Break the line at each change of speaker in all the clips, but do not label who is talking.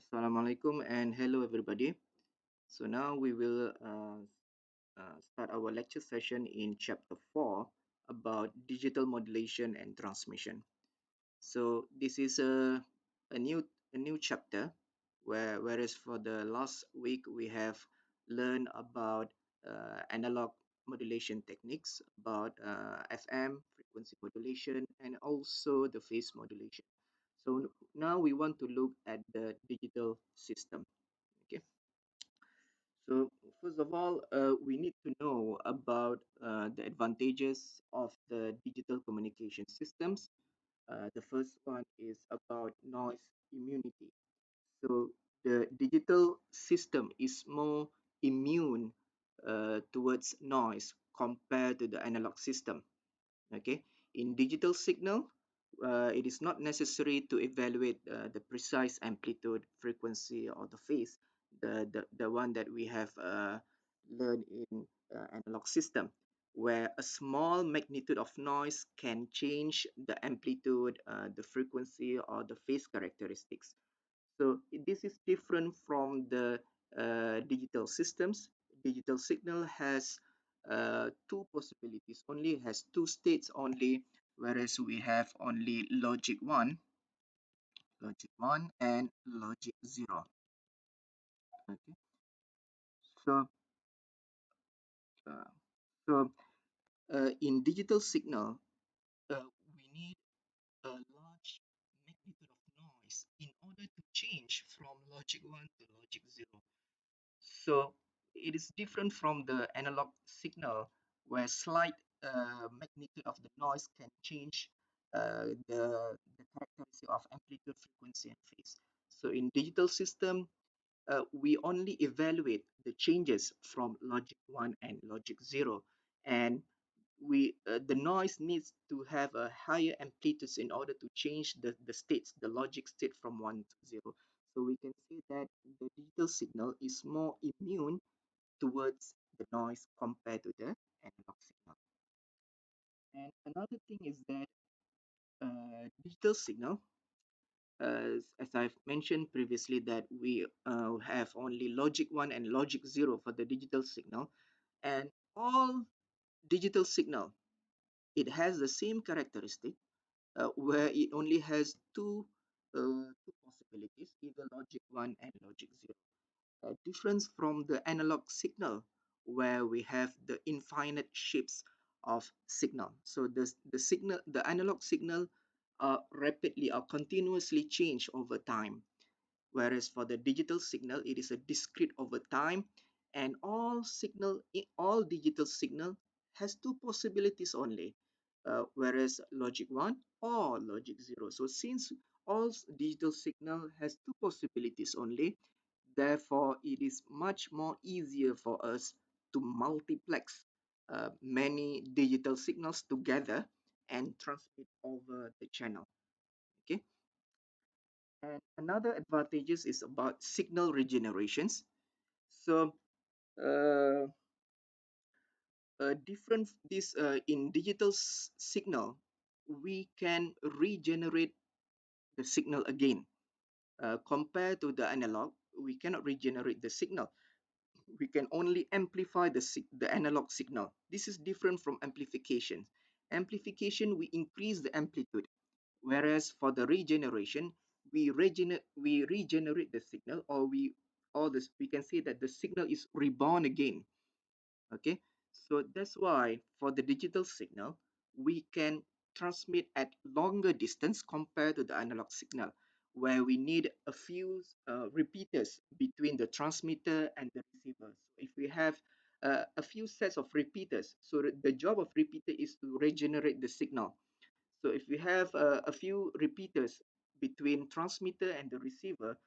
Assalamualaikum and hello everybody. So now we will start our lecture session in chapter 4 about digital modulation and transmission. So this is a new a new chapter whereas for the last week we have learned about analog modulation techniques about FM frequency modulation and also the phase modulation. So now we want to look at the digital system. Okay. So first of all, we need to know about the advantages of the digital communication systems. The first one is about noise immunity. So the digital system is more immune towards noise compared to the analog system. Okay, in digital signal, it is not necessary to evaluate the precise amplitude, frequency, or the phase, the one that we have learned in analog system, where a small magnitude of noise can change the amplitude, the frequency, or the phase characteristics. So this is different from the digital systems. Digital signal has two possibilities only, has two states only, whereas we have only logic one and logic zero. Okay. So, uh, so in digital signal, we need a large magnitude of noise in order to change from logic one to logic zero. So it is different from the analog signal where slight magnitude of the noise can change the characteristic of amplitude, frequency, and phase. So in digital system, we only evaluate the changes from logic 1 and logic 0. And the noise needs to have a higher amplitudes in order to change the states, the logic state from 1 to 0. So we can say that the digital signal is more immune towards the noise compared to the analog signal. And another thing is that digital signal, as I've mentioned previously, that we have only logic 1 and logic 0 for the digital signal. And all digital signal, it has the same characteristic where it only has two possibilities, either logic 1 and logic 0. Difference from the analog signal where we have the infinite shapes of signal. So the analog signal are rapidly or continuously change over time, whereas for the digital signal it is a discrete over time, and all digital signal has two possibilities only, whereas logic 1 or logic 0. So since all digital signal has two possibilities only, therefore it is much more easier for us to multiplex many digital signals together and transmit over the channel. Okay. And another advantages is about signal regenerations. So uh, different this in digital signal, we can regenerate the signal again. Compared to the analog, we cannot regenerate the signal. We can only amplify the analog signal. This is different from amplification. Amplification, we increase the amplitude, whereas for the regeneration, we regenerate the signal, we can say that the signal is reborn again. Okay, so that's why for the digital signal, we can transmit at longer distance compared to the analog signal, where we need a few repeaters between the transmitter and the receiver. So if we have a few sets of repeaters, so the job of repeater is to regenerate the signal. So if we have a few repeaters between transmitter and the receiver,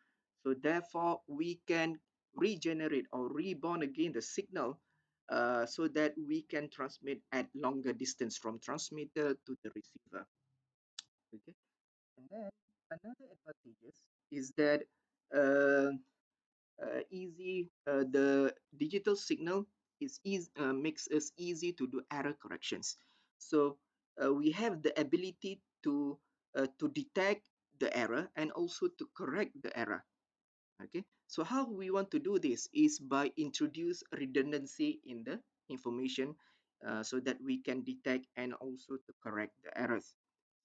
so therefore we can regenerate or reborn again the signal, so that we can transmit at longer distance from transmitter to the receiver. Okay, and then another advantages is that uh, the digital signal makes us easy to do error corrections. So we have the ability to detect the error and also to correct the error. Okay, so how we want to do this is by introduce redundancy in the information, so that we can detect and also to correct the errors.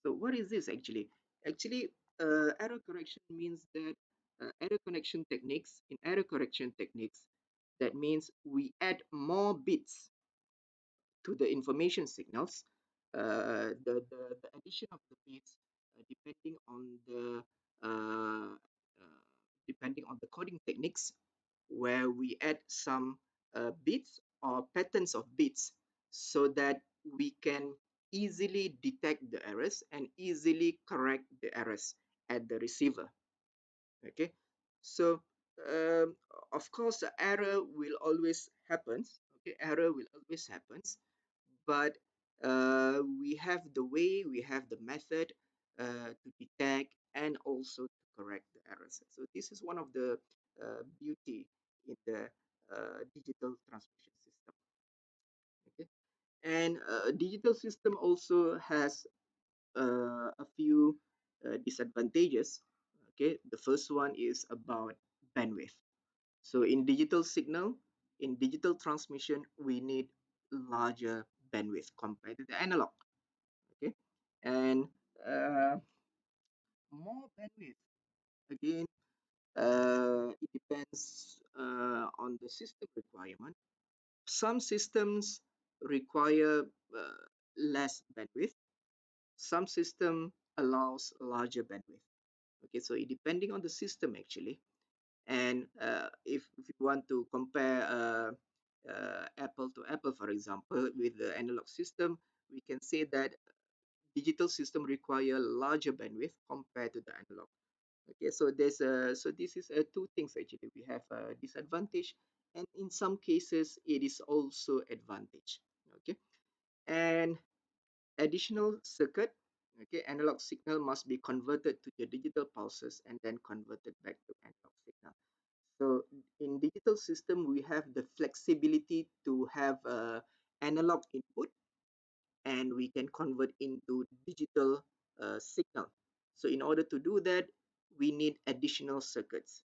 So what is this actually? Actually, error correction means that error correction techniques, in error correction techniques, that means we add more bits to the information signals. The addition of the bits, depending on the uh, depending on the coding techniques, where we add some bits or patterns of bits, so that we can easily detect the errors and easily correct the errors at the receiver. Okay, so um, of course the error will always happen. Okay, error will always happen, but we have the way, we have the method to detect and also to correct the errors. So this is one of the beauty in the digital transmission system. Okay, and digital system also has a few disadvantages. Okay, the first one is about bandwidth. So in digital signal, in digital transmission, we need larger bandwidth compared to the analog. Okay, and uh, more bandwidth again. It depends on the system requirement. Some systems require less bandwidth. Some system allows larger bandwidth. Okay, so it depending on the system actually. And if you want to compare apple to apple, for example, with the analog system, we can say that digital system require larger bandwidth compared to the analog. Okay, so this is two things actually. We have a disadvantage, and in some cases, it is also advantage. Okay, and additional circuit. Okay, analog signal must be converted to the digital pulses and then converted back to analog signal. So in digital system, we have the flexibility to have analog input, and we can convert into digital signal. So in order to do that, we need additional circuits.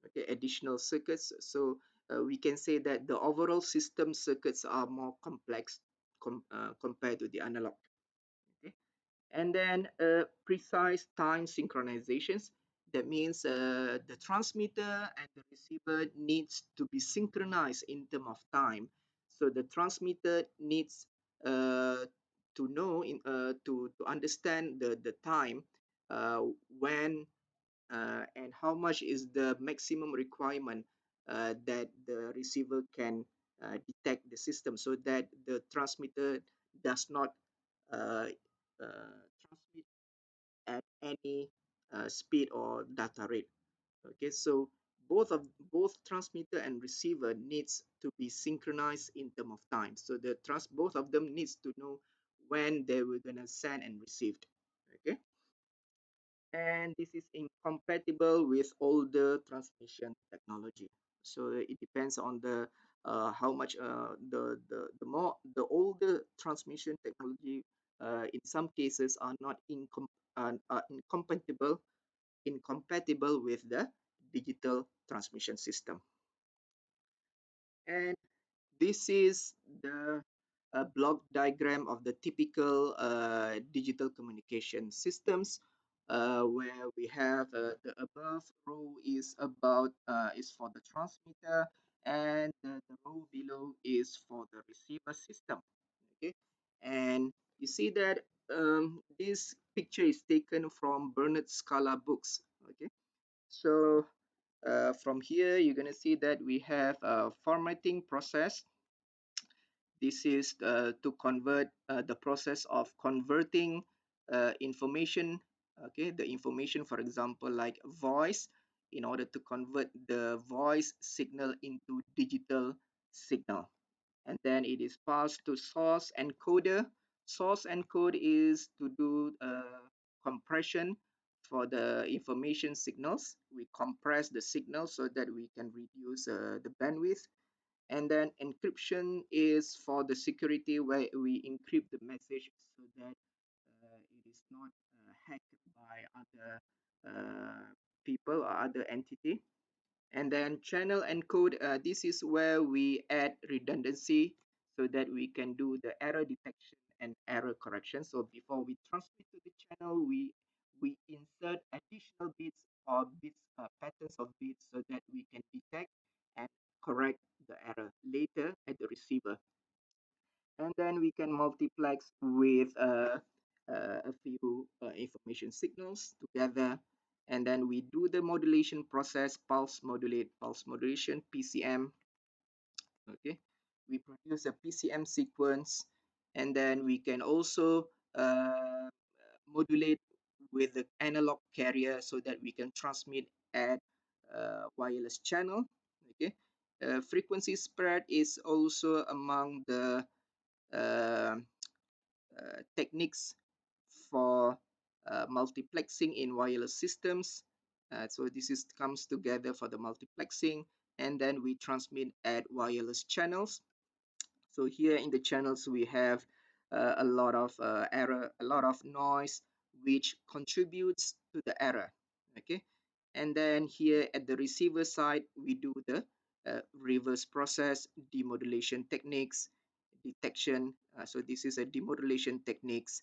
Okay, additional circuits. So we can say that the overall system circuits are more complex compared to the analog. Okay, and then precise time synchronizations. That means the transmitter and the receiver needs to be synchronized in terms of time. So the transmitter needs to know to understand the time when and how much is the maximum requirement that the receiver can detect the system, so that the transmitter does not uh, transmit at any speed or data rate. Okay, so both transmitter and receiver needs to be synchronized in terms of time. So both of them needs to know when they were gonna send and received. Okay, and this is incompatible with older transmission technology. So it depends on the how much the more the older transmission technology in some cases are not incompatible with the digital transmission system. And this is the block diagram of the typical digital communication systems, where we have the above row is about is for the transmitter, and the row below is for the receiver system. Okay, and you see that this picture is taken from Bernard Scala books. Okay, so from here you're going to see that we have a formatting process. This is to convert the process of converting information. Okay, the information, for example, like voice, in order to convert the voice signal into digital signal, and then it is passed to source encoder. Source encode is to do compression for the information signals. We compress the signal so that we can reduce the bandwidth. And then encryption is for the security, where we encrypt the message so that it is not hacked by other people or other entity. And then channel encode, this is where we add redundancy so that we can do the error detection and error correction. So before we transmit to the channel, we insert additional bits or bits patterns of bits so that we can detect and correct the error later at the receiver. And then we can multiplex with a few information signals together, and then we do the modulation process, pulse modulation, PCM. Okay, we produce a PCM sequence, and then we can also modulate with the analog carrier so that we can transmit at wireless channel. Okay, frequency spread is also among the uh, techniques for multiplexing in wireless systems. So this is comes together for the multiplexing, and then we transmit at wireless channels. So here in the channels we have a lot of error, a lot of noise, which contributes to the error. Okay, and then here at the receiver side we do the reverse process, demodulation techniques, detection. So this is a demodulation techniques,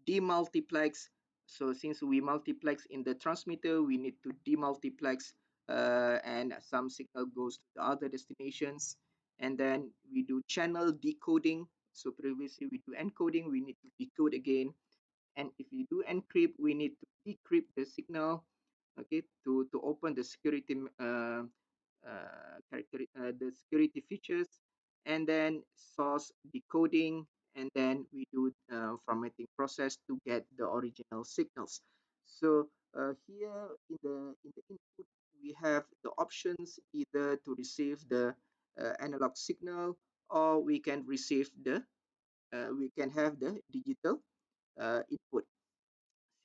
demultiplex. So since we multiplex in the transmitter, we need to demultiplex, and some signal goes to the other destinations. And then we do channel decoding. So previously we do encoding, we need to decode again. And if we do encrypt, we need to decrypt the signal, okay, to open the security the security features, and then source decoding, and then we do formatting process to get the original signals. So here in the input we have the options either to receive the analog signal, or we can receive the we can have the digital input.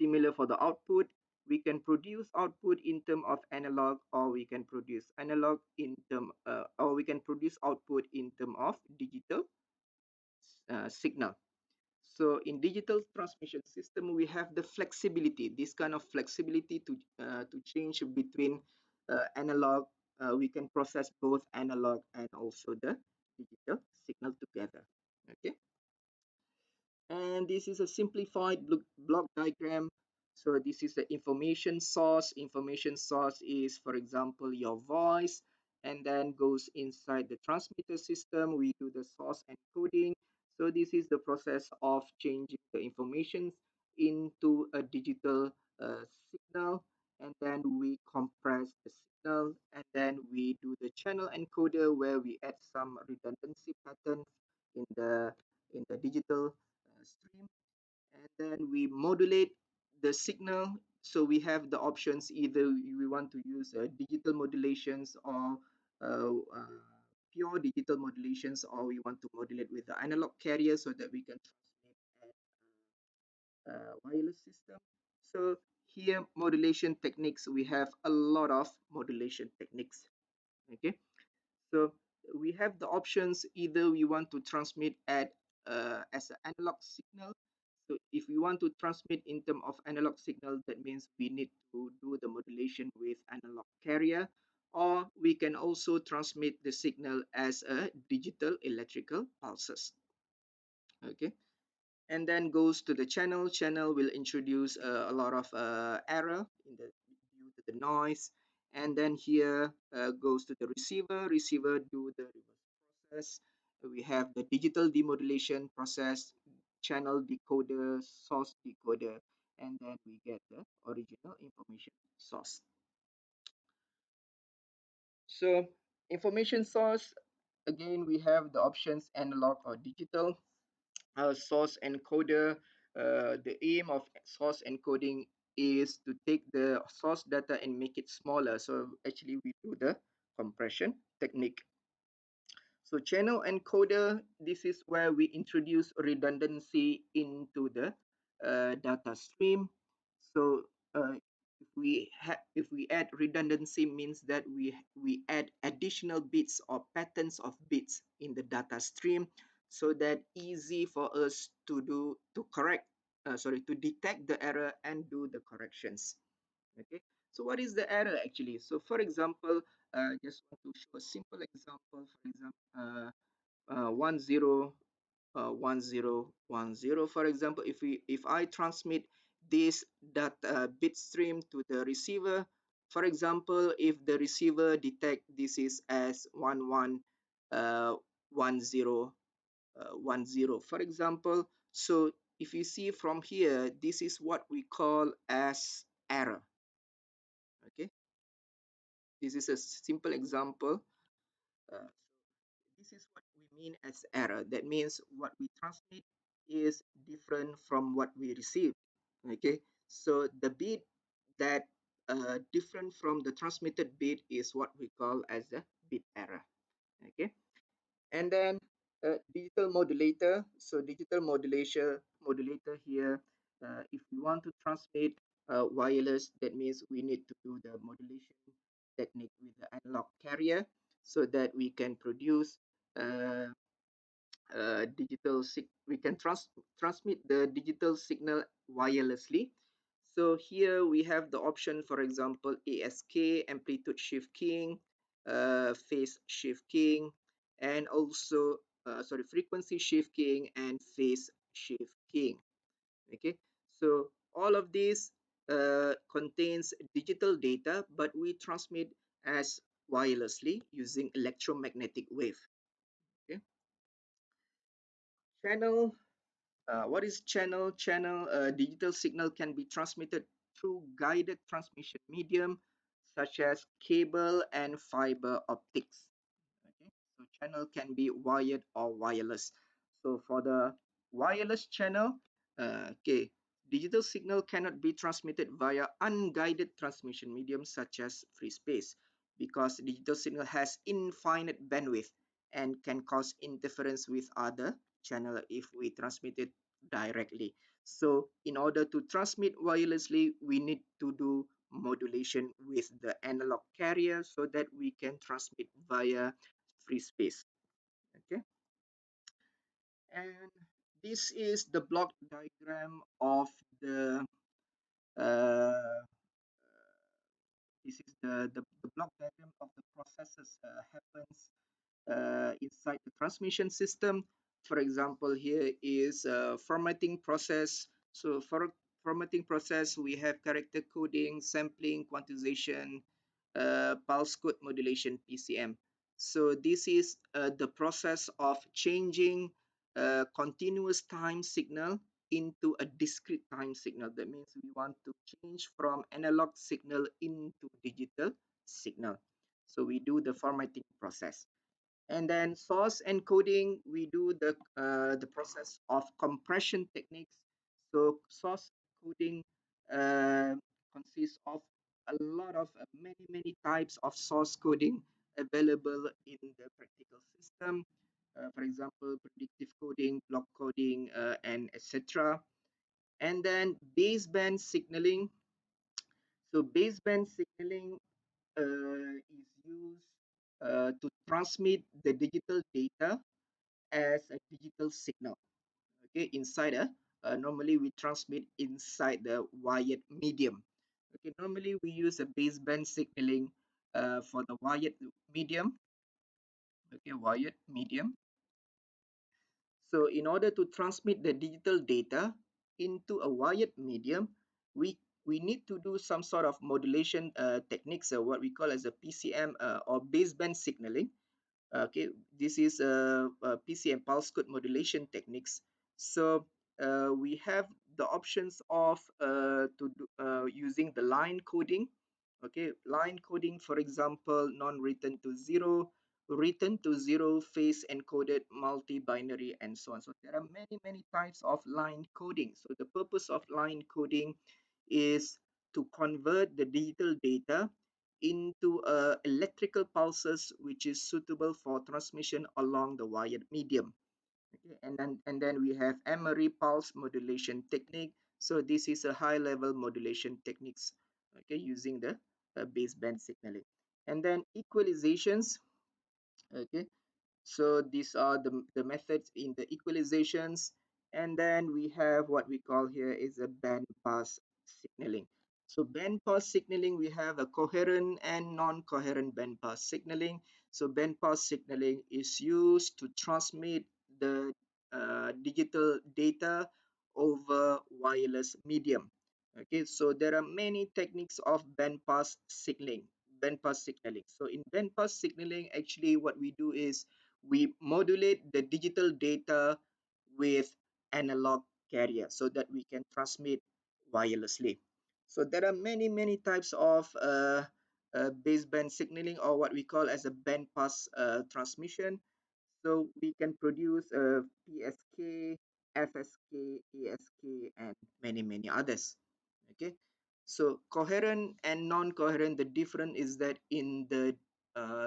Similar for the output, we can produce output in term of analog, or we can produce analog in term or we can produce output in term of digital signal. So in digital transmission system, we have the flexibility, this kind of flexibility to change between analog. We can process both analog and also the digital signal together. Okay. And this is a simplified block diagram. So this is the information source. Information source is, for example, your voice, and then goes inside the transmitter system. We do the source encoding. So this is the process of changing the information into a digital signal, and then we compress the signal, and then we do the channel encoder where we add some redundancy pattern in the digital stream, and then we modulate the signal. So we have the options, either we want to use digital modulations, or pure digital modulations, or we want to modulate with the analog carrier so that we can transmit at wireless system. So here modulation techniques, we have a lot of modulation techniques. Okay, so we have the options, either we want to transmit at as an analog signal. So if we want to transmit in terms of analog signal, that means we need to do the modulation with analog carrier, or we can also transmit the signal as a digital electrical pulses. Okay, and then goes to the channel. Channel will introduce a lot of error in the due to the noise, and then here goes to the receiver. Receiver do the reverse process. We have the digital demodulation process, channel decoder, source decoder, and then we get the original information source. So information source, again we have the options analog or digital. Source encoder, the aim of source encoding is to take the source data and make it smaller. So actually we do the compression technique. So channel encoder, this is where we introduce redundancy into the data stream. So if we add redundancy, means that we add additional bits or patterns of bits in the data stream, so that easy for us to do to correct to detect the error and do the corrections. Okay, so what is the error actually? So for example, just want to show a simple example. For example, 10 1010. For example, if I transmit this data bit stream to the receiver, for example, if the receiver detect this is as 111010, for example, so if you see from here, this is what we call as error. Okay, this is a simple example. uh, This is what we mean as error. That means what we transmit is different from what we receive. Okay, so the bit that different from the transmitted bit is what we call as the bit error. Okay, and then digital modulator. So digital modulator here. If we want to transmit wireless, that means we need to do the modulation technique with the analog carrier so that we can produce uh, we can transmit the digital signal wirelessly. So here we have the option, for example, ASK, amplitude shift keying, phase shift keying, and also frequency shift keying and phase shift keying. Okay, so all of these contains digital data, but we transmit as wirelessly using electromagnetic wave. Okay, channel. What is channel? Channel digital signal can be transmitted through guided transmission medium such as cable and fiber optics. Okay, so channel can be wired or wireless. So for the wireless channel, okay, digital signal cannot be transmitted via unguided transmission medium such as free space because digital signal has infinite bandwidth and can cause interference with other channel if we transmit it directly. So in order to transmit wirelessly, we need to do modulation with the analog carrier so that we can transmit via free space. Okay, and this is the block diagram of the uh, this is the block diagram of the processes happens inside the transmission system. For example, here is a formatting process. So for formatting process, we have character coding, sampling, quantization, pulse code modulation, PCM. So this is the process of changing a continuous time signal into a discrete time signal. That means we want to change from analog signal into digital signal. So we do the formatting process. And then source encoding, we do the process of compression techniques. So source encoding consists of a lot of many types of source coding available in the practical system. For example, predictive coding, block coding, and etc. And then baseband signaling. So baseband signaling is used to transmit the digital data as a digital signal. Okay, inside normally we transmit inside the wired medium. Okay, normally we use a baseband signaling for the wired medium. Okay, wired medium. So in order to transmit the digital data into a wired medium, we need to do some sort of modulation techniques, what we call as a PCM or baseband signaling. Okay, this is a PCM pulse code modulation techniques. So we have the options of using the line coding. Okay, line coding, for example, non-written to zero, written to zero, phase encoded, multi-binary, and so on. So there are many types of line coding. So the purpose of line coding is to convert the digital data into electrical pulses which is suitable for transmission along the wired medium. Okay, and then we have Emery pulse modulation technique. So this is a high level modulation techniques, okay, using the baseband signaling. And then equalizations. Okay, so these are the methods in the equalizations. And then we have what we call here is a band pass signaling. So bandpass signaling, we have a coherent and non-coherent bandpass signaling. So bandpass signaling is used to transmit the digital data over wireless medium. Okay, so there are many techniques of bandpass signaling. Bandpass signaling. So in bandpass signaling, actually what we do is we modulate the digital data with analog carrier so that we can transmit wirelessly. So there are many types of baseband signaling, or what we call as a band pass transmission. So we can produce PSK, FSK, ASK, and many others. Okay. So coherent and non-coherent, the difference is that in the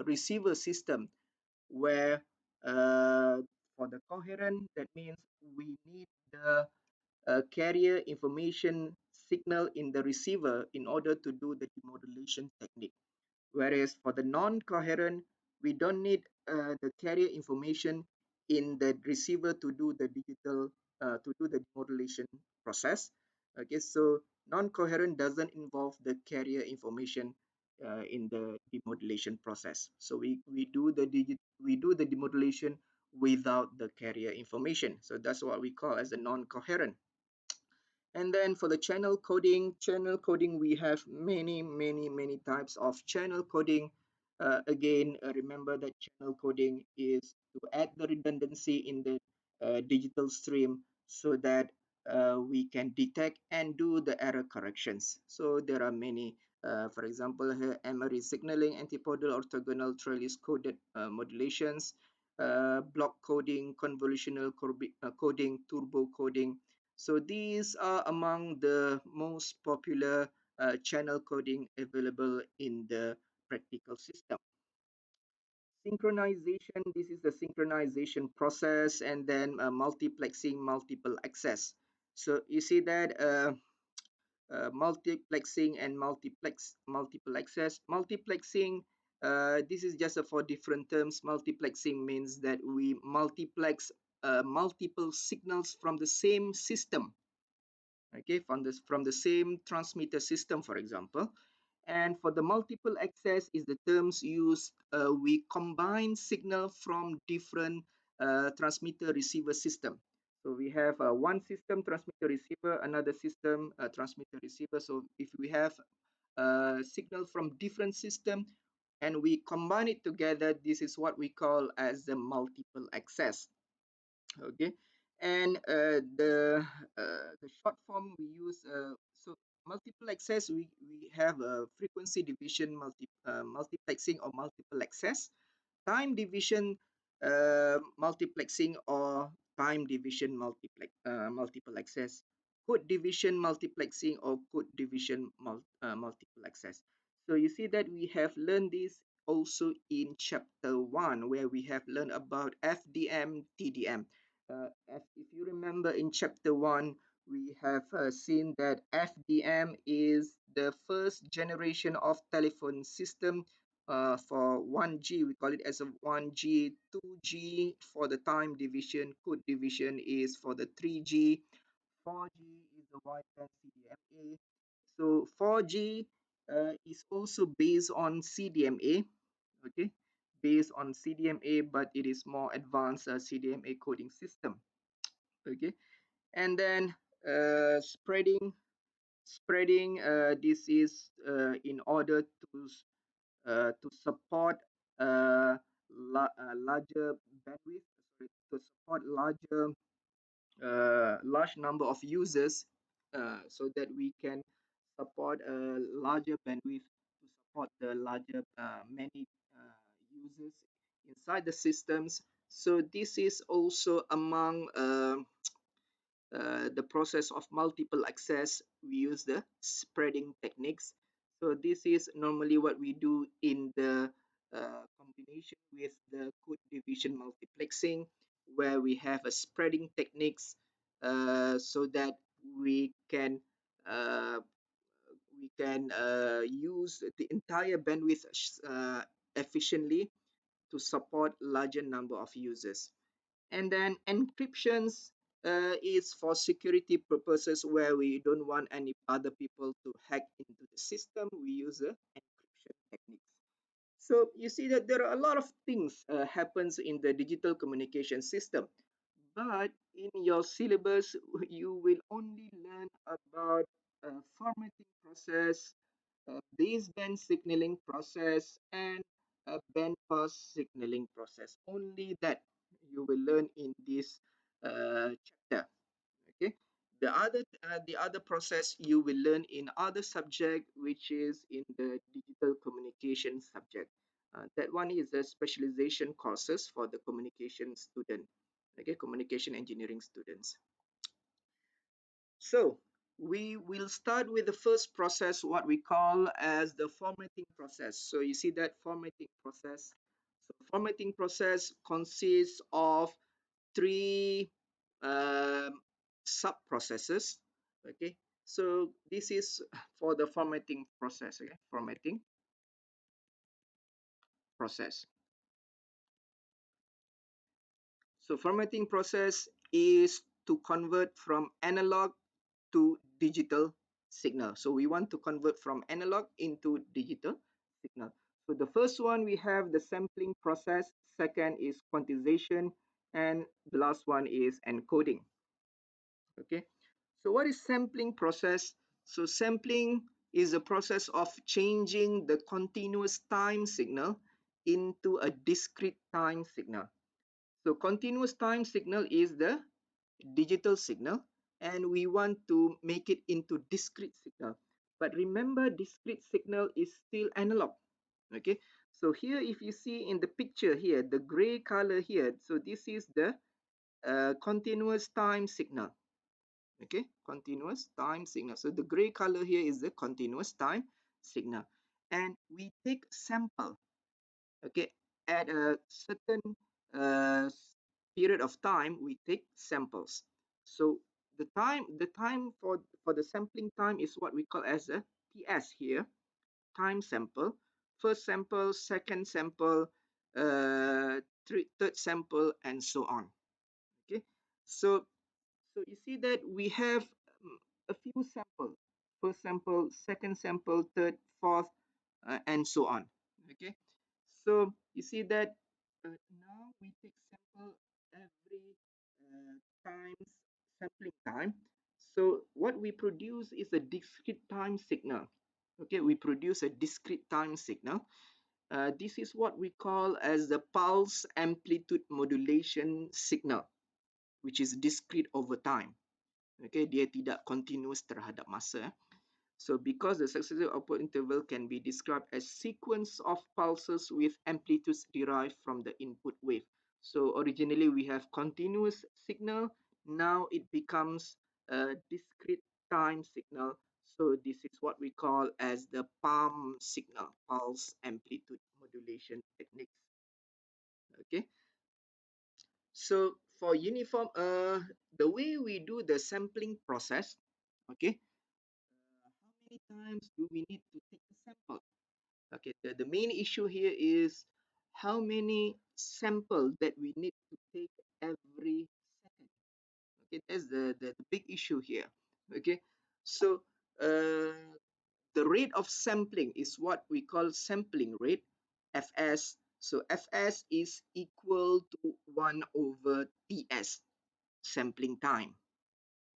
receiver system, where for the coherent, that means we need the carrier information signal in the receiver in order to do the demodulation technique. Whereas for the non-coherent, we don't need the carrier information in the receiver to do the demodulation process. Okay, so non-coherent doesn't involve the carrier information in the demodulation process. So we do the demodulation without the carrier information. So that's what we call as a non-coherent. And then for the channel coding, we have many types of channel coding. Again, remember that channel coding is to add the redundancy in the digital stream so that we can detect and do the error corrections. So there are many, for example, here Emery signaling, antipodal, orthogonal, trellis coded modulations, block coding, convolutional coding, turbo coding. So these are among the most popular channel coding available in the practical system. Synchronization, this is the synchronization process, and then multiplexing, multiple access. So you see that multiplexing and multiple access. Multiplexing, this is just for different terms. Multiplexing means that we multiplex multiple signals from the same system, okay, from the same transmitter system, for example. And for the multiple access is the terms used, we combine signal from different transmitter receiver system. So we have one system transmitter receiver, another system transmitter receiver. So if we have signal from different system and we combine it together, this is what we call as the multiple access. Okay, and the short form we use, so multiple access, we have a frequency division multiplexing or multiple access, time division multiplexing or time division multiple access, code division multiplexing or code division multiple access. So you see that we have learned this also in chapter 1, where we have learned about FDM, TDM. If you remember in chapter 1, we have seen that FDM is the first generation of telephone system for 1G. We call it as a 1G. 2G for the time division, code division is for the 3G. 4G is the wideband CDMA. So 4G is also based on CDMA, okay, based on CDMA, but it is more advanced CDMA coding system, okay. And then spreading, this is in order to support larger bandwidth, sorry, to support large number of users, so that we can support a larger bandwidth to support the larger many users inside the systems. So this is also among the process of multiple access. We use the spreading techniques. So this is normally what we do in the combination with the code division multiplexing, where we have a spreading techniques, so that we can uh, use the entire bandwidth efficiently to support larger number of users. And then encryptions. is for security purposes where we don't want any other people to hack into the system. We use encryption techniques. So you see that there are a lot of things happens in the digital communication system, but in your syllabus you will only learn about formatting process, baseband signaling process, and a band pass signaling process. Only that you will learn in this chapter. Okay. The other process you will learn in other subject, which is in the digital communication subject. That one is the specialization courses for the communication student. Okay, communication engineering students. So we will start with the first process, what we call as the formatting process. So you see that formatting process. So formatting process consists of three sub processes. Okay, so this is for the formatting process. Okay, formatting process. So formatting process is to convert from analog to digital signal. So we want to convert from analog into digital signal. So the first one we have the sampling process, second is quantization, and the last one is encoding. Okay, so what is sampling process? So sampling is a process of changing the continuous time signal into a discrete time signal. So continuous time signal is the digital signal, and we want to make it into discrete signal. But remember, discrete signal is still analog. Okay, so here if you see in the picture here, the gray color here, so this is the continuous time signal. Okay, continuous time signal. So the gray color here is the continuous time signal, and we take sample. Okay, at a certain uh, period of time we take samples. So the time for the sampling time is what we call as a TS here, time sample. First sample, second sample, third sample, and so on. Okay, so so you see that we have a few samples. First sample, second sample, third, fourth, and so on. Okay. So you see that now we take sample every times sampling time. So what we produce is a discrete time signal. Okay, we produce a discrete time signal. This is what we call as the pulse amplitude modulation signal, which is discrete over time. Okay, dia tidak continuous terhadap masa. So because the successive output interval can be described as sequence of pulses with amplitudes derived from the input wave. So originally we have continuous signal, now it becomes a discrete time signal. So this is what we call as the PAM signal, pulse amplitude modulation techniques. Okay, so for uniform, the way we do the sampling process, okay, how many times do we need to take a sample? Okay, the main issue here is how many sample that we need to take every second. Okay, that's the big issue here. Okay, so the rate of sampling is what we call sampling rate, Fs. So Fs is equal to 1 over Ts, sampling time.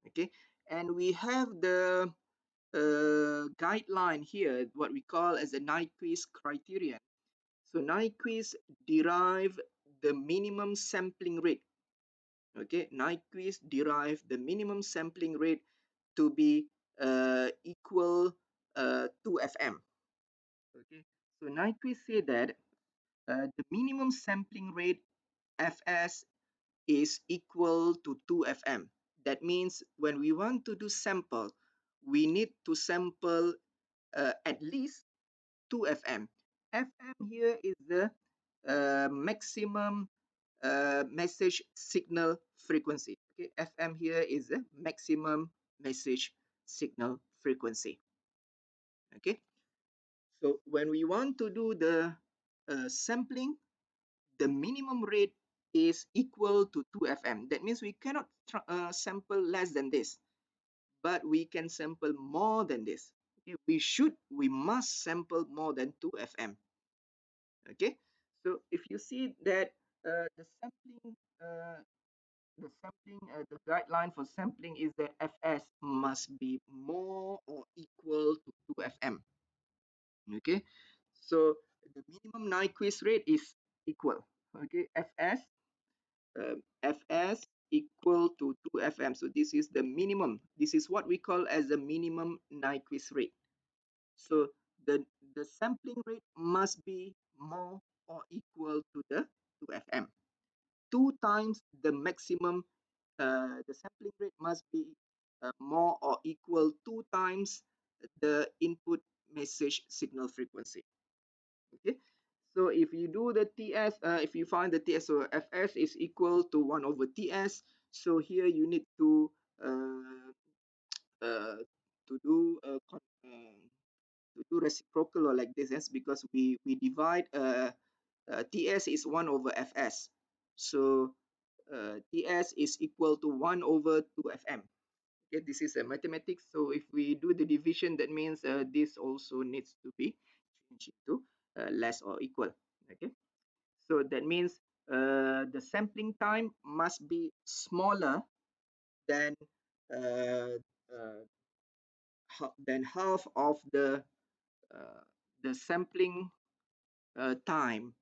Okay, and we have the guideline here, what we call as the Nyquist criterion. So Nyquist derive the minimum sampling rate. Okay, Nyquist derive the minimum sampling rate to be equal to FM. Okay, so Nyquist say that the minimum sampling rate Fs is equal to 2 FM. That means when we want to do sample, we need to sample at least 2 FM. FM here is the maximum message signal frequency. Okay, FM here is the maximum message signal frequency. Okay, so when we want to do the sampling, the minimum rate is equal to 2 FM. That means we cannot sample less than this, but we can sample more than this. Okay, we must sample more than 2 FM. Okay, so if you see that the sampling, the guideline for sampling is that Fs must be more or equal to 2 FM. Okay, so the minimum Nyquist rate is equal. Okay, Fs equal to 2 FM. So this is the minimum. This is what we call as the minimum Nyquist rate. So the sampling rate must be more or equal to the 2 FM. Two times the maximum. The sampling rate must be more or equal two times the input message signal frequency. Okay, so if you do the TS, if you find the TS, so Fs is equal to 1 over TS. So here you need uh, uh, to do reciprocal or like this, yes, because we divide TS is 1 over Fs. So TS is equal to 1 over 2 FM. Okay, this is a mathematics. So if we do the division, that means this also needs to be changed into less or equal. Okay, so that means the sampling time must be smaller than uh, uh, half of uh, the sampling time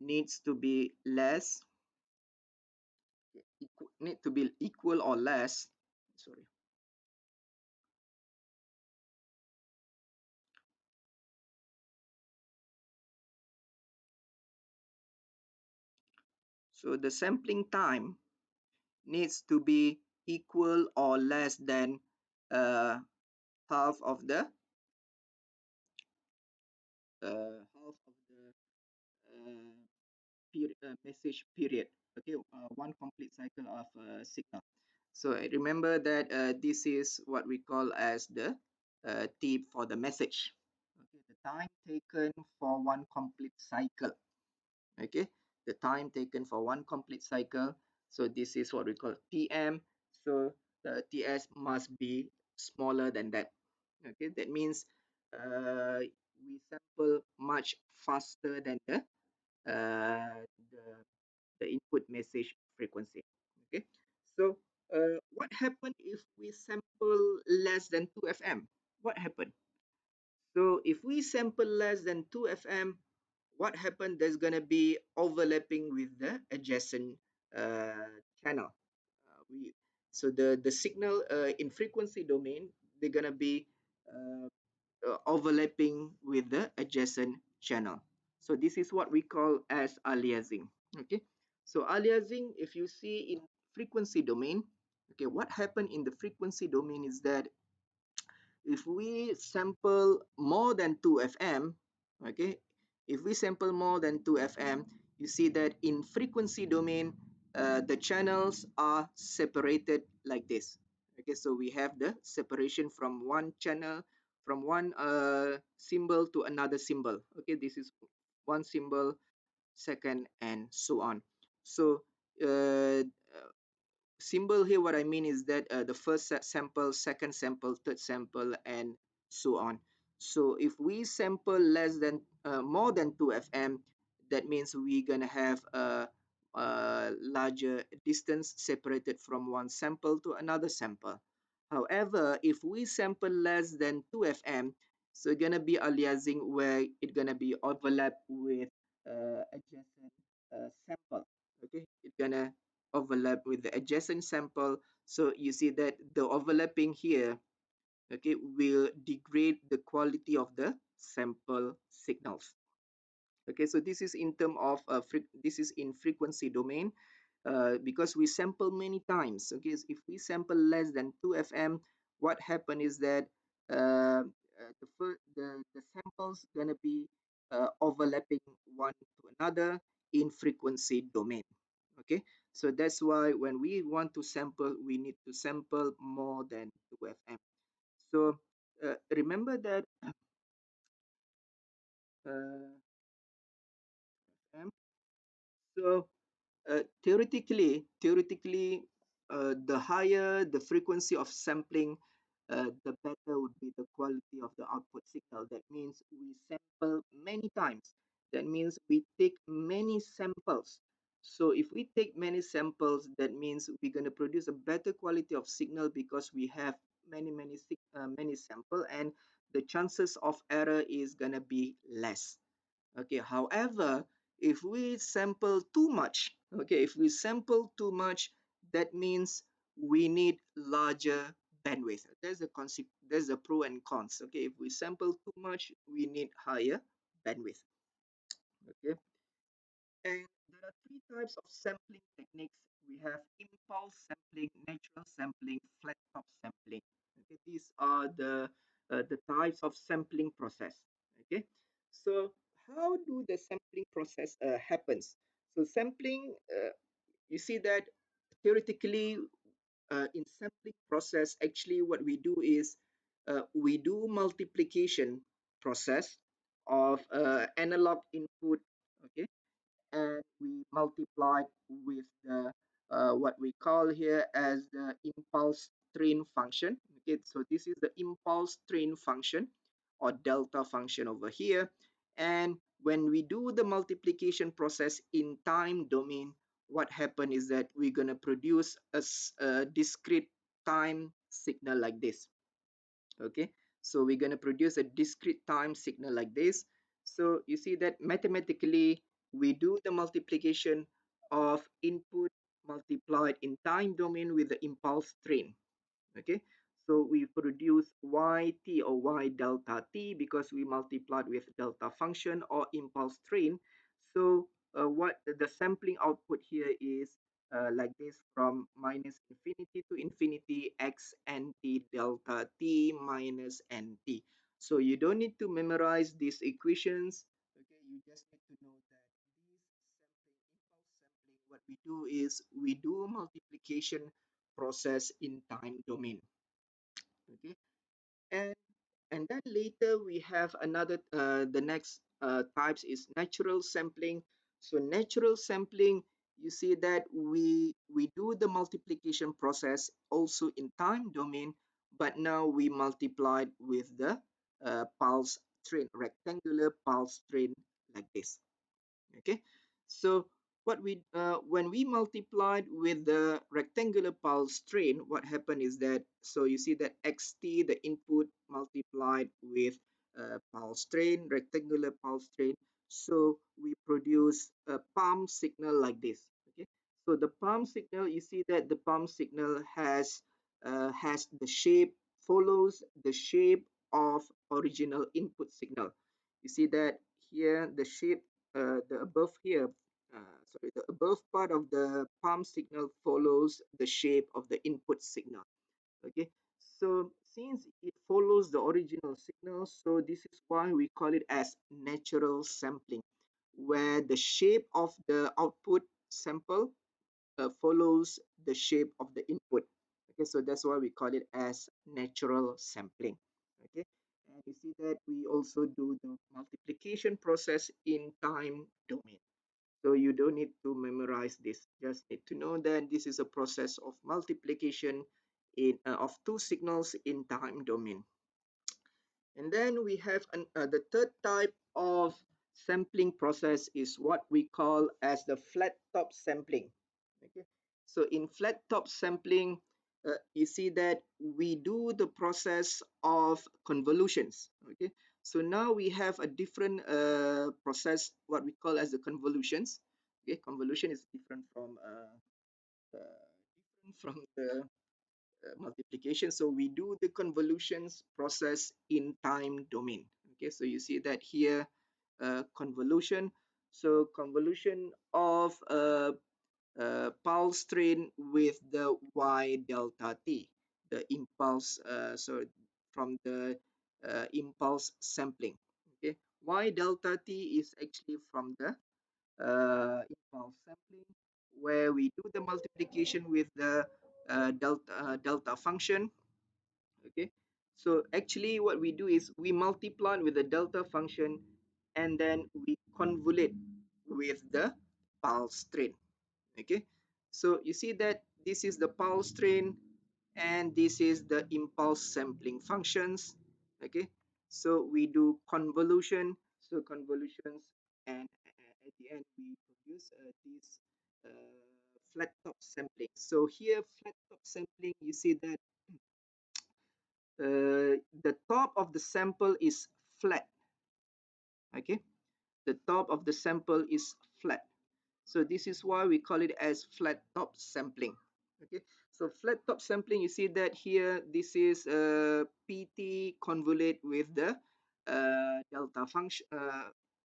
needs to be less, need to be equal or less. Sorry. So the sampling time needs to be equal or less than uh, half of the half of the message period. Okay, one complete cycle of signal. So remember that this is what we call as the tip for the message. Okay, the time taken for one complete cycle. Okay, the time taken for one complete cycle. So this is what we call PM. So the TS must be smaller than that. Okay, that means we sample much faster than uh, the, the input message frequency. Okay, so what happened if we sample less than 2 FM? What happened? So if we sample less than 2 FM, what happened? There's gonna be overlapping with the adjacent channel. We so the signal in frequency domain, they're gonna be uh, overlapping with the adjacent channel. So this is what we call as aliasing. Okay, so aliasing, if you see in frequency domain, okay, what happened in the frequency domain is that if we sample more than 2 FM, okay, if we sample more than 2 FM, you see that in frequency domain, the channels are separated like this. Okay, so we have the separation from one channel, from one symbol to another symbol. Okay, this is one symbol, second, and so on. So symbol here, what I mean is that the first sample, second sample, third sample, and so on. So if we sample less than more than 2 FM, that means we're gonna have a larger distance separated from one sample to another sample. However, if we sample less than 2 FM, so it's gonna be aliasing where it's gonna be overlap with adjacent sample. Okay, it's gonna overlap with the adjacent sample. So you see that the overlapping here, okay, will degrade the quality of the sample signals. Okay, so this is in term of this is in frequency domain, because we sample many times. Okay, so if we sample less than 2 FM, what happen is that the samples gonna be overlapping one to another in frequency domain. Okay, so that's why when we want to sample, we need to sample more than 2 FM. So remember that uh, FM. So theoretically, the higher the frequency of sampling, the better would be the quality of the output signal. That means we sample many times. That means we take many samples. So if we take many samples, that means we're going to produce a better quality of signal because we have many sample, and the chances of error is going to be less. Okay, however, if we sample too much, okay, if we sample too much, that means we need larger bandwidth. There's a concept, there's a pro and cons. Okay, if we sample too much, we need higher bandwidth. Okay, and there are three types of sampling techniques. We have impulse sampling, natural sampling, flat top sampling. Okay, these are the types of sampling process. Okay, so how do the sampling process happens? So sampling, you see that theoretically, in sampling process, actually what we do is we do multiplication process of analog input. Okay, and we multiply with the what we call here as the impulse train function. Okay, so this is the impulse train function or delta function over here. And when we do the multiplication process in time domain, what happen is that we're going to produce a discrete time signal like this. Okay, so we're going to produce a discrete time signal like this. So you see that mathematically we do the multiplication of input multiplied in time domain with the impulse train. Okay, so we produce yt or y delta t because we multiplied with delta function or impulse train. So what the sampling output here is like this, from minus infinity to infinity x nt delta t minus nt. So you don't need to memorize these equations. Okay, you just need to know that these sampling, impulse sampling, what we do is we do multiplication process in time domain. Okay, and then later we have another the next types is natural sampling. So natural sampling, you see that we do the multiplication process also in time domain, but now we multiplied with the pulse train, rectangular pulse train like this. Okay, so what we when we multiplied with the rectangular pulse train, what happened is that, so you see that xt, the input, multiplied with pulse train, rectangular pulse train, so we produce a palm signal like this. Okay, so the palm signal, you see that the palm signal has the shape, follows the shape of original input signal. You see that here the shape, the above here, sorry, the above part of the palm signal follows the shape of the input signal. Okay, so since it follows the original signal, so this is why we call it as natural sampling, where the shape of the output sample follows the shape of the input. Okay, so that's why we call it as natural sampling. Okay, and you see that we also do the multiplication process in time domain. So you don't need to memorize this, just need to know that this is a process of multiplication of two signals in time domain. And then we have the third type of sampling process is what we call as the flat top sampling. Okay, so in flat top sampling, you see that we do the process of convolutions. Okay, so now we have a different process, what we call as the convolutions. Okay, convolution is different from the multiplication. So we do the convolutions process in time domain. Okay, so you see that here, convolution. So convolution of pulse train with the y delta t, the impulse. So from the impulse sampling. Okay, y delta t is actually from the impulse sampling, where we do the multiplication with the delta function. Okay, so actually what we do is we multiply with the delta function and then we convolute with the pulse train. Okay, so you see that this is the pulse train and this is the impulse sampling functions. Okay, so we do convolution, so convolutions, and at the end we produce this flat top sampling. So here flat top sampling, you see that the top of the sample is flat. Okay, the top of the sample is flat. So this is why we call it as flat top sampling. Okay, so flat top sampling, you see that here, this is PT convolute with the delta function,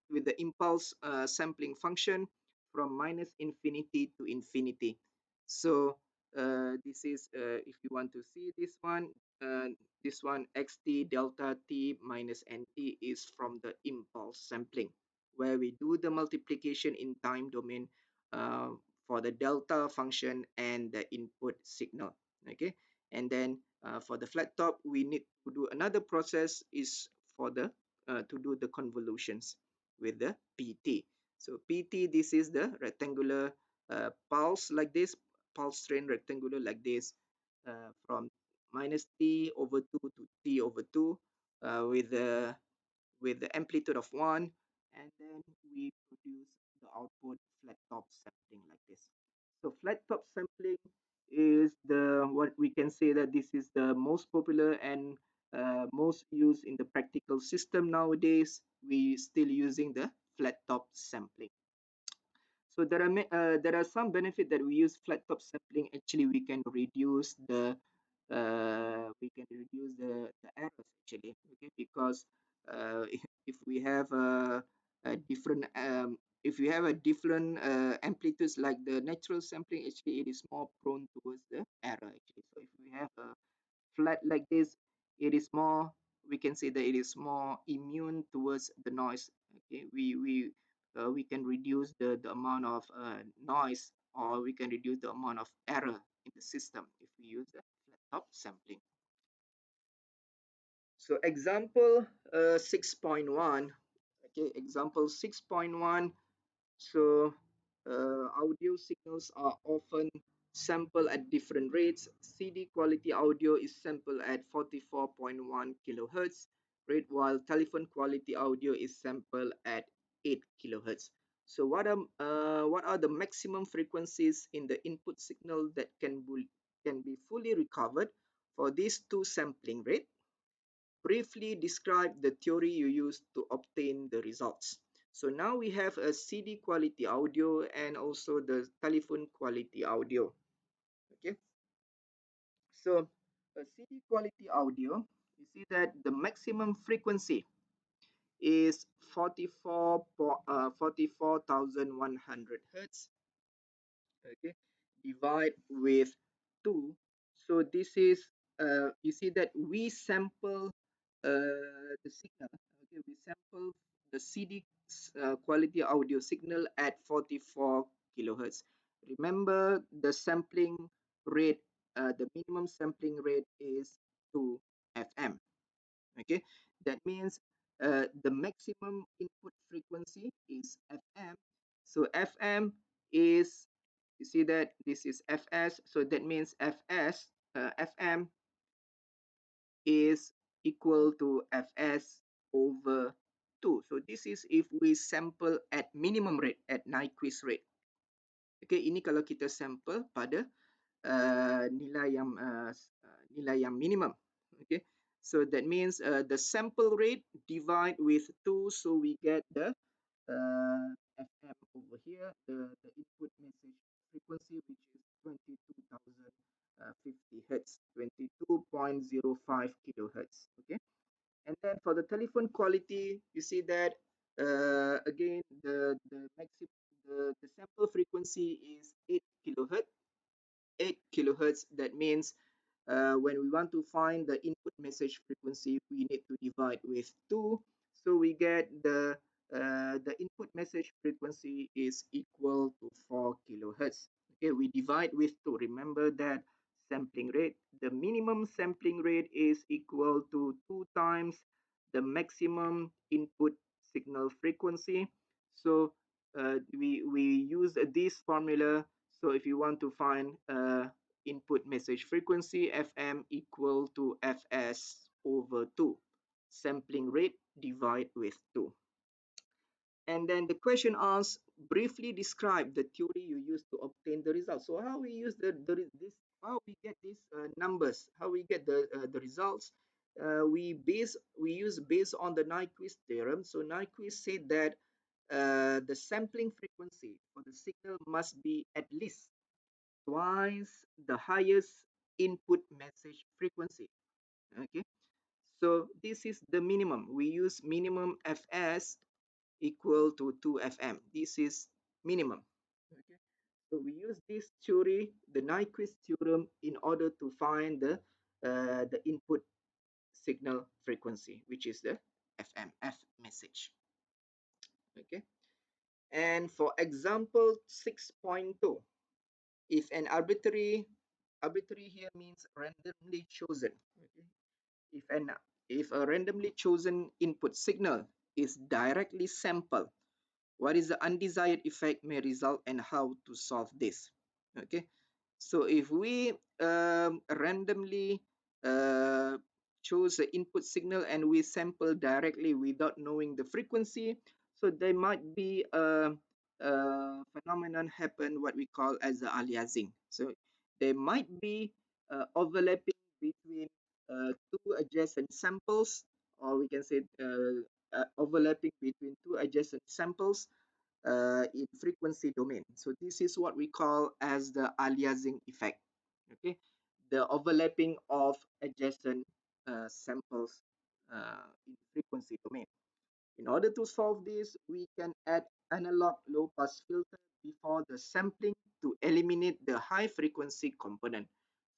with the impulse sampling function from minus infinity to infinity. So this is, if you want to see uh, this one xt delta t minus nt is from the impulse sampling, where we do the multiplication in time domain uh, for the delta function and the input signal. Okay, and then for the flat top, we need to do another process is for the to do the convolutions with the PT. So PT, this is the rectangular pulse like this, pulse train rectangular like this, from minus t over 2 to t over 2 with the amplitude of 1, and then we produce the output flat top sampling like this. So flat top sampling is the what we can say that this is the most popular and most used in the practical system nowadays. We still using the flat top sampling. So there are some benefit that we use flat top sampling. Actually, we can reduce the errors actually. Okay, because if we have a different if we have a different amplitudes like the natural sampling, actually it is more prone towards the error actually. So if we have a flat like this, it is more, we can say that it is more immune towards the noise. Okay, we can reduce the amount of noise, or we can reduce the amount of error in the system if we use the flat top sampling. So example 6.1. Okay, example 6.1. So audio signals are often sampled at different rates. CD quality audio is sampled at 44.1 kilohertz rate, while telephone quality audio is sampled at 8 kilohertz. So what are the maximum frequencies in the input signal that can be fully recovered for these two sampling rate? Briefly describe the theory you use to obtain the results. So now we have a CD quality audio and also the telephone quality audio. Okay, so a CD quality audio, you see that the maximum frequency is 44,100 hertz. Okay, divide with 2. So this is you see that we sample the signal. Okay, we sample the CD quality audio signal at 44 kilohertz. Remember the sampling rate, the minimum sampling rate is 2 FM. Okay, that means the maximum input frequency is FM. So FM is, you see that this is Fs, so that means FM is equal to Fs over 2. So this is if we sample at minimum rate, at Nyquist rate. Okay, ini kalau kita sample pada nilai yang minimum. Okay, so that means the sample rate divide with 2, so we get the FM over here, the input message frequency, which is 22,050 hertz, 22.05 kilohertz. Okay, and then for the telephone quality, you see that again the maximum the sample frequency is 8 kilohertz. 8 kilohertz. That means when we want to find the input message frequency, we need to divide with 2. So we get the input message frequency is equal to 4 kilohertz. Okay, we divide with 2. Remember that sampling rate, the minimum sampling rate is equal to 2 times the maximum input signal frequency. So we use this formula. So if you want to find input message frequency, FM equal to Fs over 2. Sampling rate divide with 2. And then the question asks, briefly describe the theory you use to obtain the result. So how we use how we get these numbers, how we get the results. We use based on the Nyquist theorem. So Nyquist said that the sampling frequency for the signal must be at least twice the highest input message frequency. Okay, so this is the minimum. We use minimum Fs equal to 2 FM. This is minimum. Okay, so we use this theory, the Nyquist theorem, in order to find the input signal frequency, which is the FM, F message. Okay, and for example 6.2, if an arbitrary here means randomly chosen. Okay, if a randomly chosen input signal is directly sampled, what is the undesired effect may result and how to solve this. Okay, so if we randomly uh, choose the input signal and we sample directly without knowing the frequency, so there might be a phenomenon happen what we call as the aliasing. So there might be overlapping between two adjacent samples, or we can say overlapping between two adjacent samples in frequency domain. So this is what we call as the aliasing effect. Okay, the overlapping of adjacent samples in frequency domain. In order to solve this, we can add analog low pass filter before the sampling to eliminate the high frequency component.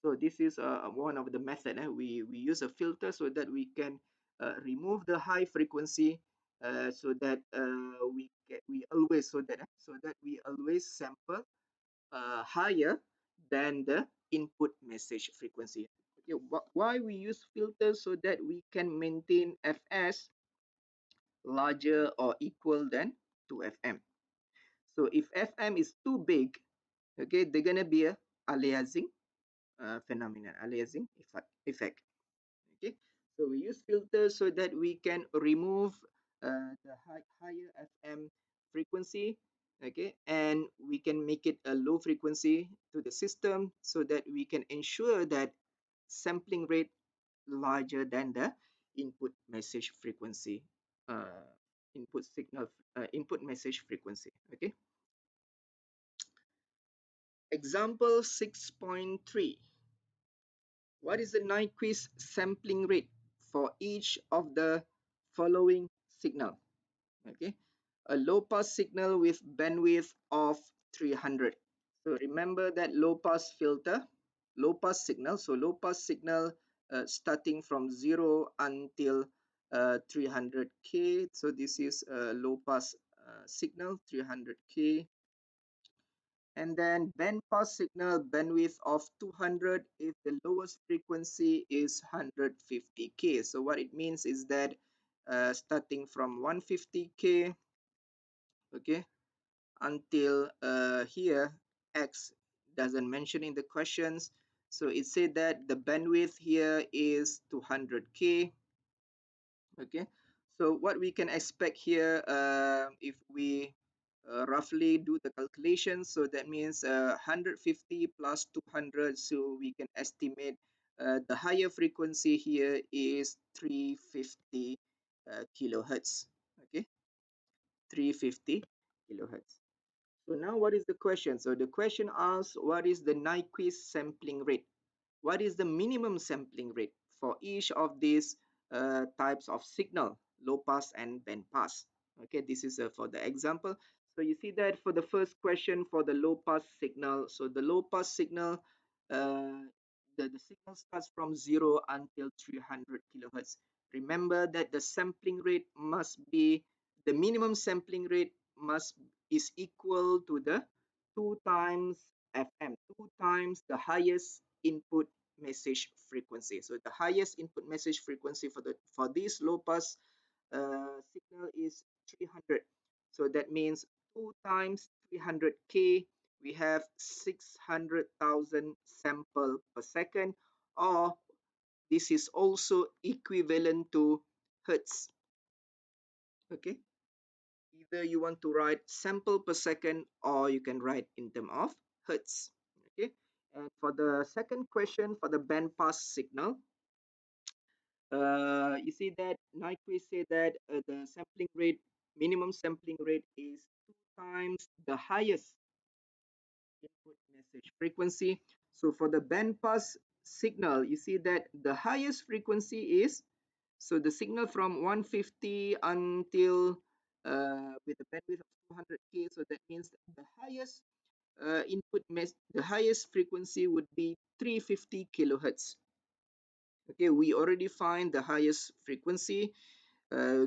So this is one of the method. We use a filter so that we can remove the high frequency, so that we always sample higher than the input message frequency. Okay, why we use filters? So that we can maintain Fs larger or equal than 2 FM. So if FM is too big, okay, they're gonna be a aliasing phenomenon, aliasing effect. Okay, so we use filters so that we can remove the higher FM frequency. Okay, and we can make it a low frequency to the system so that we can ensure that sampling rate larger than the input message frequency, uh, input message frequency. Okay, example 6.3. What is the Nyquist sampling rate for each of the following signal? Okay, a low pass signal with bandwidth of 300. So remember that low pass filter, low pass signal. So low pass signal starting from 0 until 300k. So this is a low pass signal, 300k. And then band pass signal bandwidth of 200 if the lowest frequency is 150k. So what it means is that starting from 150k, okay, until here x doesn't mention in the questions, so it said that the bandwidth here is 200k. Okay, so what we can expect here, if we roughly do the calculation, so that means 150 plus 200, so we can estimate the higher frequency here is 350 kilohertz. Okay, 350 kilohertz. So now what is the question? So the question asks, what is the Nyquist sampling rate? What is the minimum sampling rate for each of these types of signal, low pass and band pass? Okay, this is for the example. So you see that for the first question for the low pass signal, so the low pass signal, uh, the signal starts from 0 until 300 kilohertz. Remember that the sampling rate must be, the minimum sampling rate must is equal to the 2 times FM, 2 times the highest input message frequency. So the highest input message frequency for this low pass signal is 300. So that means 2 times 300k we have 600,000 sample per second, or this is also equivalent to hertz. Okay, either you want to write sample per second or you can write in terms of hertz. Okay, and for the second question, for the bandpass signal, you see that Nyquist say that the sampling rate, minimum sampling rate is 2 times the highest input message frequency. So for the bandpass signal, you see that the highest frequency is, so the signal from 150 until with a bandwidth of 200k. So that means the highest the highest frequency would be 350 kilohertz. Okay, we already find the highest frequency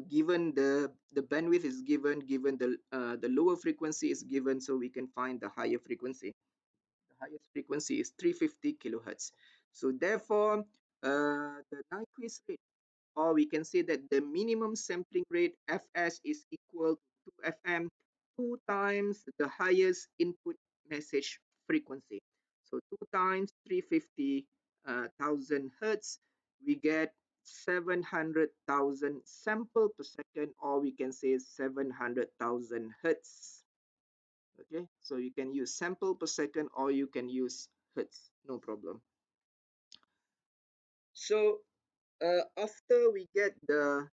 given the bandwidth is given the lower frequency is given, so we can find the higher frequency. The highest frequency is 350 kilohertz. So therefore, the Nyquist rate, or we can say that the minimum sampling rate fs is equal to 2 fm, 2 times the highest input message frequency. So 2 times 350,000 hertz, we get 700,000 sample per second, or we can say 700,000 hertz. Okay, so you can use sample per second or you can use hertz, no problem. So after we get the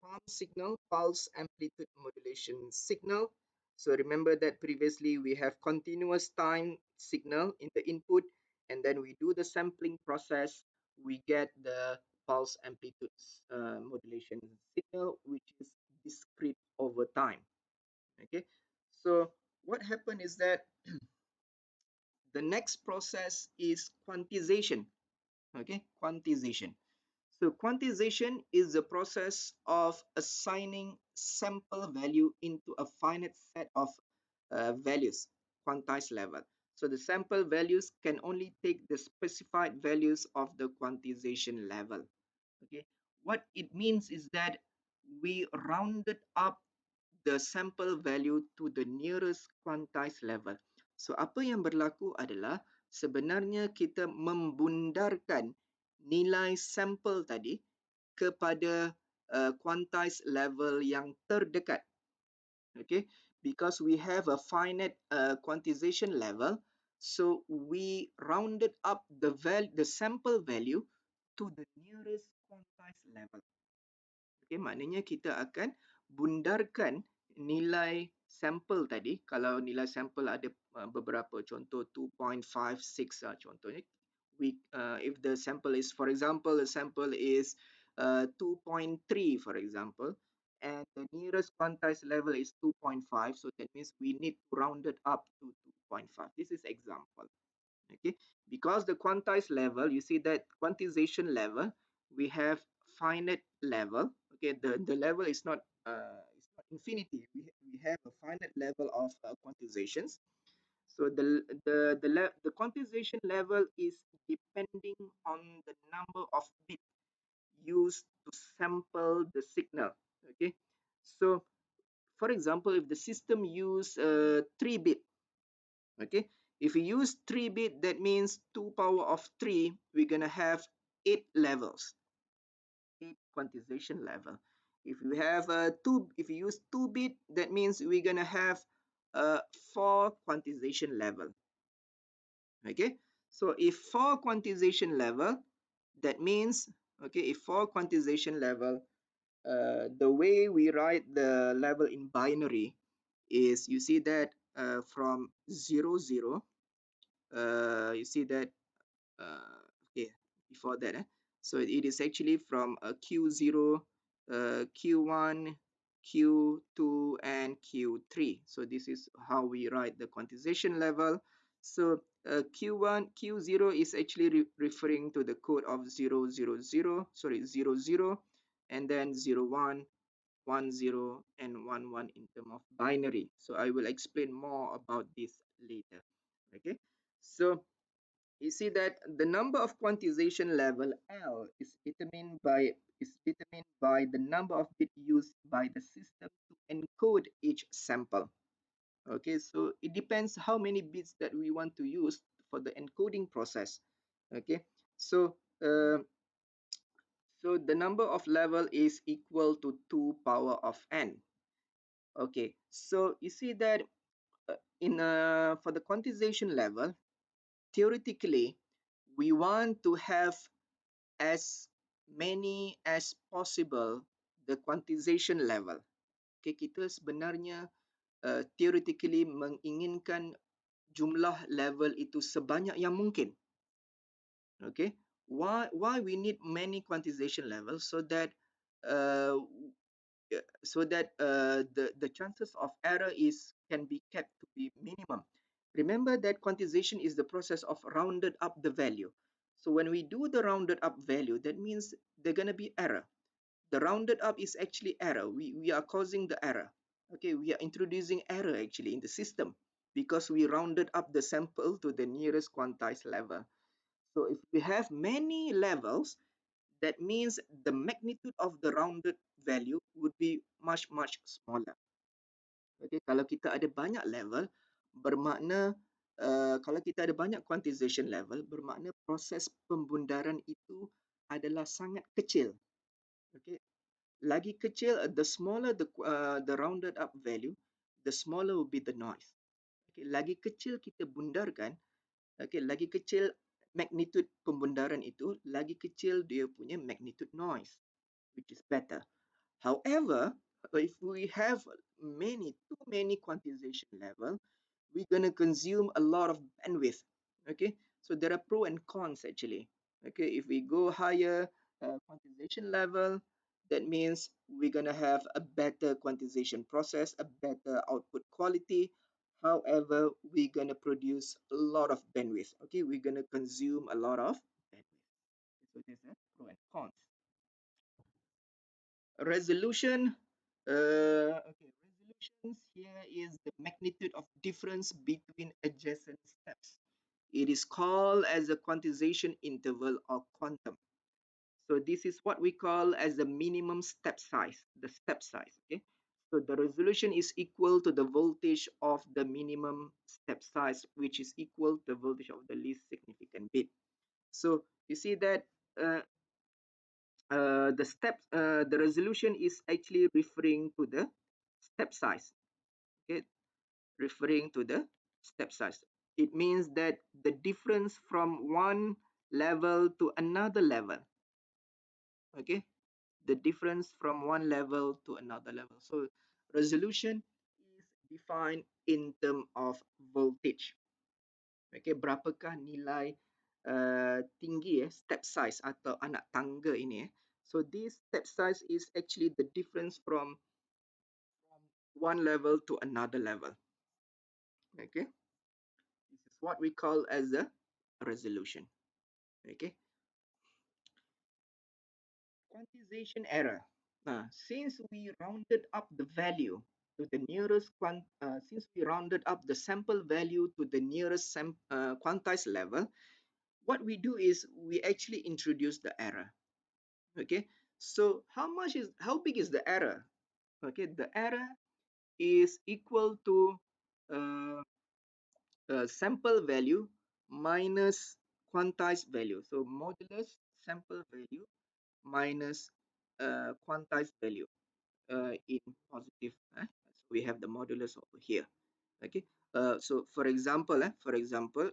palm signal, pulse amplitude modulation signal. So remember that previously we have continuous time signal in the input, and then we do the sampling process, we get the pulse amplitude modulation signal, which is discrete over time. Okay, so what happened is that the next process is quantization. Okay, quantization. So quantization is the process of assigning sample value into a finite set of values, quantized level. So the sample values can only take the specified values of the quantization level. Okay, what it means is that we rounded up the sample value to the nearest quantized level. So apa yang berlaku adalah sebenarnya kita membundarkan nilai sampel tadi kepada quantized level yang terdekat. Okay, because we have a finite quantization level, so we rounded up the sample value to the nearest quantized level. Okay, maknanya kita akan bundarkan nilai sampel tadi. Kalau nilai sampel ada beberapa, contoh 2.56 contohnya. If the sample is, for example, the sample is 2.3, for example, and the nearest quantized level is 2.5, so that means we need to round it up to 2.5. This is example. Okay, because the quantized level, you see that quantization level, we have finite level. Okay, the level is not infinity. We have a finite level of quantizations. So the quantization level is depending on the number of bits used to sample the signal. Okay, so for example, if the system use 3-bit, okay, if we use 3-bit, that means 2 power of 3, we're gonna have 8 levels, 8 quantization level. If we have if we use 2-bit, that means we're gonna have 4 quantization level. Okay, so if 4 quantization level, that means, okay, if 4 quantization level, the way we write the level in binary is, you see that from 0 0, you see that okay, before that so it is actually from q0, q1, q2 and q3. So this is how we write the quantization level. So q1, q0 is actually referring to the code of 0 0 0, sorry, 0 0, and then 0 1, 1 0 and 1 1 in terms of binary. So I will explain more about this later. Okay, so you see that the number of quantization level L is determined by the number of bits used by the system to encode each sample. Okay, so it depends how many bits that we want to use for the encoding process. Okay, so so the number of level is equal to 2 power of n. Okay, so you see that in for the quantization level, theoretically, we want to have as many as possible the quantization level. Okay, kita sebenarnya theoretically menginginkan jumlah level itu sebanyak yang mungkin. Okay, why we need many quantization levels uh, so that the chances of error is can be kept to be minimum. Remember that quantization is the process of rounded up the value. So when we do the rounded up value, that means there's gonna be error. The rounded up is actually error. We are causing the error. Okay, we are introducing error actually in the system because we rounded up the sample to the nearest quantized level. So if we have many levels, that means the magnitude of the rounded value would be much smaller. Okay, kalau kita ada banyak level, bermakna kalau kita ada banyak quantization level, bermakna proses pembundaran itu adalah sangat kecil. Okay, lagi kecil, the smaller the rounded up value, the smaller will be the noise. Okay, lagi kecil kita bundarkan, okay, lagi kecil magnitude pembundaran itu, lagi kecil dia punya magnitude noise, which is better. However, if we have too many quantization level, we're going to consume a lot of bandwidth. Okay, so there are pros and cons actually. Okay, if we go higher quantization level, that means we're going to have a better quantization process, a better output quality. However, we're going to produce a lot of bandwidth. Okay, we're going to consume a lot of bandwidth. So there's a pro and cons. Resolution. Okay, resolutions here is the magnitude of difference between adjacent steps. It is called as a quantization interval or quantum. So this is what we call as the minimum step size, the step size. Okay, so the resolution is equal to the voltage of the minimum step size, which is equal to the voltage of the least significant bit. So you see that the resolution is actually referring to the step size. Okay, referring to the step size. It means that the difference from one level to another level. Okay, the difference from one level to another level. So resolution is defined in terms of voltage. Okay, berapakah nilai tinggi step size atau anak tangga ini. So this step size is actually the difference from one level to another level. Okay, this is what we call as the resolution. Okay, quantization error. Since we rounded up the value to the nearest since we rounded up the sample value to the nearest quantized level, what we do is we actually introduce the error. Okay, so how big is the error? Okay, the error is equal to uh, sample value minus quantized value. So modulus sample value minus quantized value in positive. So we have the modulus over here. Okay. So for example,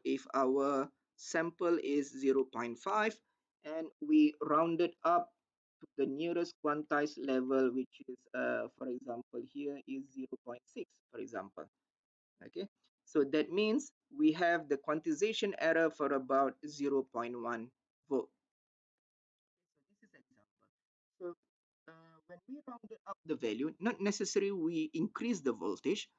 if our sample is 0.5 and we rounded up to the nearest quantized level, which is, for example, here is 0.6, for example. Okay, so that means we have the quantization error for about 0.1 volt. So this is an example. So when we rounded up the value, not necessarily we increase the voltage,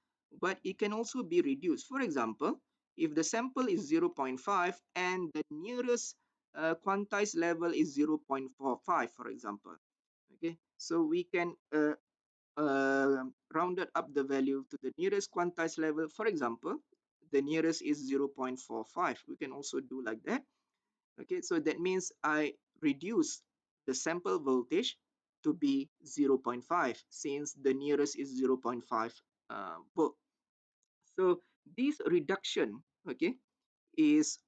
but it can also be reduced. For example, if the sample is 0.5 and the nearest quantized level is 0.45, for example. Okay, so we can rounded up the value to the nearest quantized level. For example, the nearest is 0.45. We can also do like that. Okay, so that means I reduce the sample voltage to be 0.5 since the nearest is 0.5 volt. So this reduction, okay, is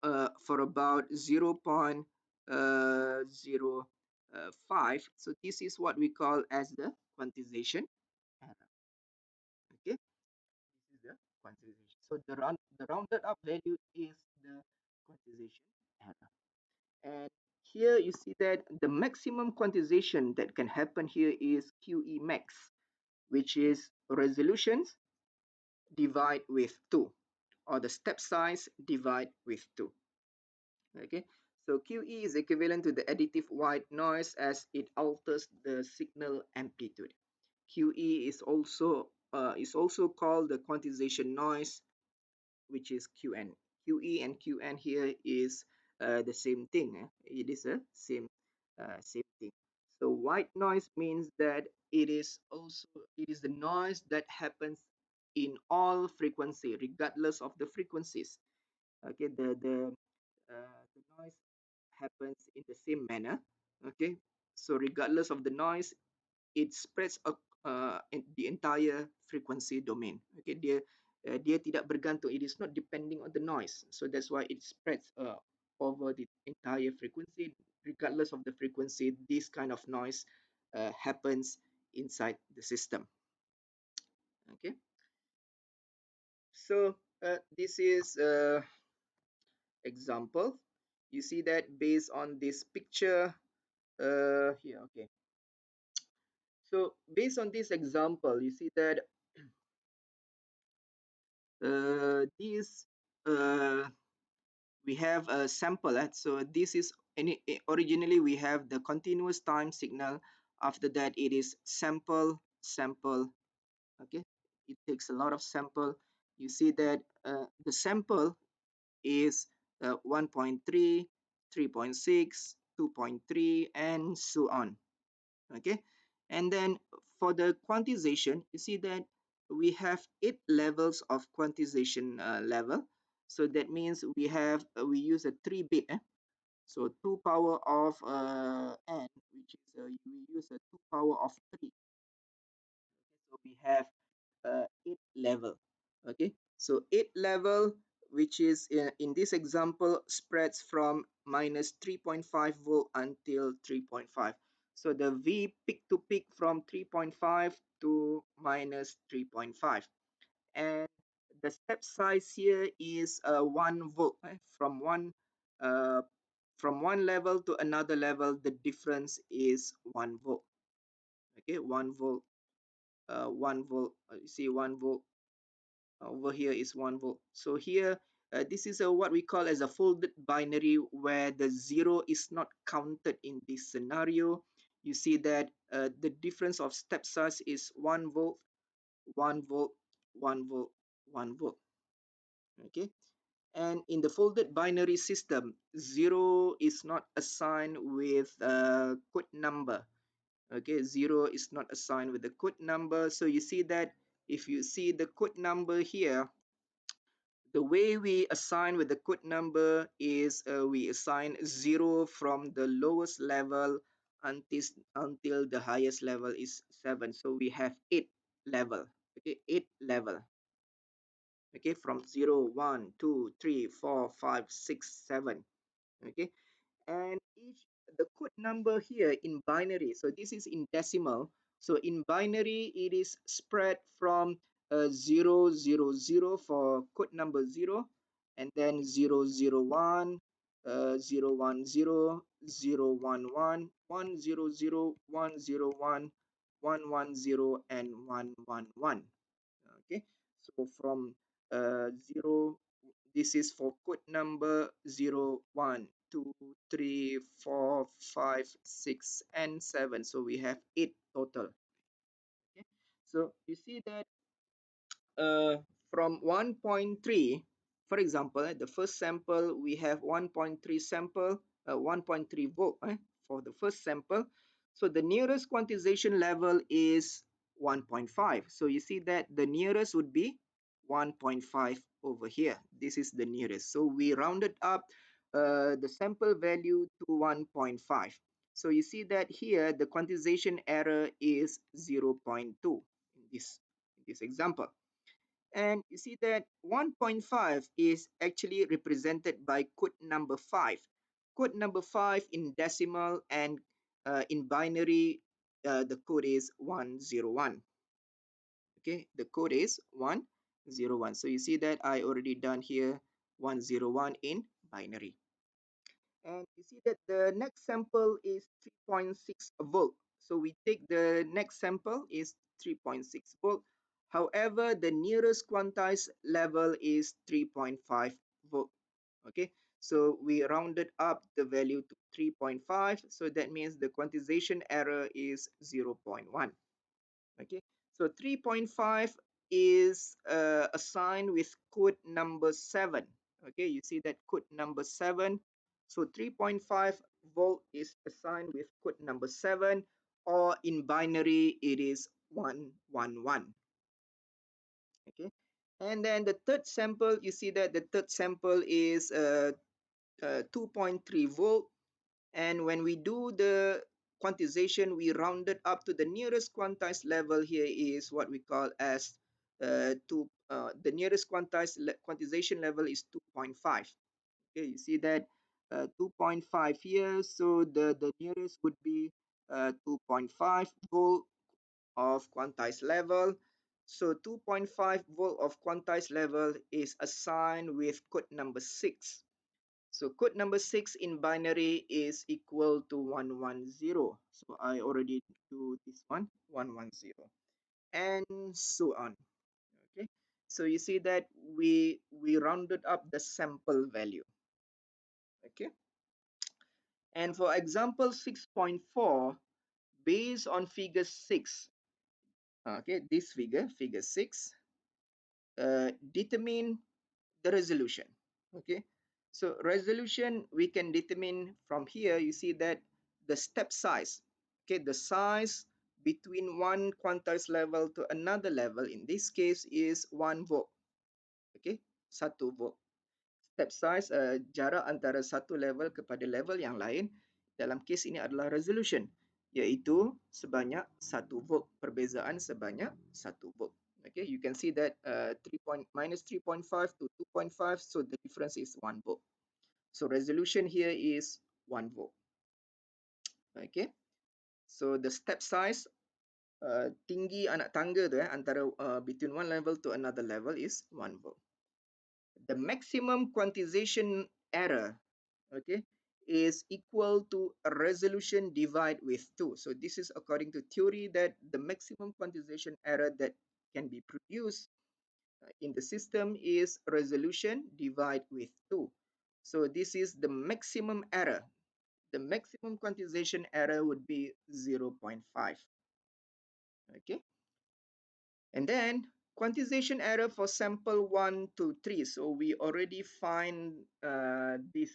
for about 0.05. So this is what we call as the quantization error. Okay, this is the quantization. So the rounded up value is the quantization error. And here you see that the maximum quantization that can happen here is QE max, which is resolutions divide with 2, or the step size divide with 2. Okay, so QE is equivalent to the additive white noise as it alters the signal amplitude. QE is also called the quantization noise, which is QN. QE and QN here is the same thing. It is a same thing. So white noise means that it is the noise that happens in all frequency, regardless of the frequencies. Okay, the noise happens in the same manner. Okay, so regardless of the noise, it spreads in the entire frequency domain. Okay, dia tidak bergantung. It is not depending on the noise, so that's why it spreads over the entire frequency. Regardless of the frequency, this kind of noise happens inside the system. Okay, so this is example. You see that based on this picture here. Okay, so based on this example, you see that this we have a sample. So this is originally we have the continuous time signal. After that, it is sample. Okay, it takes a lot of sample. You see that the sample is 1.3, 3.6, 2.3, and so on. Okay, and then for the quantization, you see that we have 8 levels of quantization level. So that means we use a 3 bit. So 2 power of n, which is we use a 2 power of 3. So we have 8 level. Okay, so 8 level, which is in this example spreads from minus 3.5 volt until 3.5. So the V peak to peak from 3.5 to minus 3.5, and the step size here is 1 volt. Uh, from one level to another level, the difference is 1 volt. Okay, 1 volt, 1 volt. You see 1 volt over here is 1 volt. So here, this is what we call as a folded binary, where the 0 is not counted in this scenario. You see that the difference of step size is 1 volt, 1 volt, 1 volt, 1 volt. Okay, and in the folded binary system, 0 is not assigned with a code number. Okay, 0 is not assigned with the code number. So you see that if you see the code number here, the way we assign with the code number is we assign 0 from the lowest level until the highest level is 7. So we have 8 level. Okay, 8 level. Okay, from 0, 1, 2, 3, 4, 5, 6, 7. Okay, and each the code number here in binary, so this is in decimal. So in binary it is spread from 0 0 0 for code number 0, and then 0 0 1, 0 1 0, 0 1 1, 1 0 0, 1 0 1, 1 1 0, and 1 1 1. Okay, so from 0, this is for code number 0 1 2 3 4 5 6 and 7. So we have 8 total. Okay, so you see that uh, from 1.3, for example, the first sample we have 1.3 sample, 1.3 volt for the first sample. So the nearest quantization level is 1.5. So you see that the nearest would be 1.5 over here. This is the nearest. So we rounded up the sample value to 1.5. So you see that here the quantization error is 0.2 in this example. And you see that 1.5 is actually represented by code number 5. Code number 5 in decimal and in binary, the code is 101. Okay, the code is 101. So you see that I already done here 101 in binary. And you see that the next sample is 3.6 volt. So we take the next sample is 3.6 volt. However, the nearest quantized level is 3.5 volt. Okay, so we rounded up the value to 3.5. So that means the quantization error is 0.1. Okay, so 3.5 is assigned with code number 7. Okay, you see that code number 7. So 3.5 volt is assigned with code number 7, or in binary it is 111. Okay, and then the third sample, you see that the third sample is 2.3 volt. And when we do the quantization, we round it up to the nearest quantized level. Here is what we call as the nearest quantization level is 2.5. Okay, you see that 2.5 here. So the nearest would be 2.5 volt of quantized level. So 2.5 volt of quantized level is assigned with code number 6. So code number 6 in binary is equal to 110. So I already do this one, 110, and so on. Okay. So you see that we rounded up the sample value. Okay. And for example 6.4, based on figure 6, okay, this figure 6, determine the resolution. Okay, so resolution we can determine from here. You see that the step size, okay, the size between one quantized level to another level, in this case is 1 volt. Okay, 1 volt. Step size, jarak antara satu level kepada level yang lain, dalam kes ini adalah resolution, iaitu sebanyak 1 volt, perbezaan sebanyak 1 volt. Okay, you can see that 3.5 to 2.5, so the difference is 1 volt. So resolution here is 1 volt. Okay, so the step size, tinggi anak tangga tu antara between one level to another level is 1 volt. The maximum quantization error, okay, is equal to a resolution divide with 2. So this is according to theory that the maximum quantization error that can be produced in the system is resolution divide with 2. So this is the maximum error. The maximum quantization error would be 0.5. Okay, and then quantization error for sample 1 to 3. So we already find this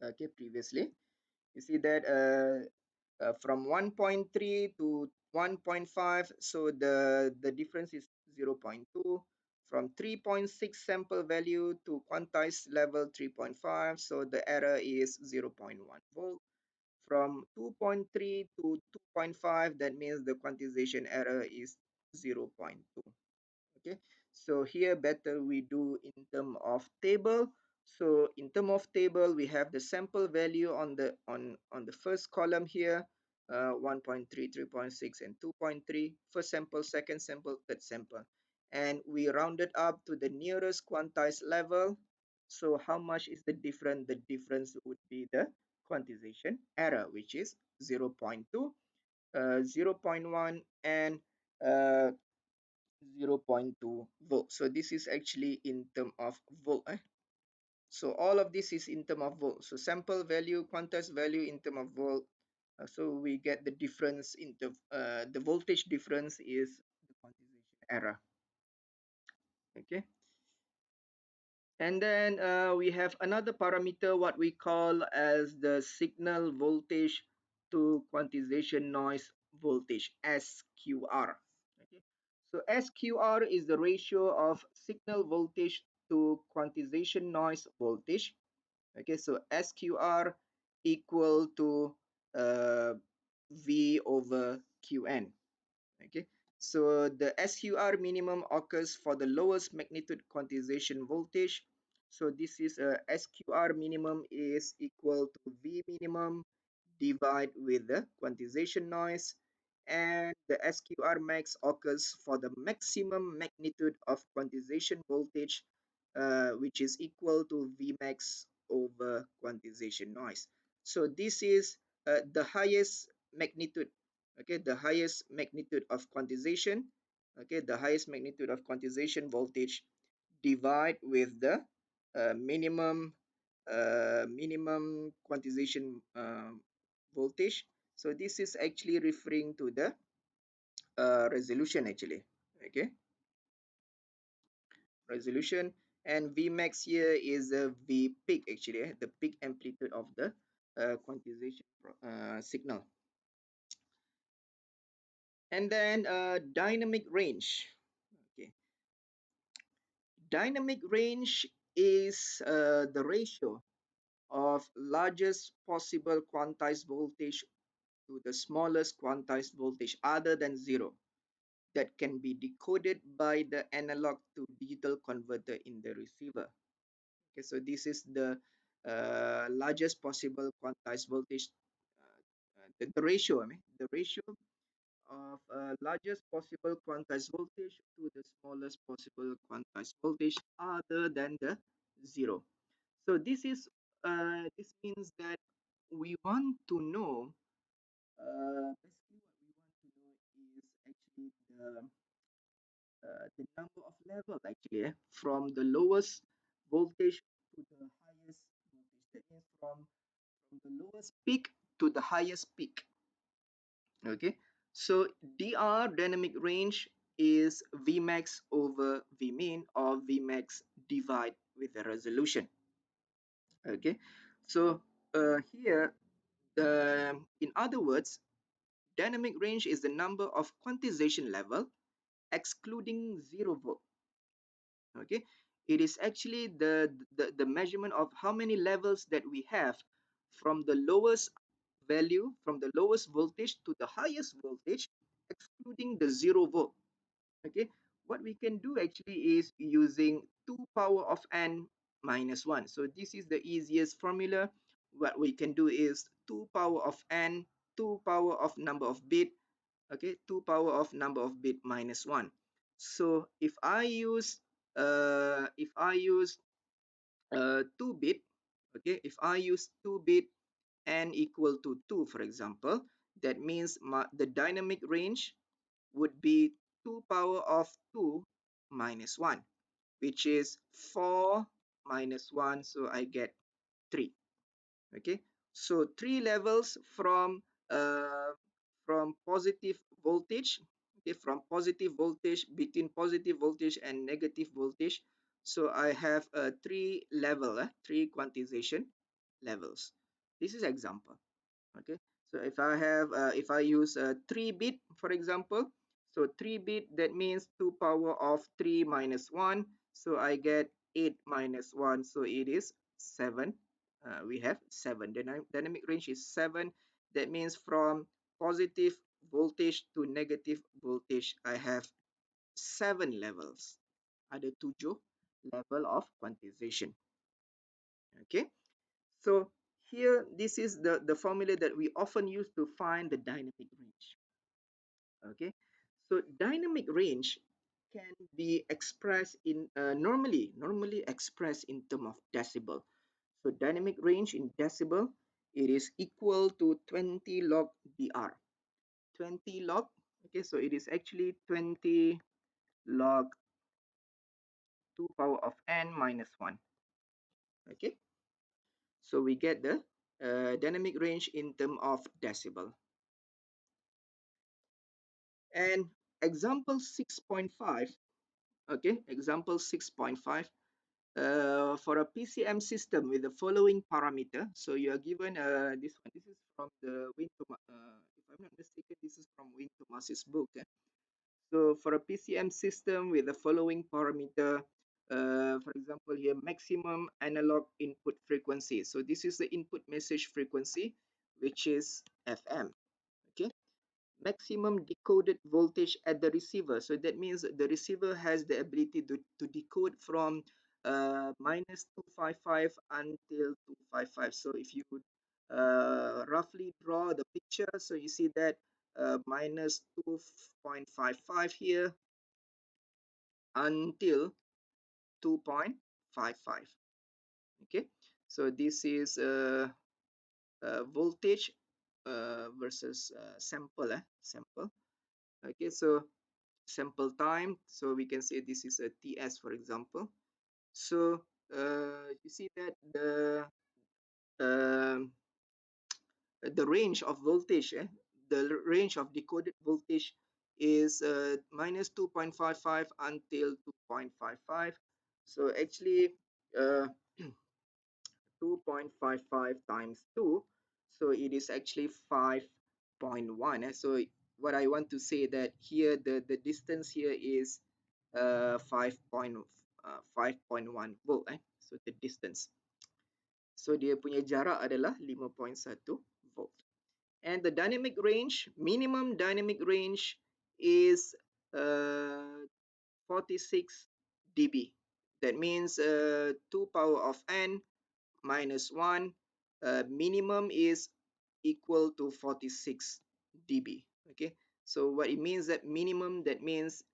okay previously. You see that from 1.3 to 1.5, so the difference is 0.2. From 3.6 sample value to quantized level 3.5, so the error is 0.1 volt. From 2.3 to 2.5, that means the quantization error is 0.2. Okay, so here better we do in term of table. So in term of table, we have the sample value on the first column here, 1.3, 3.6, and 2.3. First sample, second sample, third sample, and we rounded up to the nearest quantized level. So how much is the difference? The difference would be the quantization error, which is 0.2, 0.1, and 0.2 volt. So this is actually in term of volt. So all of this is in term of volt. So sample value, quantized value in term of volt. So we get the difference in the voltage difference is the quantization error. Okay. And then we have another parameter, what we call as the signal voltage to quantization noise voltage, SQR. Okay. So SQR is the ratio of signal voltage to quantization noise voltage. Okay, so SQR equal to V over Qn. Okay, So the SQR minimum occurs for the lowest magnitude quantization voltage. So this is SQR minimum is equal to V minimum divide with the quantization noise, and the SQR max occurs for the maximum magnitude of quantization voltage, which is equal to V max over quantization noise. So this is the highest magnitude, okay, the highest magnitude of quantization, okay, the highest magnitude of quantization voltage divide with the minimum quantization voltage. So this is actually referring to the resolution actually, okay, resolution. And Vmax here is the V peak actually, the peak amplitude of the quantization signal. And then dynamic range. Okay, dynamic range is the ratio of largest possible quantized voltage to the smallest quantized voltage other than zero that can be decoded by the analog to digital converter in the receiver. Okay, so this is the largest possible quantized voltage, the ratio, I mean, the ratio of largest possible quantized voltage to the smallest possible quantized voltage other than the zero. So this means that we want to know, basically what we want to know is actually the number of levels actually, from the lowest voltage to the highest voltage. That means from the lowest peak to the highest peak. Okay, so dr dynamic range is Vmax over Vmin, or Vmax divide with the resolution. Okay, so here, in other words, dynamic range is the number of quantization level excluding 0 volt. Okay, it is actually the measurement of how many levels that we have from the lowest value, from the lowest voltage to the highest voltage, excluding the 0 volt. Okay, what we can do actually is using 2 power of n minus 1. So this is the easiest formula. What we can do is 2 power of n, 2 power of number of bit, okay, 2 power of number of bit minus 1. So if I use 2 bit, okay, if I use 2 bit n equal to 2, for example, that means the dynamic range would be 2 power of 2 minus 1, which is 4 minus 1, so I get 3. Okay, so 3 levels from positive voltage, okay, from positive voltage, between positive voltage and negative voltage. So I have a 3 quantization levels. This is example. Okay, so if I use a 3 bit, for example, so 3 bit, that means 2 power of 3 minus 1, so I get 8 minus 1, so it is 7. We have 7. The dynamic range is 7. That means from positive voltage to negative voltage, I have 7 levels. Ada 7 level of quantization. Okay, so here, this is the formula that we often use to find the dynamic range. Okay, so dynamic range can be expressed in normally expressed in terms of decibel. So dynamic range in decibel, it is equal to 20 log dr. 20 log, okay, so it is actually 20 log 2 power of n minus 1. Okay, so we get the dynamic range in terms of decibel. And example 6.5, okay, example 6.5, for a PCM system with the following parameter. So you are given this one. This is from the if I'm not mistaken, this is from Wayne Thomas's book. So for a PCM system with the following parameter, for example, here maximum analog input frequency. So this is the input message frequency, which is FM. Okay. maximum decoded voltage at the receiver. So that means the receiver has the ability to decode from minus 255 until 255. So if you would roughly draw the picture, so you see that minus 2.55 here until 2.55. Okay, so this is voltage versus sample. Okay, so sample time, so we can say this is a TS, for example. So you see that um the range of voltage, the range of decoded voltage is minus 2.55 until 2.55. So actually uh, 2.55 times 2, so it is actually 5.1. So what I want to say that here the distance here is 5.1 volt. So the distance, so dia punya jarak adalah 5.1 volt. And the dynamic range, minimum dynamic range is 46 dB. That means 2 power of n minus 1, minimum is equal to 46 dB. Okay, so what it means that minimum, that means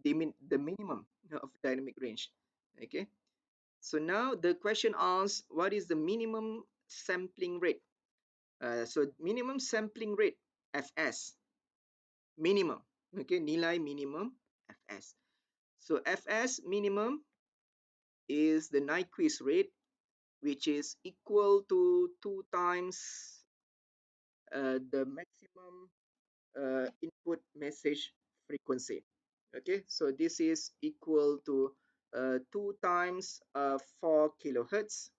the minimum of dynamic range. Okay, so now the question asks, what is the minimum sampling rate? So minimum sampling rate, Fs, minimum. Okay, nilai minimum Fs. So Fs minimum is the Nyquist rate, which is equal to 2 times the maximum input message frequency. Okay, so this is equal to 2 times 4 kilohertz.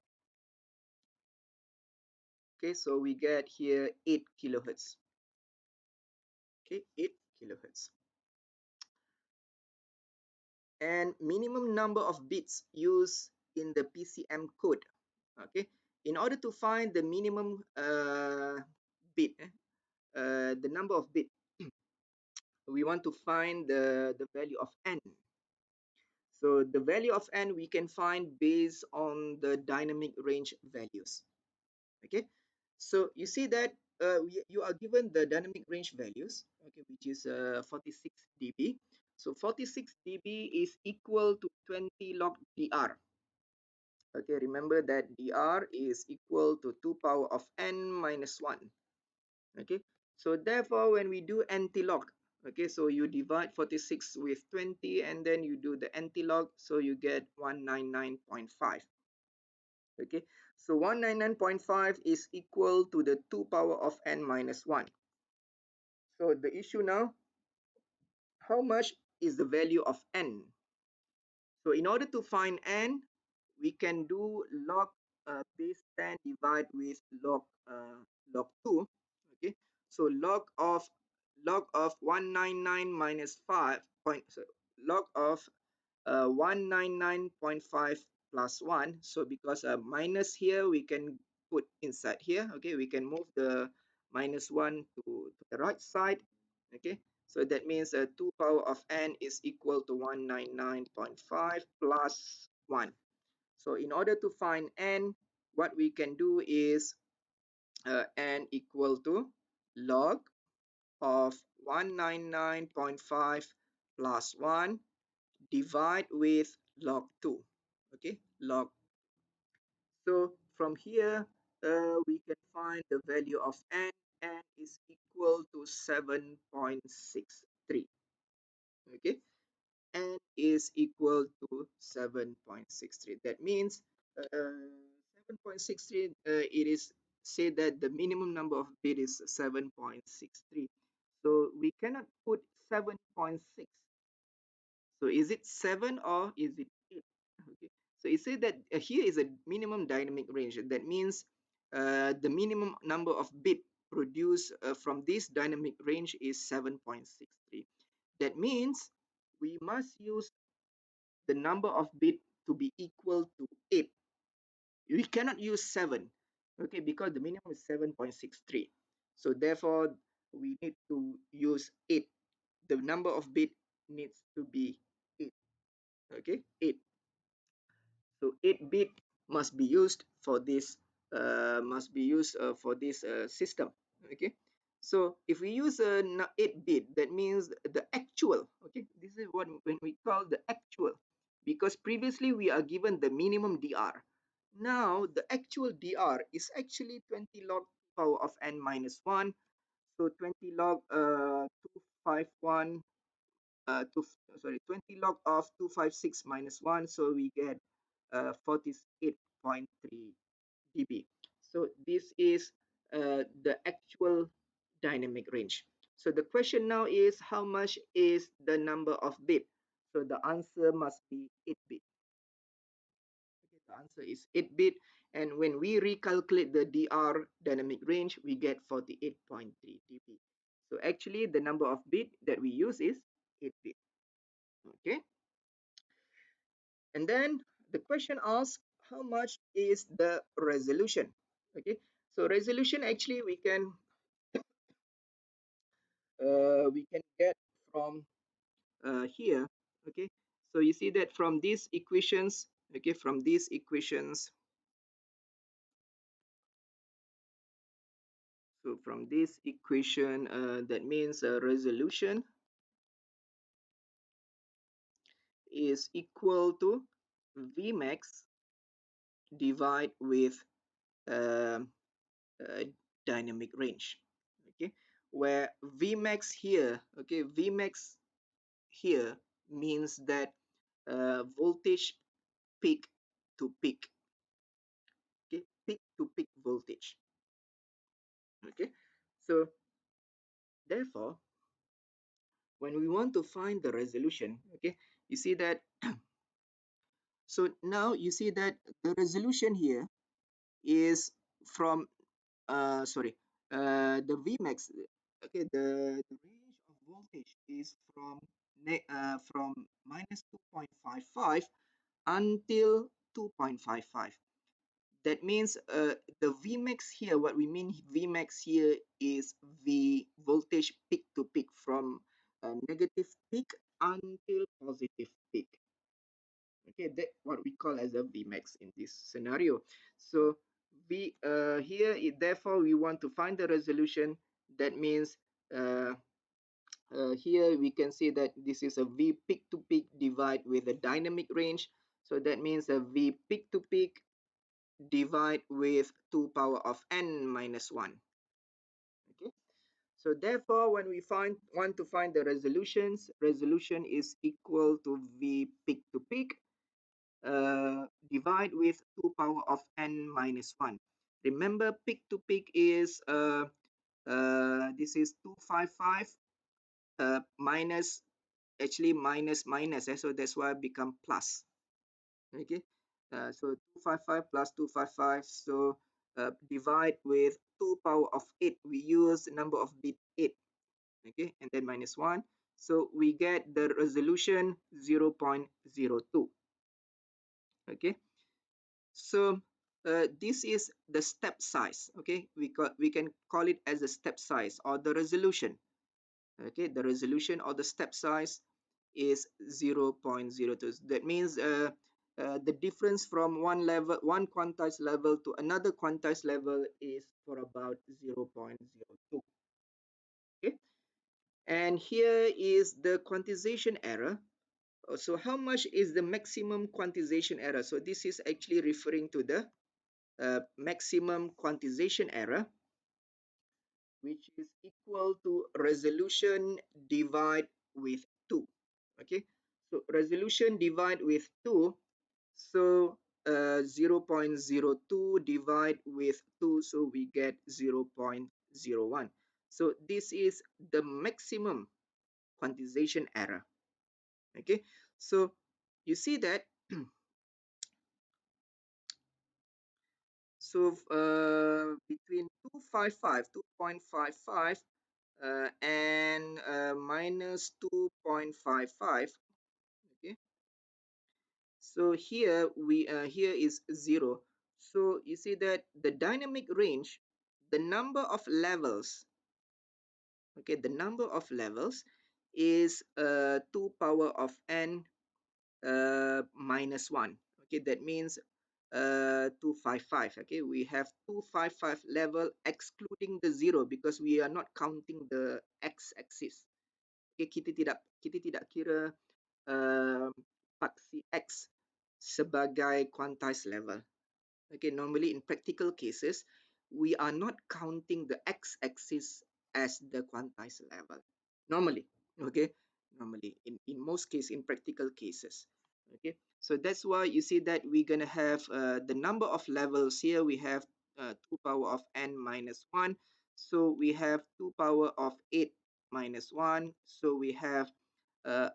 Okay, so we get here 8 kilohertz. Okay, 8 kilohertz. And minimum number of bits used in the PCM code. Okay, in order to find the minimum bit, the number of bit, we want to find the value of n. So the value of n we can find based on the dynamic range values. Okay, so you see that you are given the dynamic range values, okay, which is 46 dB. So 46 dB is equal to 20 log dr. Okay, remember that dr is equal to 2 power of n minus 1. Okay, so therefore when we do anti-log, okay, so you divide 46 with 20 and then you do the anti-log, so you get 199.5. Okay, so 199.5 is equal to the 2 power of n minus 1. So the issue now, how much is the value of n? So in order to find n, we can do log base 10 divide with log 2. Okay, so log of 199 minus 5 point, so log of 199.5 plus 1. So because minus here we can put inside here. Okay, we can move the minus 1 to the right side. Okay, so that means 2 power of n is equal to 199.5 plus 1. So in order to find n, what we can do is n equal to log of 199.5 plus 1 divide with log 2. Okay, log. So from here we can find the value of n. N is equal to 7.63. Okay, n is equal to 7.63. That means 7.63, it is said that the minimum number of bit is 7.63. So we cannot put 7.6. So is it 7 or is it 8? Okay. So it says that here is a minimum dynamic range. That means the minimum number of bit produced from this dynamic range is 7.63. That means we must use the number of bit to be equal to 8. We cannot use 7, okay, because the minimum is 7.63. So therefore we need to use 8. The number of bit needs to be 8. Okay, 8. So 8-bit must be used for this system. Okay, so if we use a 8-bit, that means the actual. Okay, this is what when we call the actual, because previously we are given the minimum dr. Now the actual dr is actually 20 log power of n minus 1. So 20 log 251 two, sorry 20 log of 256 minus 1, so we get 48.3 dB. So this is the actual dynamic range. So the question now is, how much is the number of bit? So the answer must be 8 bit. Okay, the answer is 8 bit, and when we recalculate the dr dynamic range, we get 48.3 dB. So actually the number of bit that we use is 8 bit. Okay, and then the question asks, how much is the resolution? Okay, so resolution actually we can get from here. Okay, so you see that from these equations. Okay, from these equations, so from this equation, that means resolution is equal to Vmax divide with um, uh, dynamic range. Okay, where Vmax here, okay, Vmax here means that voltage peak to peak. Okay, peak to peak voltage. Okay, so therefore when we want to find the resolution, okay, you see that so now you see that the resolution here is from sorry the Vmax. Okay, the range of voltage is from minus 2.55 until 2.55. That means the Vmax here, what we mean Vmax here is the voltage peak to peak, from negative peak until positive peak. Okay, that what we call as a Vmax in this scenario. So therefore we want to find the resolution. That means uh, here we can see that this is a V peak to peak divide with a dynamic range. So that means a V peak to peak divide with 2 power of n minus 1. Okay, so therefore when we want to find the resolution is equal to V peak to peak divide with 2 power of n minus 1. Remember, peak to peak is this is 255 minus, actually minus minus, so that's why it become plus. Okay, so 255 plus 255, so divide with 2 power of 8, we use number of bit 8. Okay, and then minus 1, so we get the resolution 0.02. Okay, so this is the step size. Okay, we can call it as a step size or the resolution. Okay, the resolution or the step size is 0.02. That means the difference from one quantized level to another quantized level is for about 0.02. Okay, and here is the quantization error. So how much is the maximum quantization error? So this is actually referring to the maximum quantization error, which is equal to resolution divide with 2. Okay, so resolution divide with 2, so 0.02 divide with 2, so we get 0.01. So this is the maximum quantization error. Okay, so you see that so between 2.55 and minus 2.55. Okay, so here is 0. So you see that the dynamic range, the number of levels Okay, the number of levels is 2 power of n minus 1. Okay, that means 255. Okay, we have 255 level excluding the 0 because we are not counting the x-axis. Okay, kita tidak kira paksi x sebagai quantized level. Okay, normally in practical cases, we are not counting the x-axis as the quantized level. Normally, okay, normally in most cases, in practical cases, okay. So that's why you see that we're gonna have the number of levels here. We have 2 power of n minus 1. So we have 2 power of 8 minus 1. So we have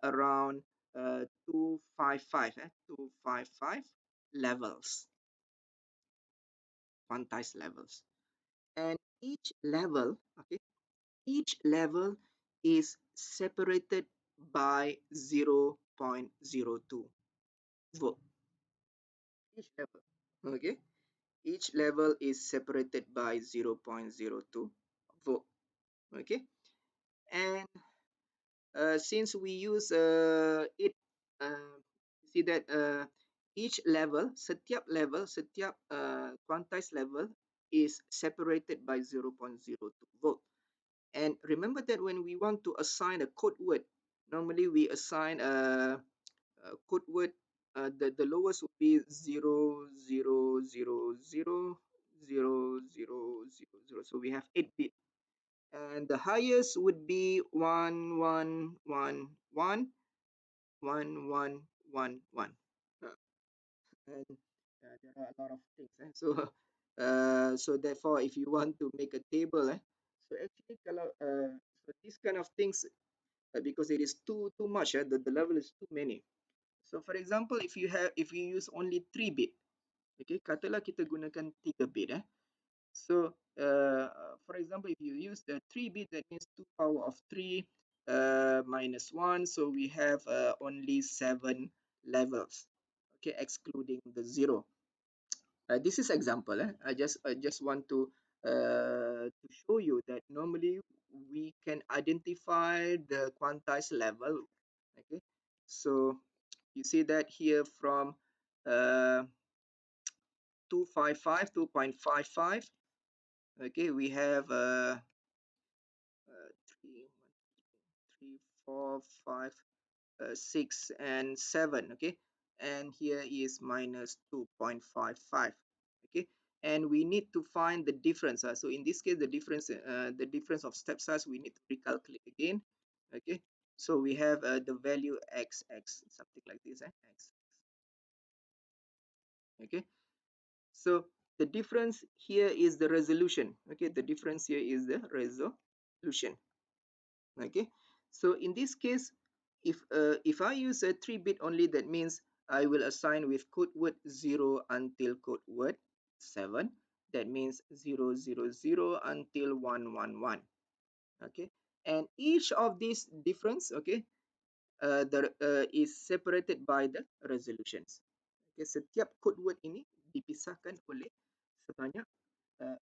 around 255, 255 levels, quantized levels. And each level, okay, each level is separated by 0.02 volt. Each level, okay, each level is separated by 0.02 volt. Okay, and since we use it, see that each level, setiap quantized level is separated by 0.02 volt. And remember that when we want to assign a code word, normally we assign a code word. The lowest would be 0, 0, 0, 0, 0, 0, 0, 0. So we have 8 bit, and the highest would be 1, 1, 1, 1, 1, 1, 1, 1. And there are a lot of things. So so therefore, if you want to make a table, so actually kalau so these kind of things, because it is too much, the level is too many. So for example, if you use only 3 bit, okay, katalah kita gunakan 3 bit. So for example, if you use the 3 bit, that means 2 power of 3 minus 1. So we have only 7 levels, okay, excluding the 0. This is example. I just want to show you that normally we can identify the quantized level. Okay, so you see that here from uh, 255, 2.55. Okay, we have 3, 3, 4, 5, 6, and 7. Okay, and here is minus 2.55. Okay, and we need to find the difference. So in this case, the difference of step size, we need to recalculate again. Okay, so we have the value x, something like this. X. Okay, so the difference here is the resolution. Okay, the difference here is the resolution. Okay, so in this case, if I use a 3 bit only, that means I will assign with code word 0 until code word 7. That means 0, 0, 0 until 1, 1, 1. Okay, and each of these difference, okay, is separated by the resolutions. Okay, setiap code word ini dipisahkan oleh sebanyak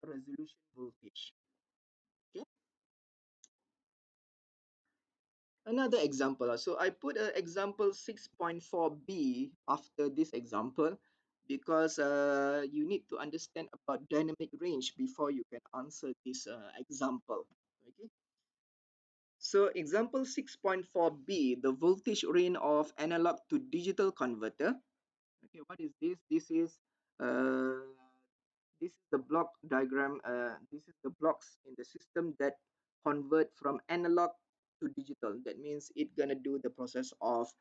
resolution voltage. Okay, another example. So I put an example 6.4b after this example because you need to understand about dynamic range before you can answer this example. Okay. So example 6.4b, the voltage range of analog to digital converter. Okay, what is this? Uh, this is the block diagram. This is the blocks in the system that convert from analog to digital. That means it gonna do the process of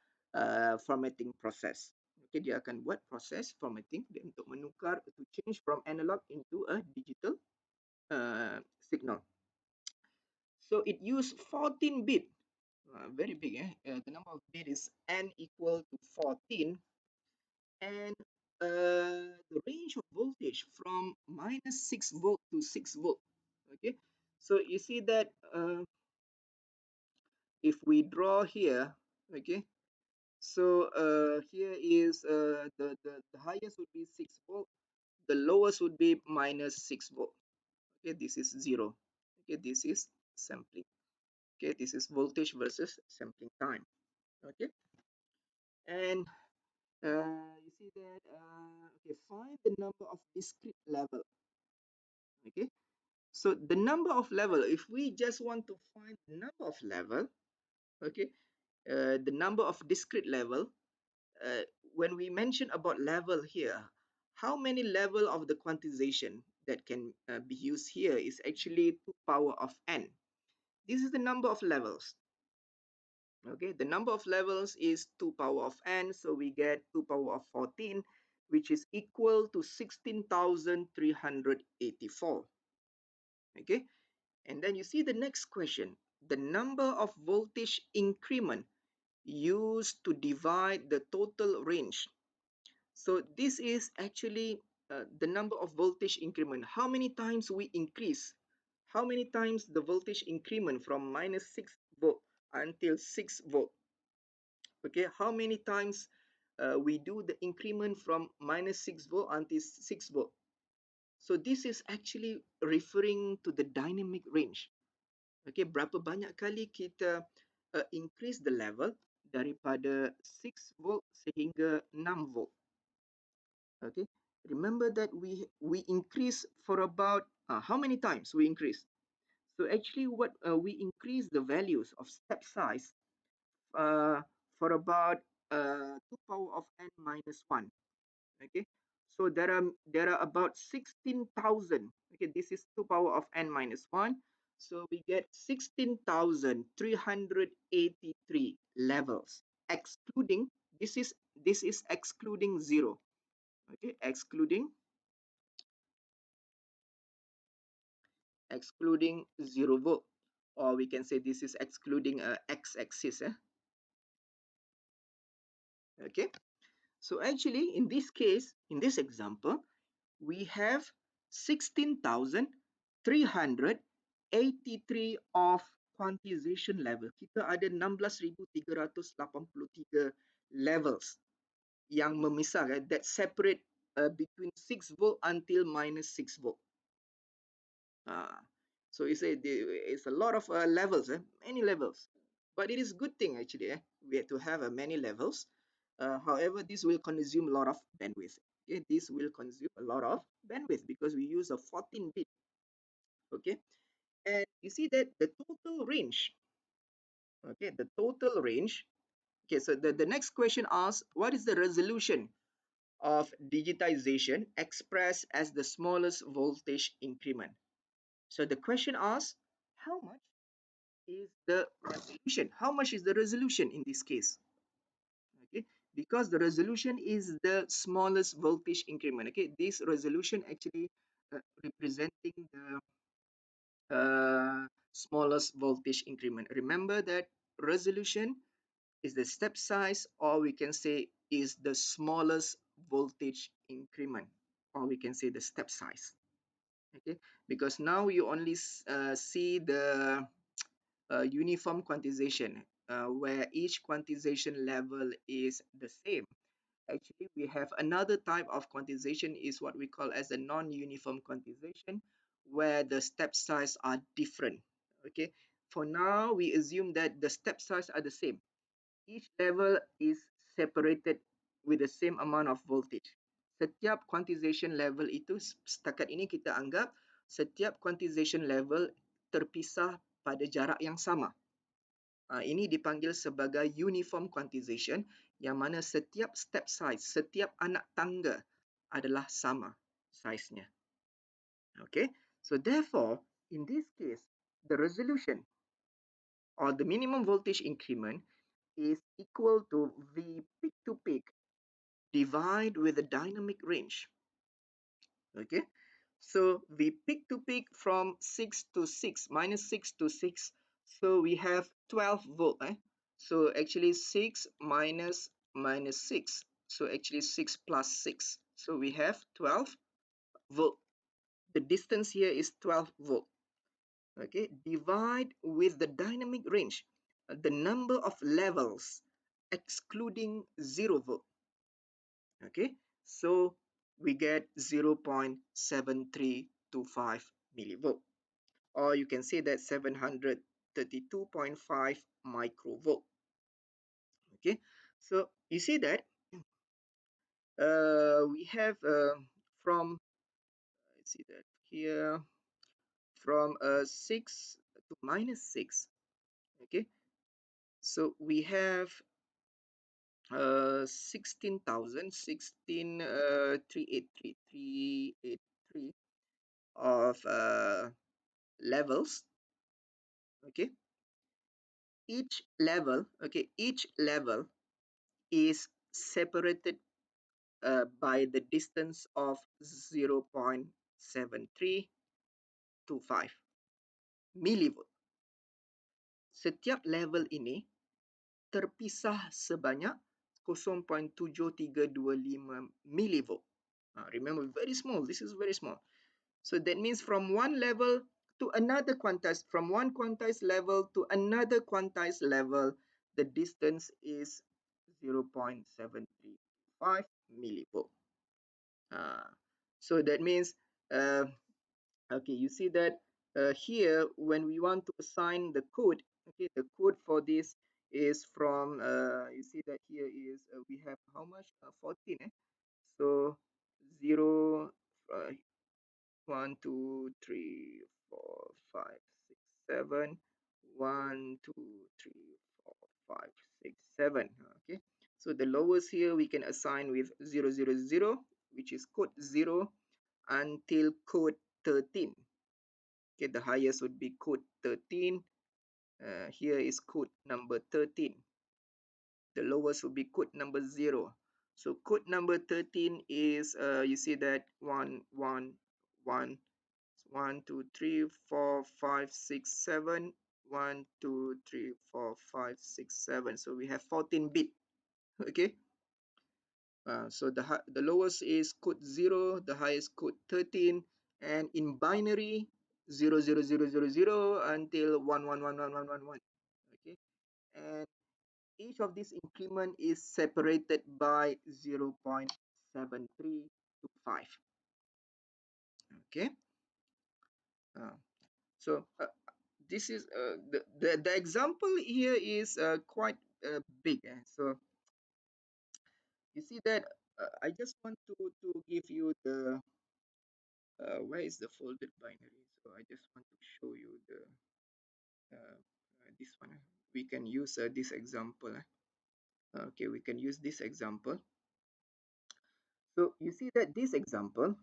formatting process. Okay, dia akan buat proses formatting dia untuk menukar, to change from analog into a digital signal. So it use 14 bit. Very big. The number of bit is n equal to 14, and the range of voltage from minus 6 volt to 6 volt. Okay, so you see that if we draw here, okay, so here is the highest would be 6 volt, the lowest would be minus 6 volt. Okay, this is 0. Okay, this is sampling. Okay, this is voltage versus sampling time. Okay, and you see that okay, find the number of discrete level. Okay, so the number of level, if we just want to find the number of level, okay, the number of discrete level, uh, when we mention about level here, how many level of the quantization that can be used here is actually 2 power of n. This is the number of levels. Okay, the number of levels is 2 power of n, so we get 2 power of 14, which is equal to 16,384. Okay, and then you see the next question, the number of voltage increment used to divide the total range. So this is actually the number of voltage increment. How many times we increase? How many times the voltage increment from minus 6 volt until 6 volt? Okay, how many times we do the increment from minus 6 volt until 6 volt? So this is actually referring to the dynamic range. Okay, berapa banyak kali kita increase the level daripada 6 volt sehingga 6 volt. Okay, remember that we increase for about how many times we increase? So actually what we increase the values of step size uh, for about 2 power of n minus 1. Okay, so there are about 16,000. Okay, this is 2 power of n minus 1, so we get 16,383 levels, excluding, this is excluding 0. Okay, excluding 0 volt, or we can say this is excluding x-axis. Okay, so actually in this case, in this example, we have 16,383 of quantization level. Kita ada 16,383 levels yang memisahkan, that separate between 6 volt until minus 6 volt. So it's a lot of levels, many levels. But it is good thing actually. We have to have many levels. However, this will consume a lot of bandwidth. Okay, this will consume a lot of bandwidth because we use a 14-bit. Okay, and you see that the total range. Okay, the total range. Okay, so the next question asks, what is the resolution of digitization expressed as the smallest voltage increment? So the question asks, how much is the resolution? How much is the resolution in this case? Okay, because the resolution is the smallest voltage increment. Okay, this resolution actually representing the smallest voltage increment. Remember that resolution is the step size, or we can say is the smallest voltage increment, or we can say the step size. Okay, because now you only see the uniform quantization, where each quantization level is the same. Actually, we have another type of quantization is what we call as a non-uniform quantization, where the step size are different. Okay, for now, we assume that the step size are the same. Each level is separated with the same amount of voltage. Setiap quantization level itu, setakat ini kita anggap setiap quantization level terpisah pada jarak yang sama. Ini dipanggil sebagai uniform quantization, yang mana setiap step size, setiap anak tangga adalah sama size-nya. Okay, so therefore, in this case, the resolution or the minimum voltage increment is equal to V peak to peak divide with the dynamic range. Okay, so we peak to peak from 6 to 6, minus 6 to 6, so we have 12 volt. So actually 6 minus 6, so actually 6 plus 6, so we have 12 volt. The distance here is 12 volt. Okay, divide with the dynamic range, the number of levels excluding 0 volt. Okay, so we get 0.7325 millivolt, or you can say that 700 32.5 microvolt. Okay, so you see that we have from, let's see that here, from 6 to -6. Okay, so we have 16,000, 383 of levels. Okay, each level is separated by the distance of 0.7325 millivolt. Setiap level ini terpisah sebanyak 0.7325 millivolt. Remember, very small. This is very small. So that means from one level to another quantized, from one quantized level to another quantized level, the distance is 0.735 millivolt. So that means, okay, you see that here when we want to assign the code, okay, the code for this is from, you see that here is, we have how much? 14, so 0, 1, 2, 3, 4, 5, 6, 7, 1, 2, 3, 4, 5, 6, 7. Okay, so the lowest here we can assign with 000, which is code 0, until code 13. Okay, the highest would be code 13. Here is code number 13. The lowest would be code number 0. So code number 13 is, you see that 1, 1, 1, 1, 2, 3, 4, 5, 6, 7, 1, 2, 3, 4, 5, 6, 7. So we have 14 bit. Okay. So the lowest is code 0, the highest code 13, and in binary 00000 until 111111. Okay, and each of these increment is separated by 0.7325. Okay, so this is the example here is quite big. So you see that I just want to give you the where is the folded binary. So I just want to show you the this one. We can use this example. Okay, we can use this example. So you see that this example,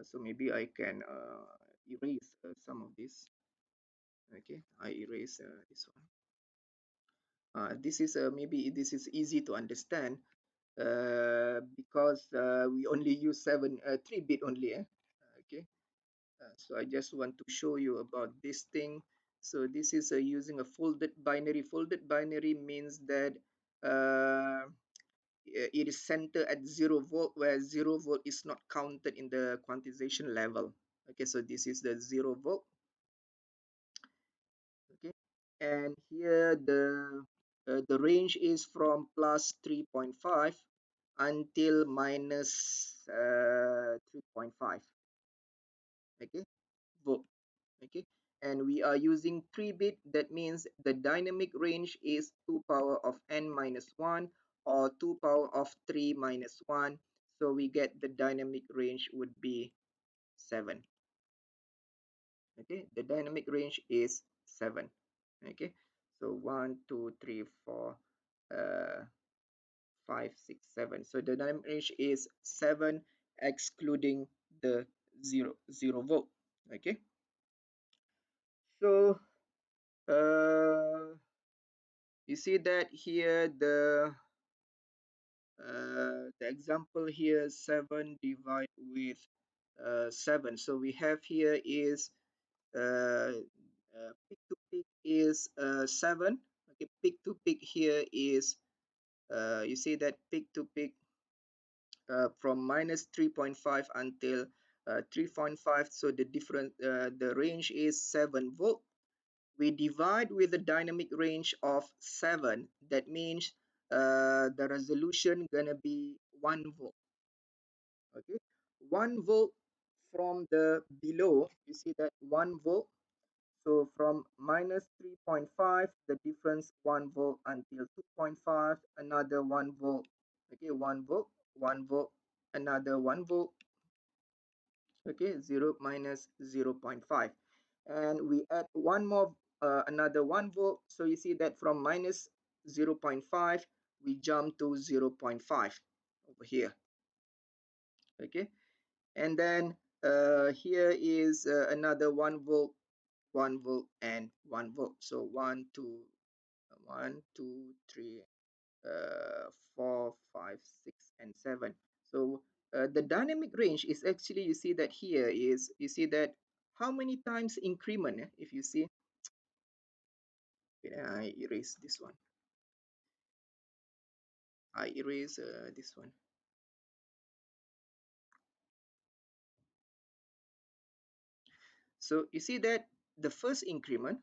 so maybe I can erase some of this. Okay, I erase this one. This is maybe this is easy to understand because we only use 3-bit only. Okay, so I just want to show you about this thing. So this is using a folded binary. Folded binary means that it is centered at 0 volt, where 0 volt is not counted in the quantization level. Okay, so this is the 0 volt. Okay, and here the range is from plus 3.5 until minus 3.5. Okay, volt. Okay, and we are using 3-bit. That means the dynamic range is 2 power of n minus 1 or 2 power of 3 minus 1. So we get the dynamic range would be 7. Okay, the dynamic range is 7. Okay, so 1, 2, 3, 4, 5, 6, 7. So the dynamic range is 7, excluding the 0 volt. Okay, so you see that here the example here 7 divide with 7. So we have here is peak to peak is 7. Okay, peak to peak here is you see that peak to peak from minus 3.5 until 3.5. So the different the range is 7 volt. We divide with the dynamic range of 7. That means the resolution gonna be 1 volt. Okay, 1 volt from the below. You see that 1 volt. So from minus 3.5, the difference 1 volt until 2.5, another 1 volt. Okay, 1 volt, 1 volt, another 1 volt. Okay, 0 minus 0.5. And we add one more, another 1 volt. So you see that from minus 0.5, we jump to 0.5 over here. Okay, and then here is another 1 volt, 1 volt, and 1 volt. So 1, 2, 1, 2, 3, 4, 5, 6, and 7. So the dynamic range is actually, you see that here is, you see that how many times increment, if you see. Okay, I erase this one. I erase this one. So you see that the first increment,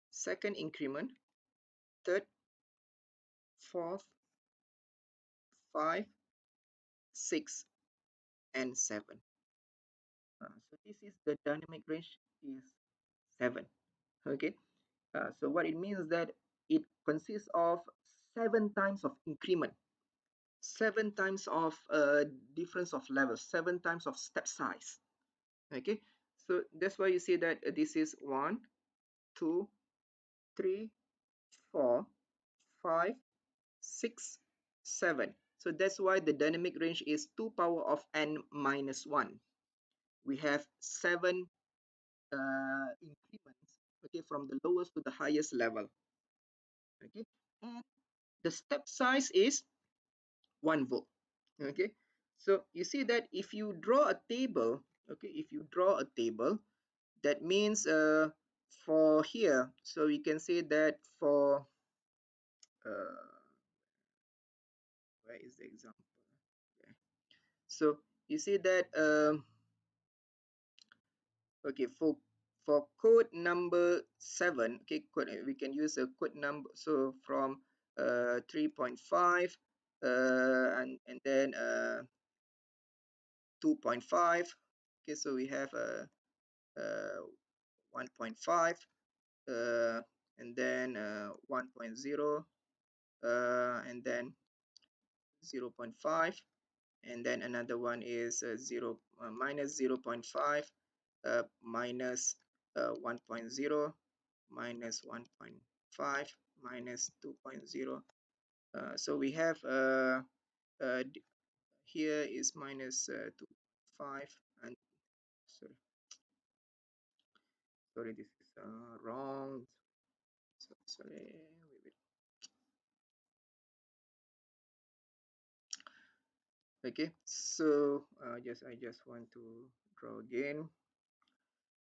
second increment, third, fourth, 5, 6, and 7. So this is the dynamic range is 7. Okay. So what it means that it consists of 7 times of increment, 7 times of difference of levels, 7 times of step size. Okay. So that's why you see that this is 1, 2, 3, 4, 5, 6, 7. So that's why the dynamic range is 2 power of n minus 1. We have 7 increments, okay, from the lowest to the highest level. Okay, and the step size is 1 volt. Okay, so you see that if you draw a table, okay, if you draw a table, that means for here, so we can say that for where is the example? Okay. So you see that okay, for code number 7, okay, code, we can use a code number, so from 3.5 and then 2.5. Okay, so we have 1.5 and then 1.0 and then 0.5, and then another one is 0 minus 0.5 minus 1.0 minus 1.5 minus 2.0. So we have uh, here is minus 2.5, and sorry, this is wrong. Sorry, wait. Okay, so I just want to draw again.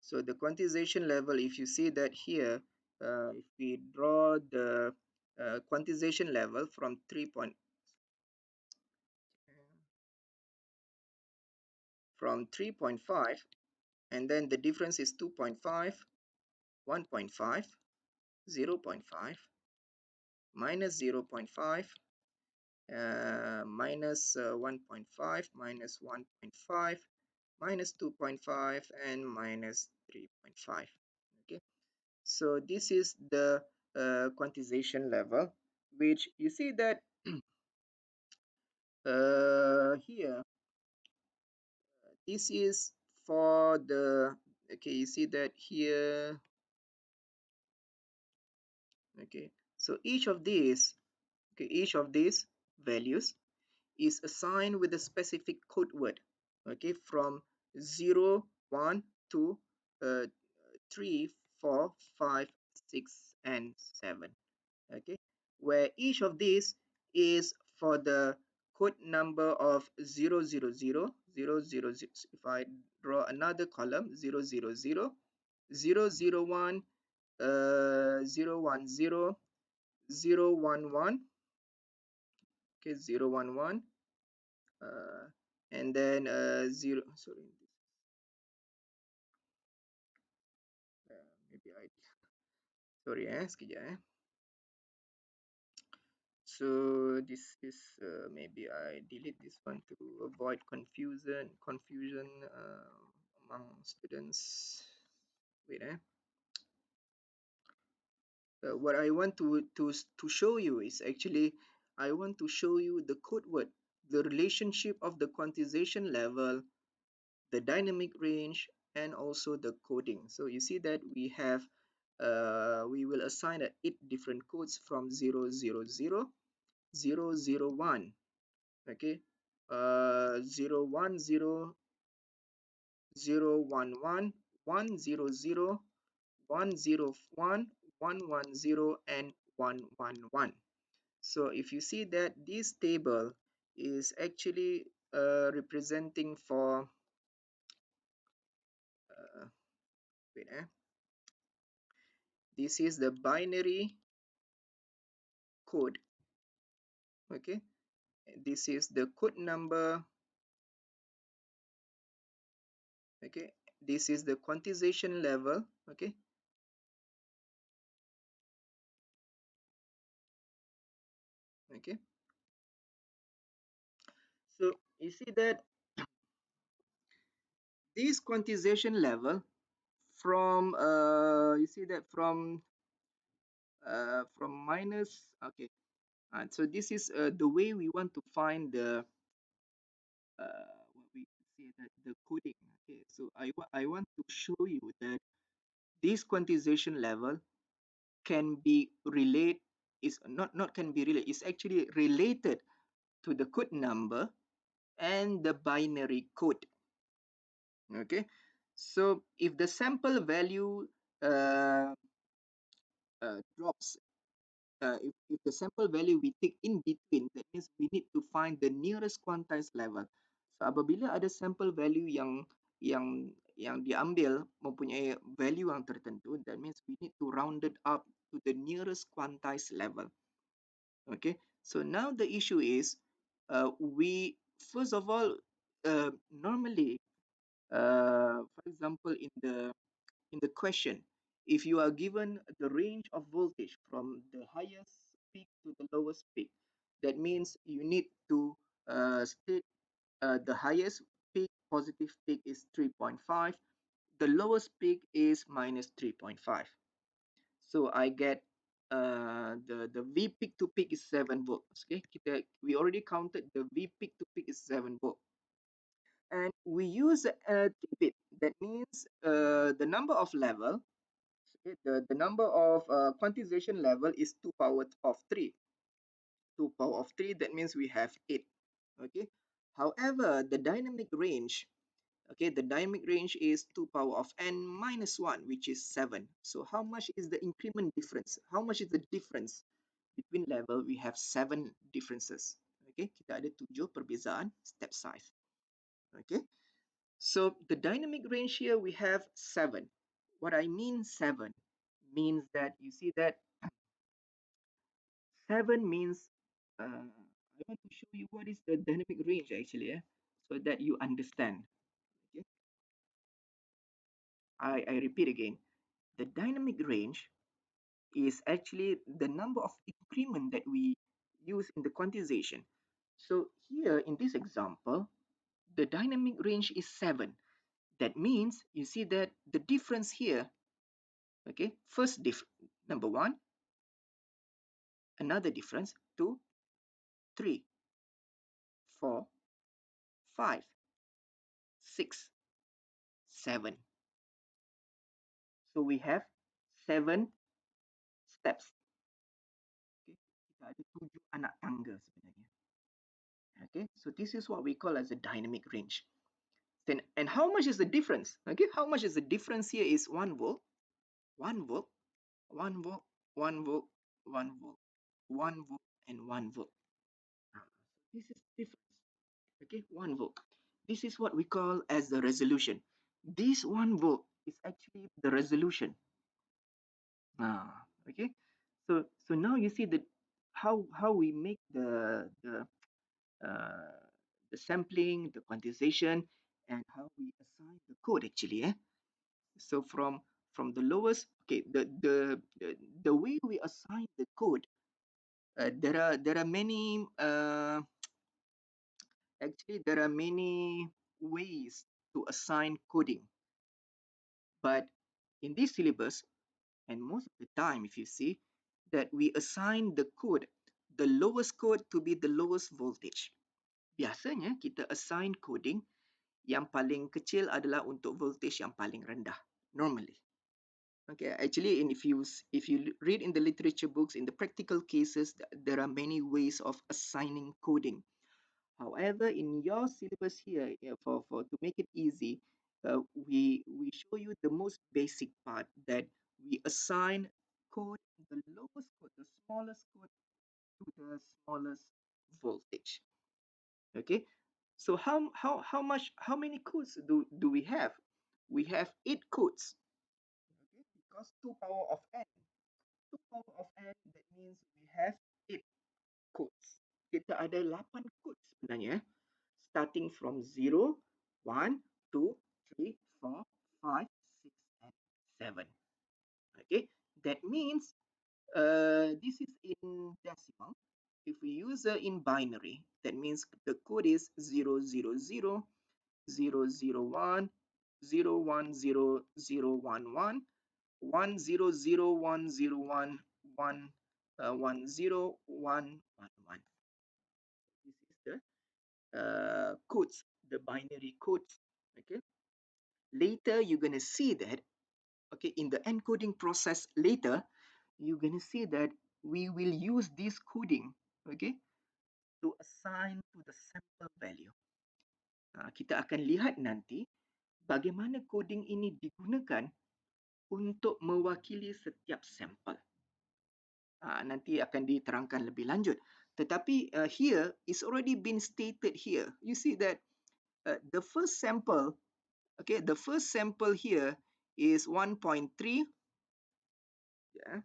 So the quantization level, if you see that here, if we draw the quantization level from 3.5, and then the difference is 2.5, 1.5, 0.5, minus 0.5, minus 1.5, minus 1.5, minus 2.5, and minus 3.5. Okay, so this is the quantization level, which you see that here this is for the, okay, you see that here. Okay, so each of these, okay, each of these values is assigned with a specific code word, okay, from 0, 1, 2, 3, 4, 5, 6, and 7. Okay, where each of these is for the code number of 0, 0, 0, 0, 0, 0. If I draw another column, 0, 0, 0, 0, 0, 1, 0, 1, 0, 0, 1, 1, okay, 0, 1, 1, and then 0, sorry, maybe I, sorry, sekejap, so this is maybe I delete this one to avoid confusion among students. Wait. what I want to show you is actually I want to show you the code word, the relationship of the quantization level, the dynamic range, and also the coding. So you see that we will assign 8 different codes from 000, 001, okay, 010, 011, 100, 101, 110, and 111. So if you see that this table is actually representing for uh, wait this is the binary code, okay, this is the code number, okay, this is the quantization level, okay, okay. So you see that this quantization level from you see that from minus, okay, and so this is the way we want to find the what we say that the coding. Okay, so I want to show you that this quantization level can be relate is not can be related, it's actually related to the code number and the binary code. Okay, so if the sample value uh, drops, if the sample value we take in between, that means we need to find the nearest quantized level. So apabila ada sample value yang diambil mempunyai value yang tertentu, that means we need to round it up to the nearest quantized level. Okay, so now the issue is we first of all normally for example in the question, if you are given the range of voltage from the highest peak to the lowest peak, that means you need to state the highest peak, positive peak is 3.5, the lowest peak is minus 3.5. So I get the V peak to peak is 7 volts. Okay, we already counted the V peak to peak is 7 volts. And we use a 3-bit. That means the number of level, okay, the number of quantization level is 2 power of 3. 2 power of 3, that means we have 8. Okay. However, the dynamic range, okay, the dynamic range is 2 power of n minus 1, which is 7. So how much is the increment difference? How much is the difference between level? We have 7 differences. Okay, kita ada 7 perbezaan step size. Okay. So the dynamic range here we have 7. What I mean 7 means that you see that 7 means I want to show you what is the dynamic range actually, so that you understand. Okay? I repeat again. The dynamic range is actually the number of increment that we use in the quantization. So here in this example, the dynamic range is 7. That means you see that the difference here, okay, first number 1, another difference, 2, 3, 4, 5, 6, 7. So we have 7 steps. Okay, kita ada 7 anak tangga sebenarnya. Okay, so this is what we call as a dynamic range. Then, and how much is the difference? Okay, how much is the difference here is 1 volt, 1 volt, 1 volt, 1 volt, 1 volt, 1 volt, and 1 volt. This is difference. Okay, 1 volt. This is what we call as the resolution. This 1 volt is actually the resolution. Okay, so now you see the how we make uh, the sampling, the quantization, and how we assign the code actually. So from the lowest, okay, the way we assign the code, there are many actually there are many ways to assign coding, but in this syllabus, and most of the time, if you see, that we assign the code, the lowest code to be the lowest voltage. Biasanya kita assign coding yang paling kecil adalah untuk voltage yang paling rendah, normally. Okay, actually, and if you read in the literature books, in the practical cases, there are many ways of assigning coding. However, in your syllabus here, for to make it easy, we show you the most basic part, that we assign code, the lowest code, the smallest code, to the smallest voltage. Okay, so how many codes do we have? We have 8 codes. Okay, because 2 power of n. 2 power of n, that means we have 8 codes. Kita ada 8 codes sebenarnya, starting from 0, 1, 2, 3, 4, 5, 6, and 7. Okay, that means this is in decimal. If we use in binary, that means the code is 0, 0, 0, 0, 0, 1, 0, 1, 0, 0, 1, 1, 1, 0, 0, 1, 0, 1, 1, 1, 0, 1, 1, 1. This is the codes, the binary codes. Okay. Later, you're going to see that, okay, in the encoding process later, you're going to see that we will use this coding, okay, to assign to the sample value. Kita akan lihat nanti bagaimana coding ini digunakan untuk mewakili setiap sampel. Nanti akan diterangkan lebih lanjut. Tetapi here is already been stated here. You see that the first sample, okay, the first sample here is 1.3. Yeah.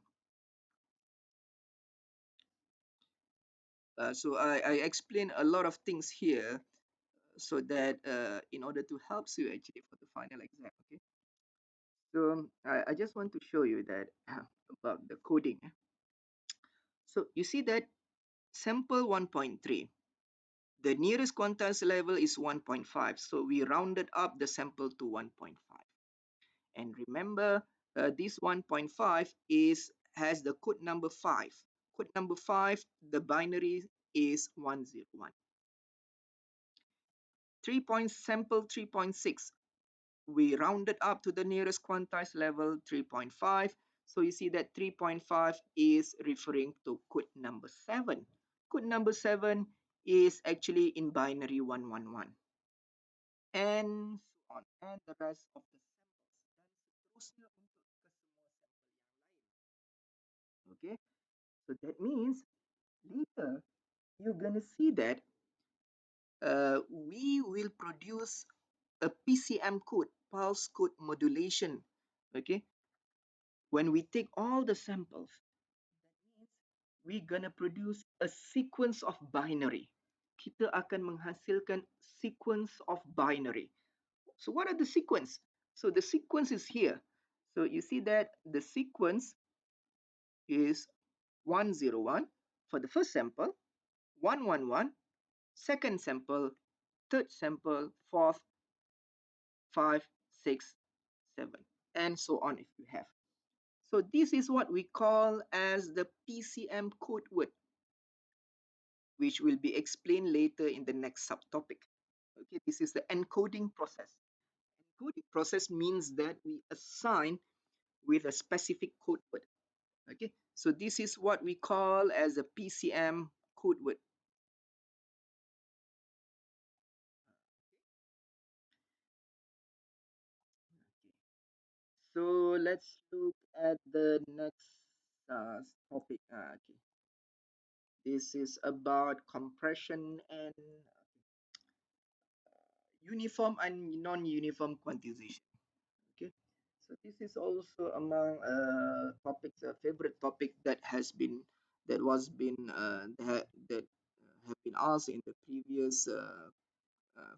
So I explain a lot of things here so that in order to help you actually for the final exam. Okay. So I just want to show you that about the coding. So you see that sample 1.3. The nearest quantized level is 1.5. So we rounded up the sample to 1.5. And remember, this 1.5 has the code number 5. Code number 5, the binary is 101. 3.6, we rounded up to the nearest quantized level, 3.5. So you see that 3.5 is referring to code number 7. Code number 7 is actually in binary 111. And so on. And the rest of the samples. Dan seterusnya untuk ke semua sampel yang lain. Okay. So that means later you're going to see that we will produce a PCM code, pulse code modulation. Okay. When we take all the samples, that means we're going to produce a sequence of binary. Kita akan menghasilkan sequence of binary. So what are the sequence? So the sequence is here. So you see that the sequence is 101 for the first sample, 111, second sample, third sample, fourth, 5, 6, 7, and so on if you have. So this is what we call as the PCM code word, which will be explained later in the next subtopic. Okay, this is the encoding process. Encoding process means that we assign with a specific code word. Okay, so this is what we call as a PCM code word. Okay. So let's look at the next topic. Okay, this is about compression and uniform and non-uniform quantization. Okay, so this is also among topics, a favorite topic that have been asked in the previous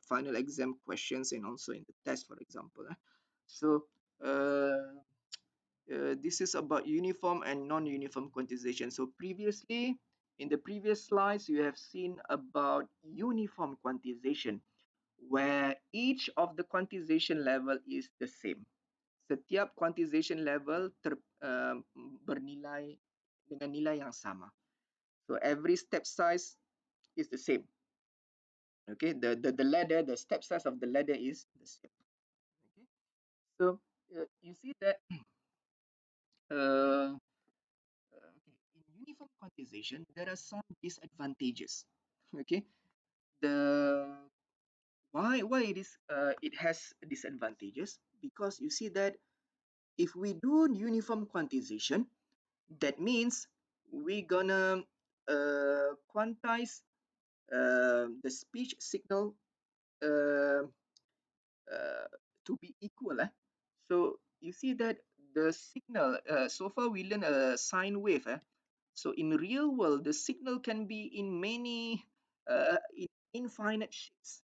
final exam questions and also in the test, for example. So this is about uniform and non-uniform quantization. So previously, in the previous slides, you have seen about uniform quantization, where each of the quantization level is the same. Setiap quantization level bernilai dengan nilai yang sama. So every step size is the same. Okay, the ladder, the step size of the ladder is the same. Okay, so you see that uh, okay, in uniform quantization there are some disadvantages. Okay, the why it has disadvantages, because you see that if we do uniform quantization, that means we gonna quantize the speech signal uh, uh, to be equal. So you see that the signal, so far we learn a sine wave. So in real world, the signal can be in many, in infinite shapes.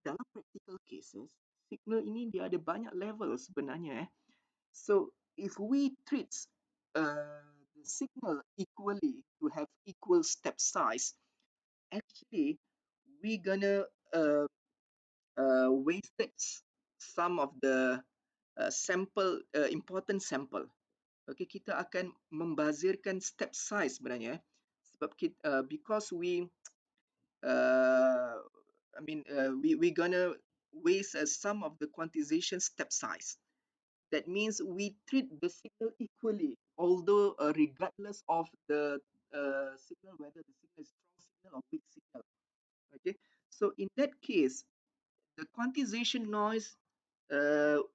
Dalam practical cases, signal ini dia ada banyak level sebenarnya. So if we treat the signal equally to have equal step size, actually we gonna wasted some of the sample, important sample. Okay, kita akan membazirkan step size sebenarnya, sebab kita, because we we gonna waste some of the quantization step size. That means we treat the signal equally, although regardless of the signal, whether the signal is strong signal or weak signal. Okay, so in that case, the quantization noise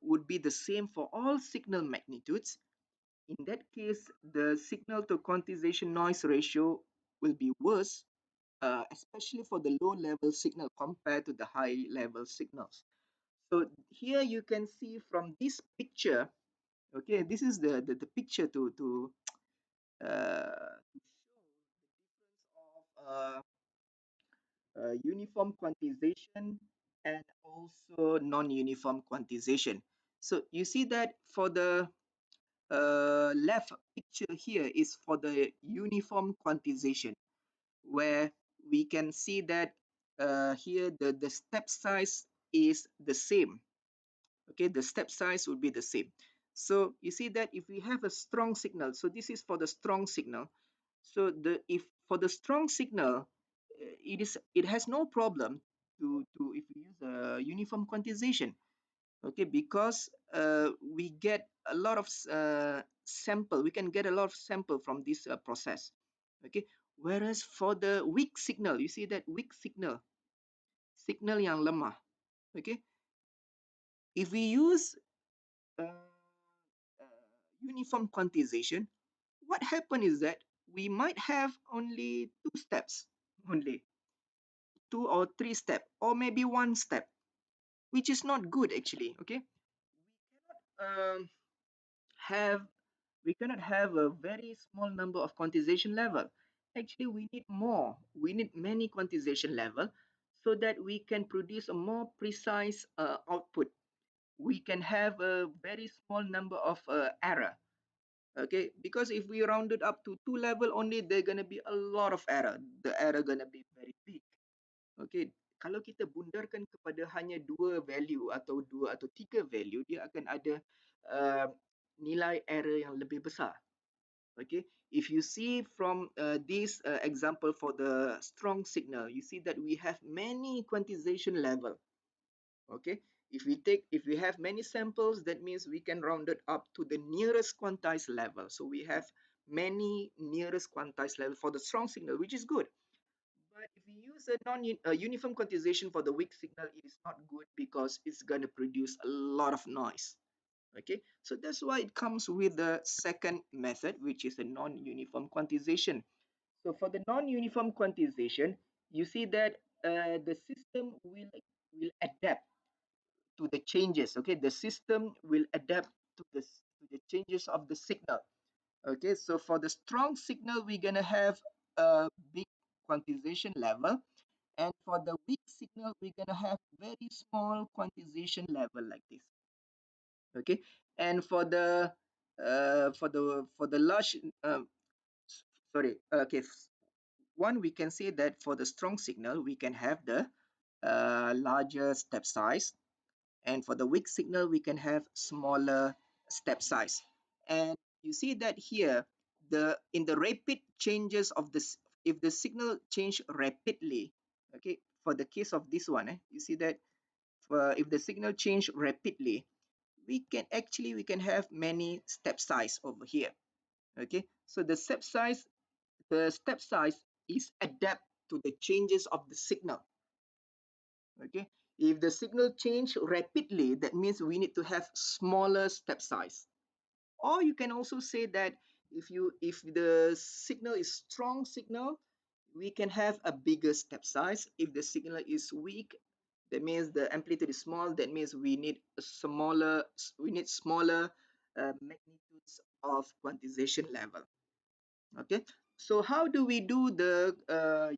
would be the same for all signal magnitudes. In that case, the signal to quantization noise ratio will be worse, especially for the low level signal compared to the high level signals. So here you can see from this picture, okay, this is the picture to show the difference of uniform quantization and also non-uniform quantization. So you see that for the left picture here is for the uniform quantization, where we can see that here the step size is the same. Okay, the step size would be the same. So you see that if we have a strong signal, so this is for the strong signal. So the if for the strong signal, it has no problem to if we use a uniform quantization. Okay, because we get a lot of sample, we can get a lot of sample from this process. Okay, whereas for the weak signal, you see that weak signal, signal yang lemah. Okay, if we use uh, uniform quantization, what happen is that we might have only two steps, only two or three step, or maybe one step, which is not good actually. Okay, we cannot have we cannot have a very small number of quantization level. Actually, we need more. We need many quantization level so that we can produce a more precise output. We can have a very small number of error. Okay, because if we round it up to two level only, there gonna be a lot of error. The error gonna be very big. Okay, kalau kita bundarkan kepada hanya dua value atau dua atau tiga value, dia akan ada uh, nilai error yang lebih besar. Okay, if you see from this example for the strong signal, you see that we have many quantization level. Okay, if we have many samples, that means we can round it up to the nearest quantized level. So we have many nearest quantized level for the strong signal, which is good. But if we use a non-uniform quantization for the weak signal, it is not good because it's going to produce a lot of noise. Okay, so that's why it comes with the second method, which is a non-uniform quantization. So for the non-uniform quantization, you see that the system will adapt to the changes. Okay, the system will adapt to the changes of the signal. Okay, so for the strong signal, we're gonna have a big quantization level, and for the weak signal, we're gonna have very small quantization level like this. Okay, and for the large sorry okay, one, we can say that for the strong signal we can have the larger step size, and for the weak signal we can have smaller step size. And you see that here in the rapid changes of this, if the signal change rapidly, okay, for the case of this one, you see that if the signal change rapidly, we can have many step size over here. Okay, so the step size is adapt to the changes of the signal. Okay, if the signal change rapidly, that means we need to have smaller step size. Or you can also say that if the signal is strong signal, we can have a bigger step size. If the signal is weak, that means the amplitude is small, that means we need smaller magnitudes of quantization level. Okay, so how do we do the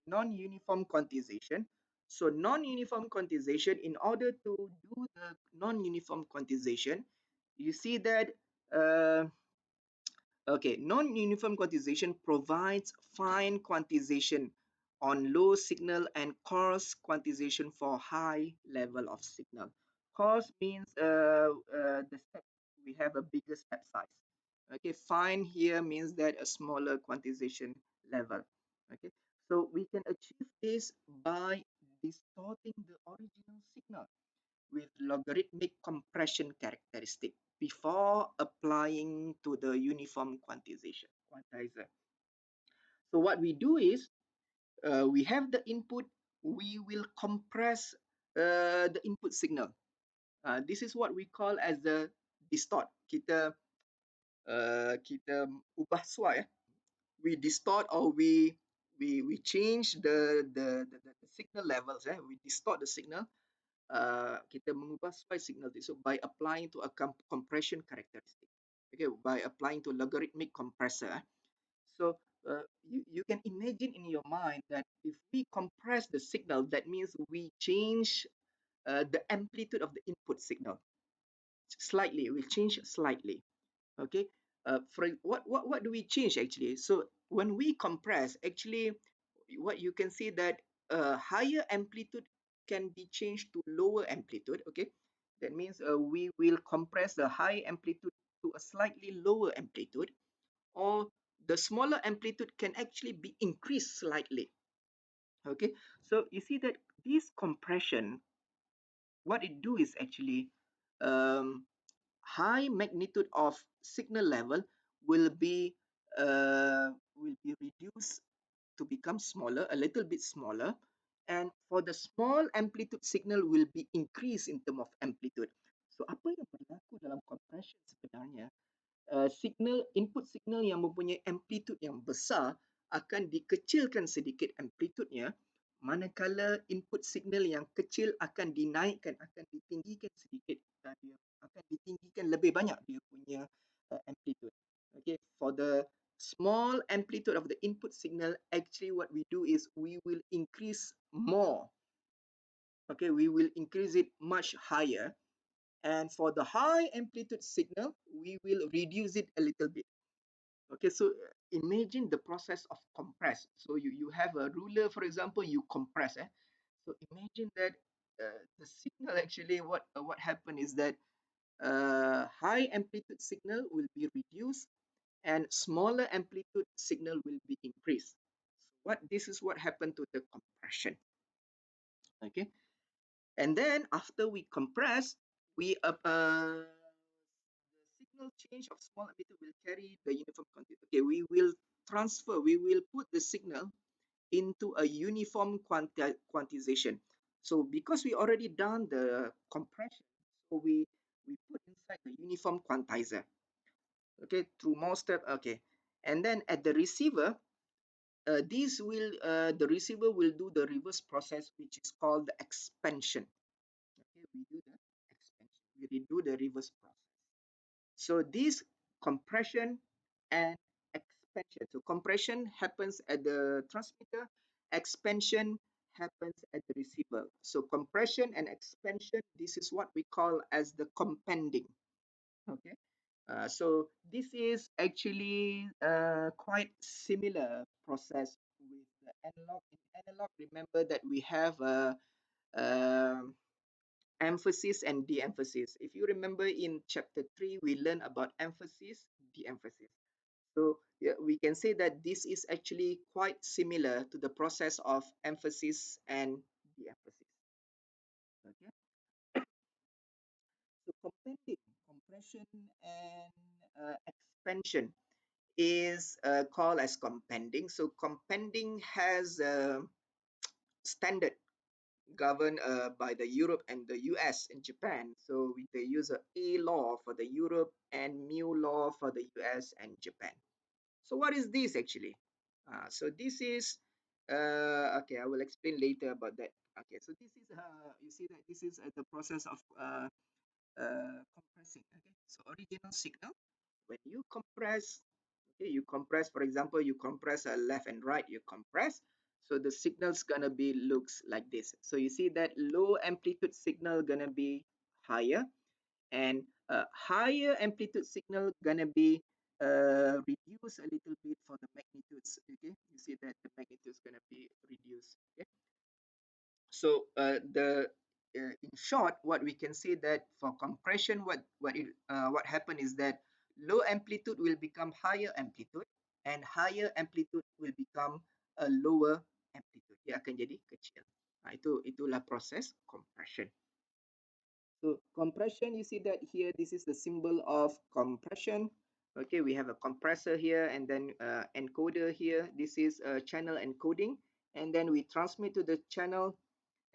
non-uniform quantization? So non-uniform quantization, in order to do the non-uniform quantization, you see that uh, okay, non-uniform quantization provides fine quantization on low signal and coarse quantization for high level of signal. Coarse means the step, we have a bigger step size. Okay, fine here means that a smaller quantization level. Okay, so we can achieve this by distorting the original signal with logarithmic compression characteristic before applying to the uniform quantizer. So what we do is we have the input, we will compress the input signal. This is what we call as the distort. Kita ubah suai. We distort or we change the signal levels. We distort the signal. Kita mengubah suai signal itu by applying to a compression characteristic. Okay, by applying to logarithmic compressor. So you can imagine in your mind that if we compress the signal, that means we change the amplitude of the input signal slightly. We'll change slightly. Okay, for what do we change actually? So when we compress, actually, what you can see that higher amplitude can be changed to lower amplitude. Okay, that means we will compress the high amplitude to a slightly lower amplitude, or the smaller amplitude can actually be increased slightly. Okay, so you see that this compression, what it do is actually um, high magnitude of signal level will be reduced to become smaller, a little bit smaller, and for the small amplitude signal will be increased in term of amplitude. So apa yang berlaku dalam compression sebenarnya, signal input signal yang mempunyai amplitude yang besar akan dikecilkan sedikit amplitudenya, manakala input signal yang kecil akan dinaikkan, akan ditinggikan sedikit, dia akan ditinggikan lebih banyak dia punya amplitude. Okay, for the small amplitude of the input signal, actually what we do is we will increase more. Okay, we will increase it much higher, and for the high amplitude signal, we will reduce it a little bit. Okay, so imagine the process of compress. So you have a ruler, for example, you compress. So imagine that the signal actually, what happened is that high amplitude signal will be reduced and smaller amplitude signal will be increased. So this is what happened to the compression. Okay, and then after we compress, the signal change of small amplitude will carry the uniform quantity. Okay, we will put the signal into a uniform quantization. So because we already done the compression, so we put inside the uniform quantizer. Okay, through more step. Okay, and then at the receiver, the receiver will do the reverse process, which is called the expansion. Okay, we do the expansion. We redo the reverse process. So this compression and expansion. So compression happens at the transmitter, expansion happens at the receiver. So compression and expansion, this is what we call as the compending. Okay. So this is actually quite similar process with the analog. In analog, remember that we have a emphasis and de-emphasis. If you remember in chapter 3, we learned about emphasis, de-emphasis. So yeah, we can say that this is actually quite similar to the process of emphasis and de-emphasis. Okay. So compression and expansion is called as compending. So compending has a standard governed by the Europe and the US and Japan. So they use a law for the Europe and mu law for the US and Japan. So what is this actually? So this is okay. I will explain later about that. Okay, so this is you see that this is the process of compressing. Okay, so original signal when you compress, okay, you compress, for example, you compress left and right, you compress, so the signal's gonna be looks like this. So you see that low amplitude signal gonna be higher, and higher amplitude signal gonna be reduced a little bit for the magnitudes. Okay, you see that the magnitude is gonna be reduced. Okay, so in short, what we can say that for compression, what happened is that low amplitude will become higher amplitude, and higher amplitude will become a lower amplitude. Dia akan jadi kecil. Itulah proses compression. So compression, you see that here, this is the symbol of compression. Okay, we have a compressor here, and then encoder here. This is channel encoding, and then we transmit to the channel,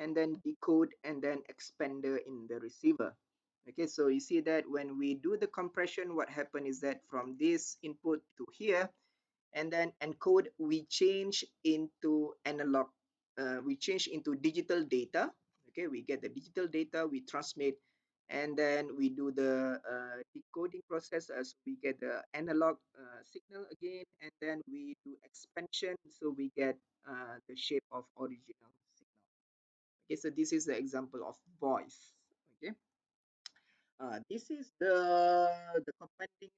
and then decode, and then expander in the receiver. Okay, so you see that when we do the compression, what happened is that from this input to here, and then encode, we change into analog, we change into digital data. Okay, we get the digital data, we transmit, and then we do the decoding process as we get the analog signal again, and then we do expansion, so we get the shape of original signal. Okay, so this is the example of voice. Okay, this is the compounding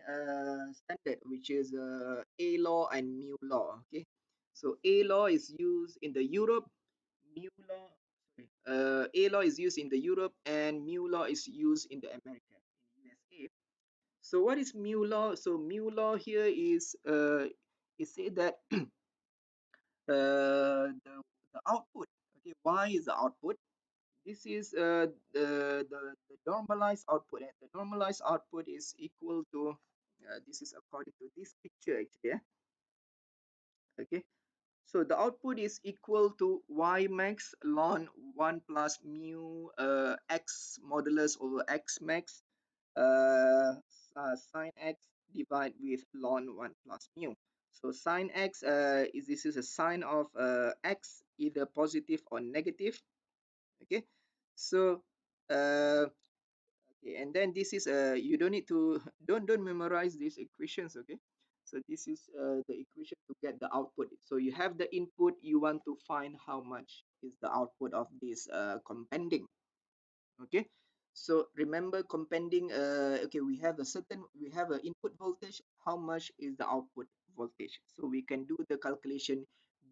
standard, which is A law and mu law. Okay, so A law is used in the Europe, mu law. A law is used in the Europe, and mu law is used in the America, in USA. So what is mu law? So mu law here is say that the output. Okay, why is the output? This is the normalized output, and the normalized output is equal to this is according to this picture actually. Okay, so the output is equal to y max ln 1 plus mu x modulus over x max sine x divide with ln 1 plus mu. So sine x is this is a sine of x, either positive or negative. Okay, so okay, and then this is you don't need to don't memorize these equations. Okay, so this is the equation to get the output. So you have the input, you want to find how much is the output of this compending. Okay, so remember compending, okay, we have an input voltage, how much is the output voltage, so we can do the calculation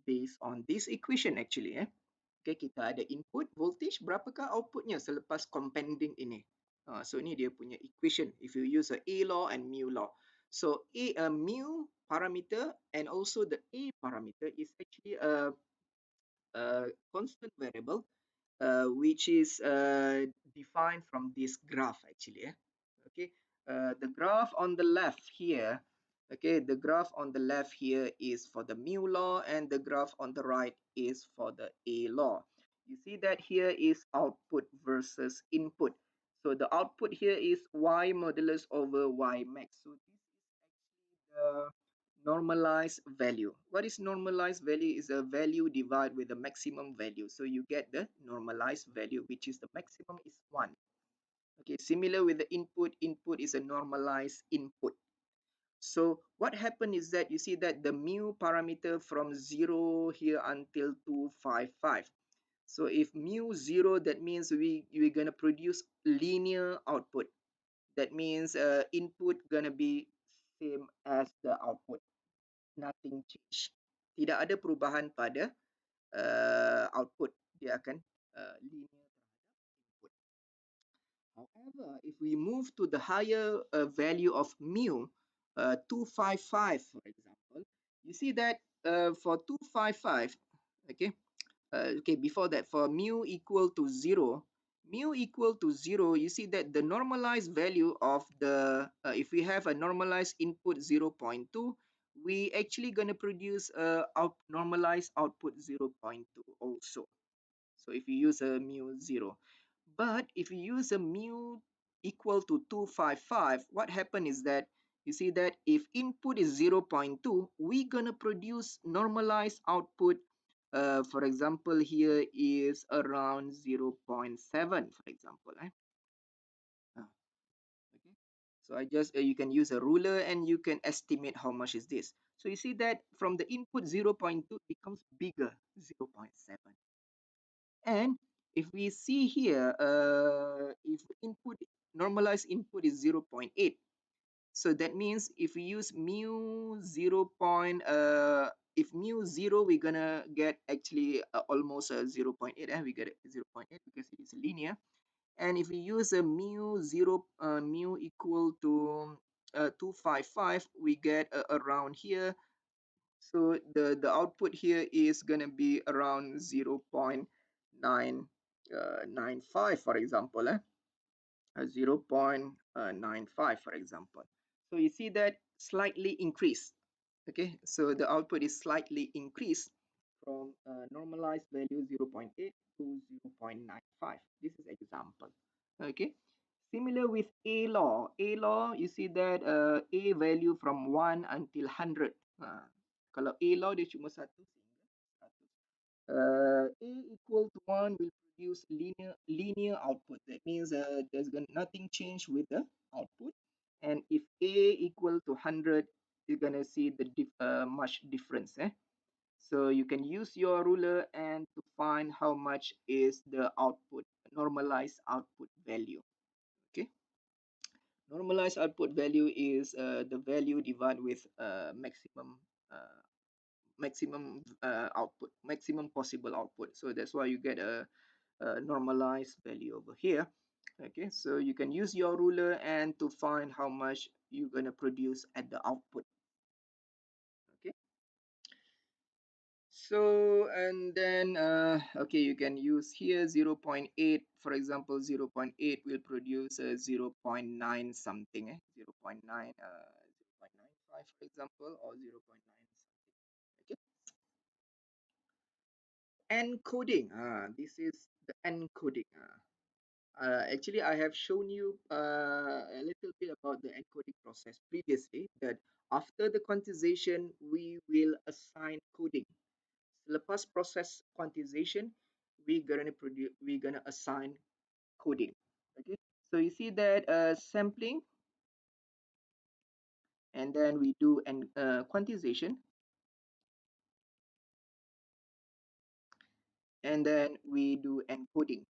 based on this equation actually. Okay, kita ada input voltage, berapakah outputnya selepas compending ini. So ini dia punya equation if you use a law and mu law. So mu parameter and also the a parameter is actually a constant variable which is defined from this graph actually. Okay, the graph on the left here, okay, the graph on the left here is for the mu law, and the graph on the right is for the a law. You see that here is output versus input. So the output here is y modulus over y max. So this is actually the normalized value. What is normalized value? Is a value divided with the maximum value. So you get the normalized value, which is the maximum is 1. Okay, similar with the input is a normalized input. So what happened is that you see that the mu parameter from 0 here until 255. So if mu 0, that means we're going to produce linear output. That means input gonna be same as the output. Nothing change. Tidak ada perubahan pada output. Dia akan linear terhadap input. However, if we move to the higher value of mu, 255, for example, you see that for 255, okay, okay, before that, for mu equal to 0, you see that the normalized value of the, if we have a normalized input 0.2, we actually going to produce a normalized output 0.2 also. So if you use a mu 0, but if you use a mu equal to 255, what happened is that you see that if input is 0.2, we're gonna produce normalized output. For example, here is around 0.7, for example. Ah, okay. So I just you can use a ruler and you can estimate how much is this. So you see that from the input 0.2 becomes bigger, 0.7. And if we see here, if input normalized input is 0.8, so that means if we use mu 0. If mu 0, we're gonna get actually almost a 0.8, and we get 0.8 because it is linear. And if we use a mu 0, mu equal to 255, we get around here. So the output here is going to be around 0.995, for example, 0.95, for example. So you see that slightly increased. Okay, so the output is slightly increased from normalized value 0.8 to 0.95. This is example. Okay, similar with A law. A law, you see that A value from 1 until 100. Kalau A law dia cuma satu sehingga satu. A equal to 1 will produce linear output. That means there's gonna nothing change with the output. And if A equal to 100, you're gonna see the much difference. So you can use your ruler and to find how much is the output, normalized output value. Okay. Normalized output value is the value divided with maximum output, maximum possible output. So that's why you get a normalized value over here. Okay, so you can use your ruler and to find how much you're going to produce at the output. Okay, so and then okay, you can use here 0.8, for example. 0.8 will produce a 0.9 something, 0.9 0.95, for example, or 0.9 something. Okay, encoding, this is the encoding. Actually, I have shown you a little bit about the encoding process previously, that after the quantization, we will assign coding. Selepas proses quantization, we're gonna assign coding. Okay, so you see that sampling, and then we do an quantization, and then we do encoding.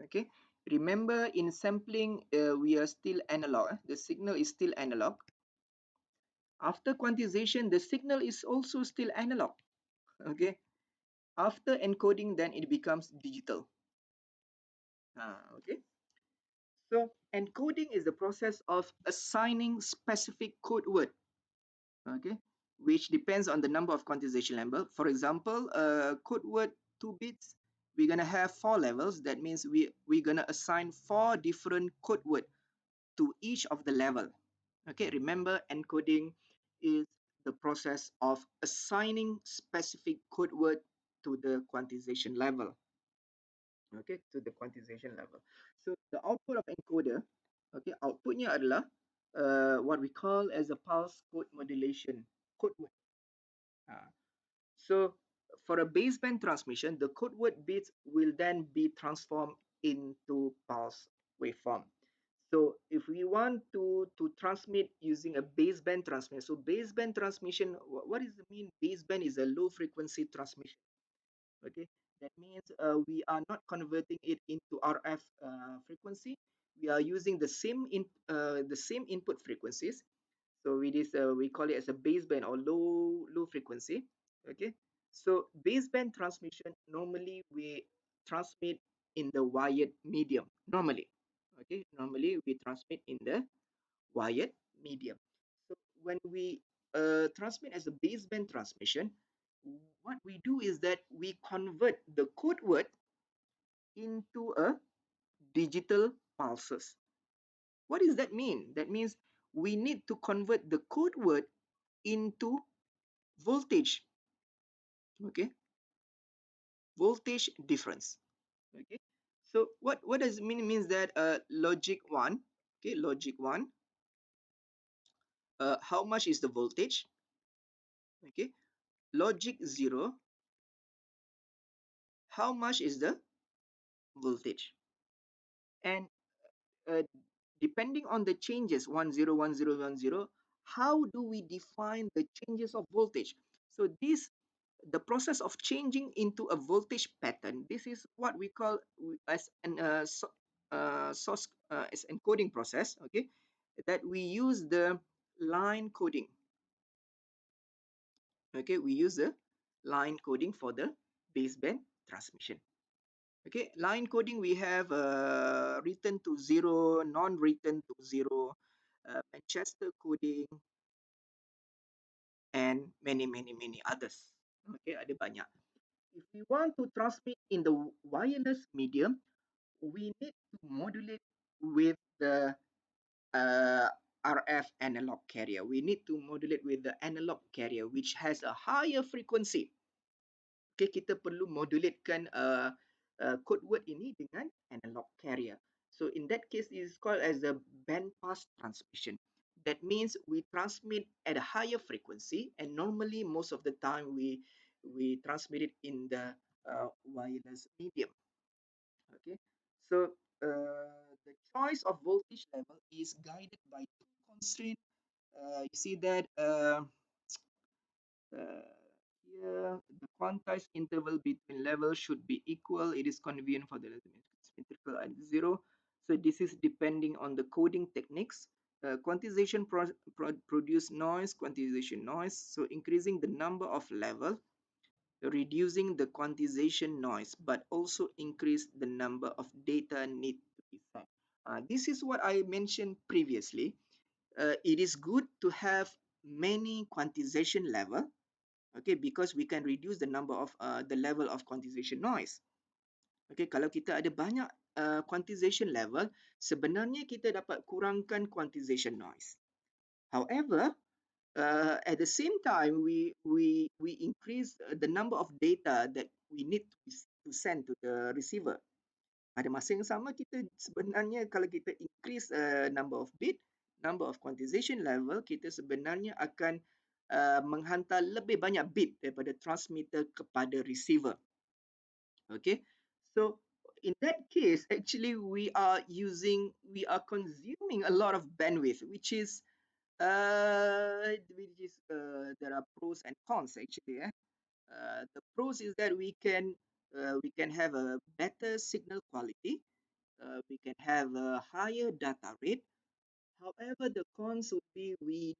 Okay, remember in sampling, we are still analog. The signal is still analog. After quantization, the signal is also still analog. Okay, after encoding, then it becomes digital. Okay, so encoding is the process of assigning specific code word. Okay, which depends on the number of quantization level. For example, code word 2 bits, we're gonna have 4 levels. That means we're gonna assign 4 different code word to each of the level. Okay, remember, encoding is the process of assigning specific code word to the quantization level. Okay, to the quantization level. So the output of encoder, okay, outputnya adalah what we call as a pulse code modulation code word. So for a baseband transmission, the code word bits will then be transformed into pulse waveform. So if we want to transmit using a baseband transmission, so baseband transmission, what does it mean? Baseband is a low frequency transmission. Okay, that means we are not converting it into RF frequency. We are using the same input frequencies. So it is we call it as a baseband or low frequency. Okay, so baseband transmission, normally we transmit in the wired medium. Normally, okay, normally we transmit in the wired medium. So when we transmit as a baseband transmission, what we do is that we convert the code word into a digital pulses. What does that mean? That means we need to convert the code word into voltage. Okay, voltage difference. Okay, so what does it mean? It means that logic one. Okay, logic one. How much is the voltage? Okay, logic zero. How much is the voltage? And uh, depending on the changes 101010, how do we define the changes of voltage? So this the process of changing into a voltage pattern, this is what we call as an source as encoding process. Okay, that we use the line coding. Okay, we use the line coding for the baseband transmission. Okay, line coding we have written to zero, non-written to zero, Manchester coding, and many others. Okay, ada banyak. If we want to transmit in the wireless medium, we need to modulate with the uh, RF analog carrier. We need to modulate with the analog carrier, which has a higher frequency. Okay, kita perlu modulatekan code word ini dengan analog carrier. So in that case, it is called as the band pass transmission. That means we transmit at a higher frequency, and normally most of the time we transmit it in the wireless medium. Okay, so the choice of voltage level is guided by two constraints. You see that uh, here the quantized interval between levels should be equal. It is convenient for the symmetrical at zero. So this is depending on the coding techniques. Quantization produce noise, quantization noise. So increasing the number of level, reducing the quantization noise, but also increase the number of data need to be sent. This is what I mentioned previously. It is good to have many quantization level, okay, because we can reduce the number of the level of quantization noise. Okay, kalau kita ada banyak quantization level, sebenarnya kita dapat kurangkan quantization noise. However, at the same time, we increase the number of data that we need to send to the receiver. Pada masa yang sama, kita sebenarnya kalau kita increase number of bit, number of quantization level, kita sebenarnya akan menghantar lebih banyak bit daripada transmitter kepada receiver. Okay, so in that case, actually we are consuming a lot of bandwidth, which is there are pros and cons actually. The pros is that we can have a better signal quality. We can have a higher data rate. However, the cons would be we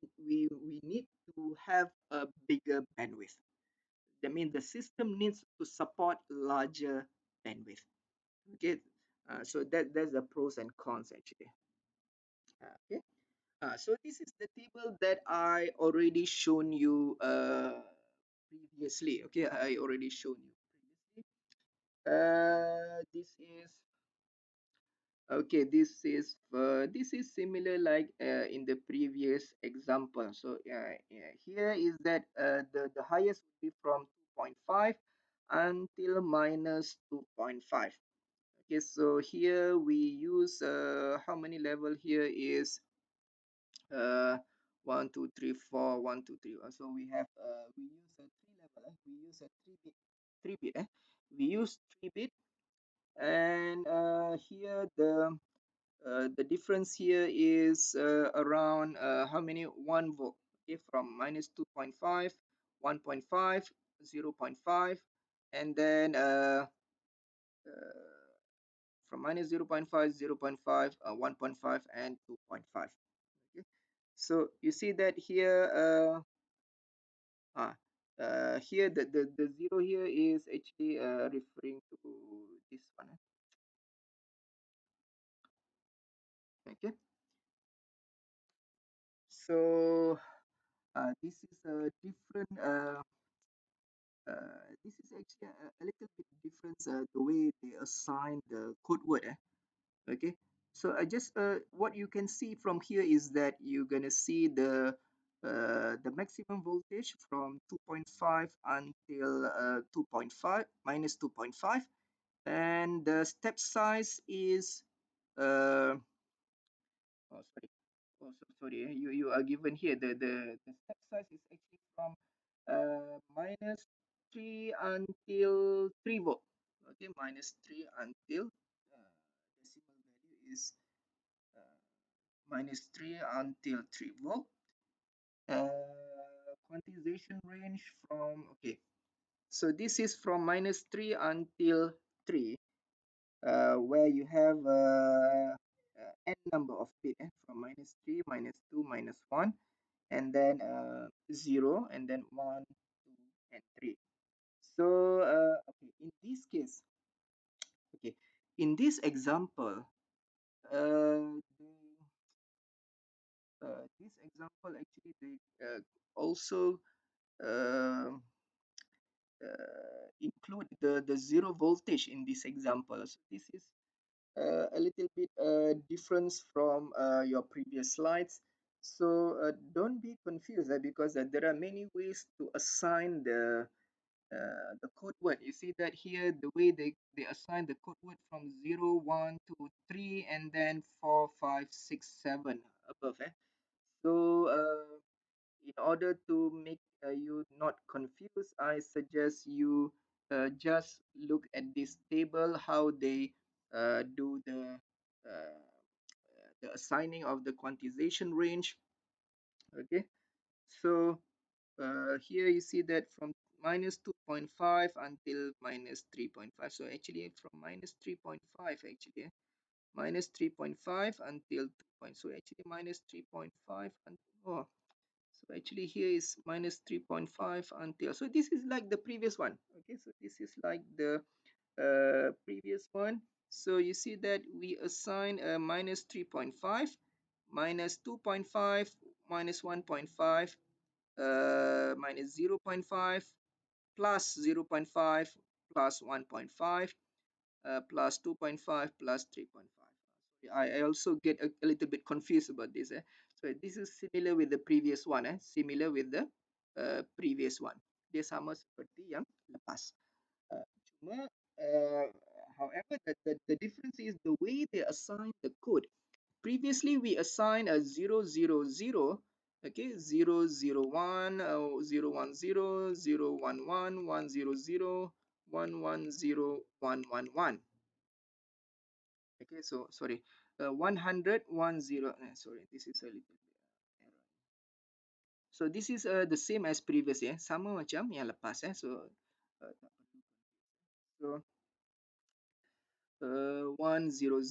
need to have a bigger bandwidth. That means the system needs to support larger bandwidth. Okay, so that's the pros and cons actually. Okay, so this is the table that I already shown you previously. Okay, I already shown you previously. This is okay. This is similar like in the previous example. So yeah, here is that the highest would be from 2.5 until minus 2.5. Okay, so here we use how many level here is uh 1 2 3 4 1 2 3. So we have we use a three level, we use a 3 bit we use 3 bit. And here the difference here is around how many 1 volt. Okay, from minus 2.5, 1.5, 0.5, and then from minus 0.5, 0.5, 1.5, and 2.5. Okay, so you see that here here the zero here is actually referring to this one. Okay, So this is a different. This is actually a little bit different. The way they assign the code word. Okay. So I just what you can see from here is that you're gonna see the maximum voltage from 2.5 until 2.5 minus 2.5, and the step size is oh sorry, sorry, you are given here the step size is actually from minus 3 until 3 volt. Okay, minus 3 until decimal value is uh, minus 3 until 3 volt. Quantization range from, okay, so this is from minus 3 until 3, where you have n number of bit, from minus 3, minus 2, minus 1, and then 0, and then 1, 2, and 3. So okay, in this case, okay, in this example, this example actually they also uh, include the zero voltage in this example. So this is a little bit difference from your previous slides. So don't be confused, because there are many ways to assign the code word. You see that here the way they assign the code word from 0, 1, 2, 3, and then 4, 5, 6, 7 above. So in order to make you not confused, I suggest you just look at this table, how they do the assigning of the quantization range. Okay, so here you see that from minus 2.5 until minus 3.5. So actually from minus 3.5 actually, minus 3.5 until 2 point. So actually minus 3.5 and oh, so actually here is minus 3.5 until, so this is like the previous one. Okay, so this is like the previous one. So you see that we assign a minus 3.5, minus 2.5, minus 1.5, minus 0.5, plus 0.5, plus 1.5, plus 2.5, plus 3.5. I also get a little bit confused about this. So this is similar with the previous one. Similar with the previous one. Dia sama seperti yang lepas. Cuma, however, the difference is the way they assign the code. Previously, we assign a 000, okay, 001, 010, 011, 100, 110, 111. Okay, so sorry, 100, 10. Sorry, this is a little bit error. So this is the same as previous, sama macam yang lepas, so tak perlu. So 100,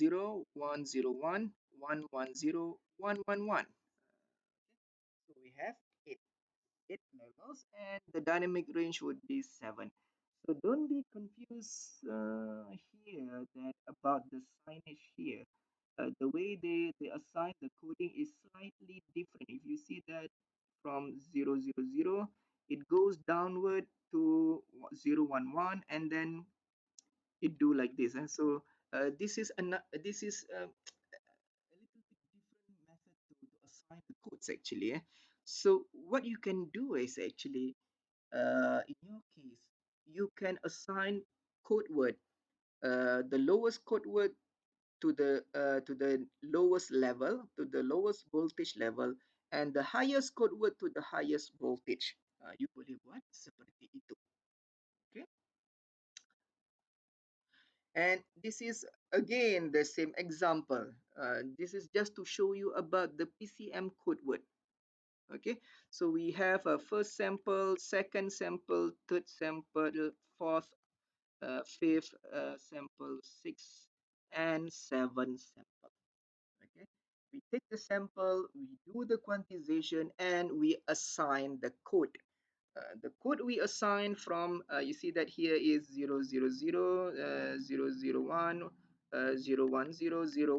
101, 110, 111. So we have eight levels, and the dynamic range would be 7. So don't be confused here that about the signage here. The way they assign the coding is slightly different. If you see that from 000, it goes downward to 011, and then it do like this. And so this is a little bit different method to assign the codes actually. So what you can do is actually, in your case, you can assign code word, the lowest code word to the lowest level, to the lowest voltage level, and the highest code word to the highest voltage. You boleh buat seperti itu. Okay, and this is again the same example. This is just to show you about the PCM code word. Okay, so we have a first sample, second sample, third sample, fourth, fifth sample, sixth, and seventh sample. Okay, we take the sample, we do the quantization, and we assign the code. The code we assign from, you see that here is 000, 001, 010, 011,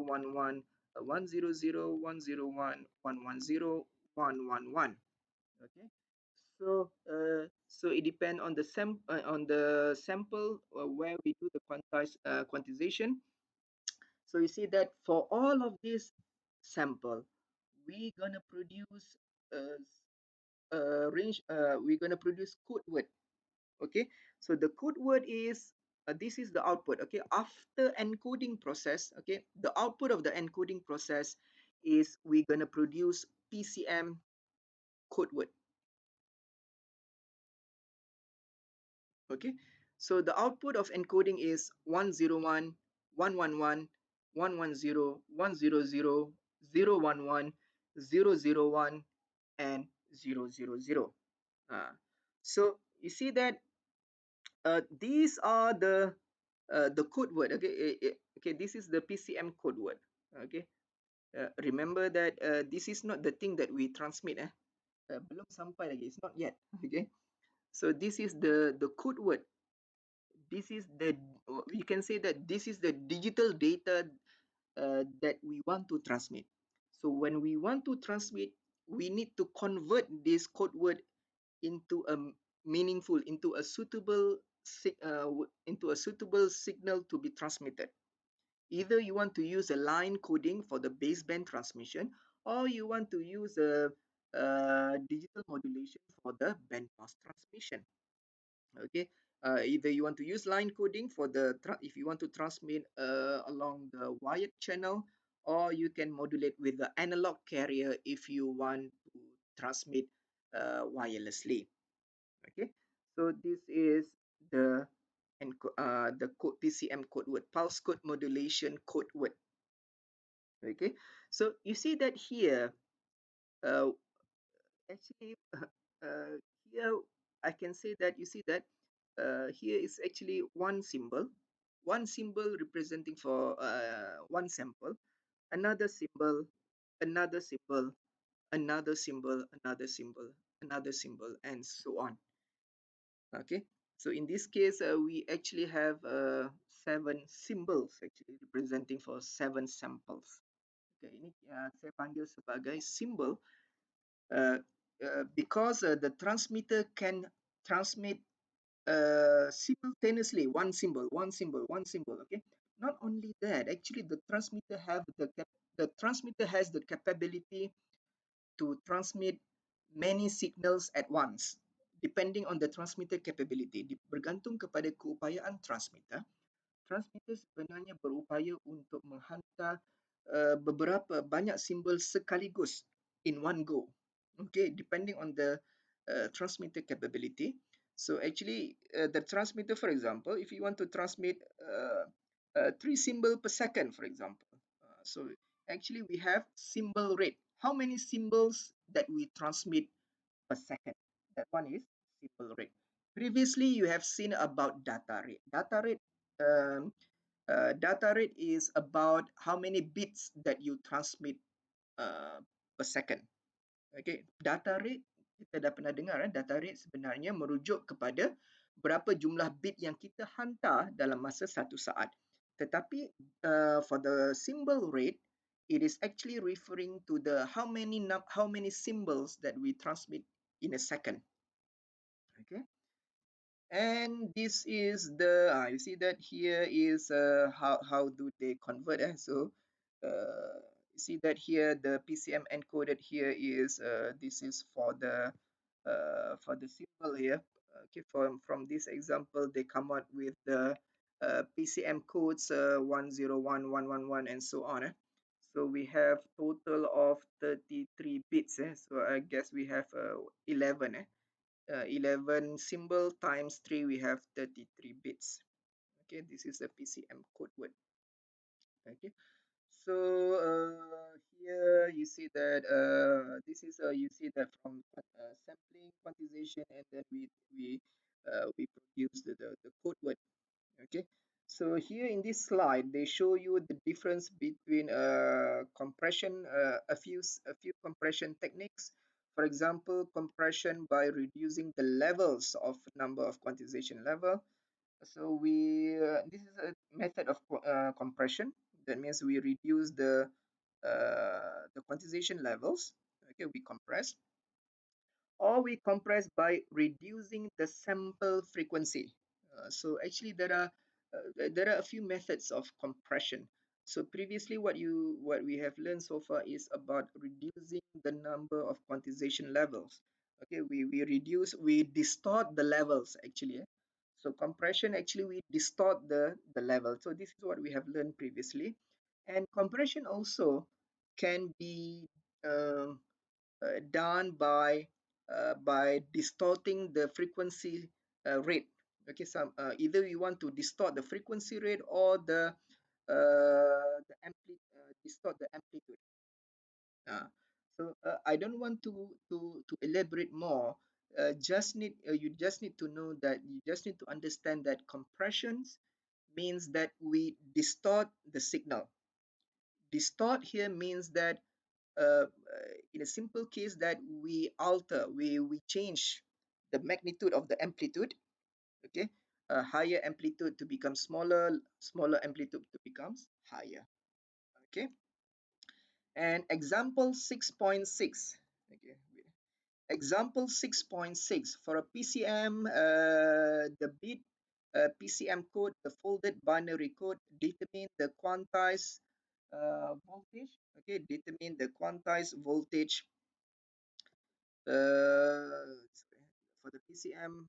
100, 101, 110, 111. Okay, so it depends on the sample where we do the quantization. So you see that for all of this sample, we gonna produce a, range. We're gonna produce code word. Okay, so the code word is this is the output. Okay, after encoding process. Okay, the output of the encoding process is we're gonna produce PCM code word. Okay, so the output of encoding is 101, 111, 110, 100, 011, 001, and 000. So you see that these are the code word. Okay, okay, this is the PCM code word. Okay, remember that this is not the thing that we transmit. Belum sampai lagi. It's not yet. Okay, so this is the code word. This is the, we can say that this is the digital data that we want to transmit. So when we want to transmit, we need to convert this code word into a meaningful, into a suitable signal to be transmitted. Either you want to use a line coding for the baseband transmission, or you want to use a digital modulation for the bandpass transmission. Okay, either you want to use line coding for the if you want to transmit along the wired channel, or you can modulate with the analog carrier if you want to transmit wirelessly. Okay, so this is the the code PCM code word, pulse code modulation code word. Okay, so you see that here, uh, actually here I can say that you see that here is actually one symbol representing for one sample, another symbol, another symbol, another symbol, another symbol, another symbol, and so on. Okay, so in this case we actually have seven symbols actually representing for seven samples. Okay, ini saya panggil sebagai symbol because the transmitter can transmit simultaneously one symbol, one symbol, one symbol. Okay, not only that, actually the transmitter has the capability to transmit many signals at once, depending on the transmitter capability. Bergantung kepada keupayaan transmitter. Transmitter sebenarnya berupaya untuk menghantar beberapa banyak simbol sekaligus in one go. Okay, depending on the transmitter capability. So actually, the transmitter, for example, if you want to transmit 3 symbol per second, for example, so actually we have symbol rate. How many symbols that we transmit per second? That one is symbol rate. Previously, you have seen about data rate. Um, Data rate is about how many bits that you transmit per second. Okay, data rate kita dah pernah dengar. Data rate sebenarnya merujuk kepada berapa jumlah bit yang kita hantar dalam masa satu saat. Tetapi for the symbol rate, it is actually referring to the how many symbols that we transmit in a second. Okay. And this is the you see that here is how do they convert so you see that here the PCM encoded here is this is for the symbol here. Okay, from this example they come out with the PCM codes 101 111 and so on so we have total of 33 bits so I guess we have 11 11 symbol times 3 we have 33 bits. Okay, this is the PCM code word. Okay, so here you see that this is you see that from sampling quantization and then we produce the code word. Okay, so here in this slide they show you the difference between compression a few compression techniques. For example, compression by reducing the levels of number of quantization level. So we this is a method of compression. That means we reduce the quantization levels. Okay, we compress, or we compress by reducing the sample frequency. So actually there are a few methods of compression. So previously what we have learned so far is about reducing the number of quantization levels. Okay, we distort the levels actually. So compression, actually we distort the level. So this is what we have learned previously. And compression also can be um, done by distorting the frequency rate. Okay, either we want to distort the frequency rate or distort the amplitude. uh, I don't want to elaborate more. You just need to know that you just need to understand that compressions means that we distort the signal. Distort here means that in a simple case that we change the magnitude of the amplitude. Okay, a higher amplitude to become smaller, smaller amplitude to becomes higher. Okay, and example 6.6. Okay, example 6.6 for a PCM, the bit PCM code, the folded binary code, determine the quantized voltage. Okay, determine the quantized voltage for the PCM,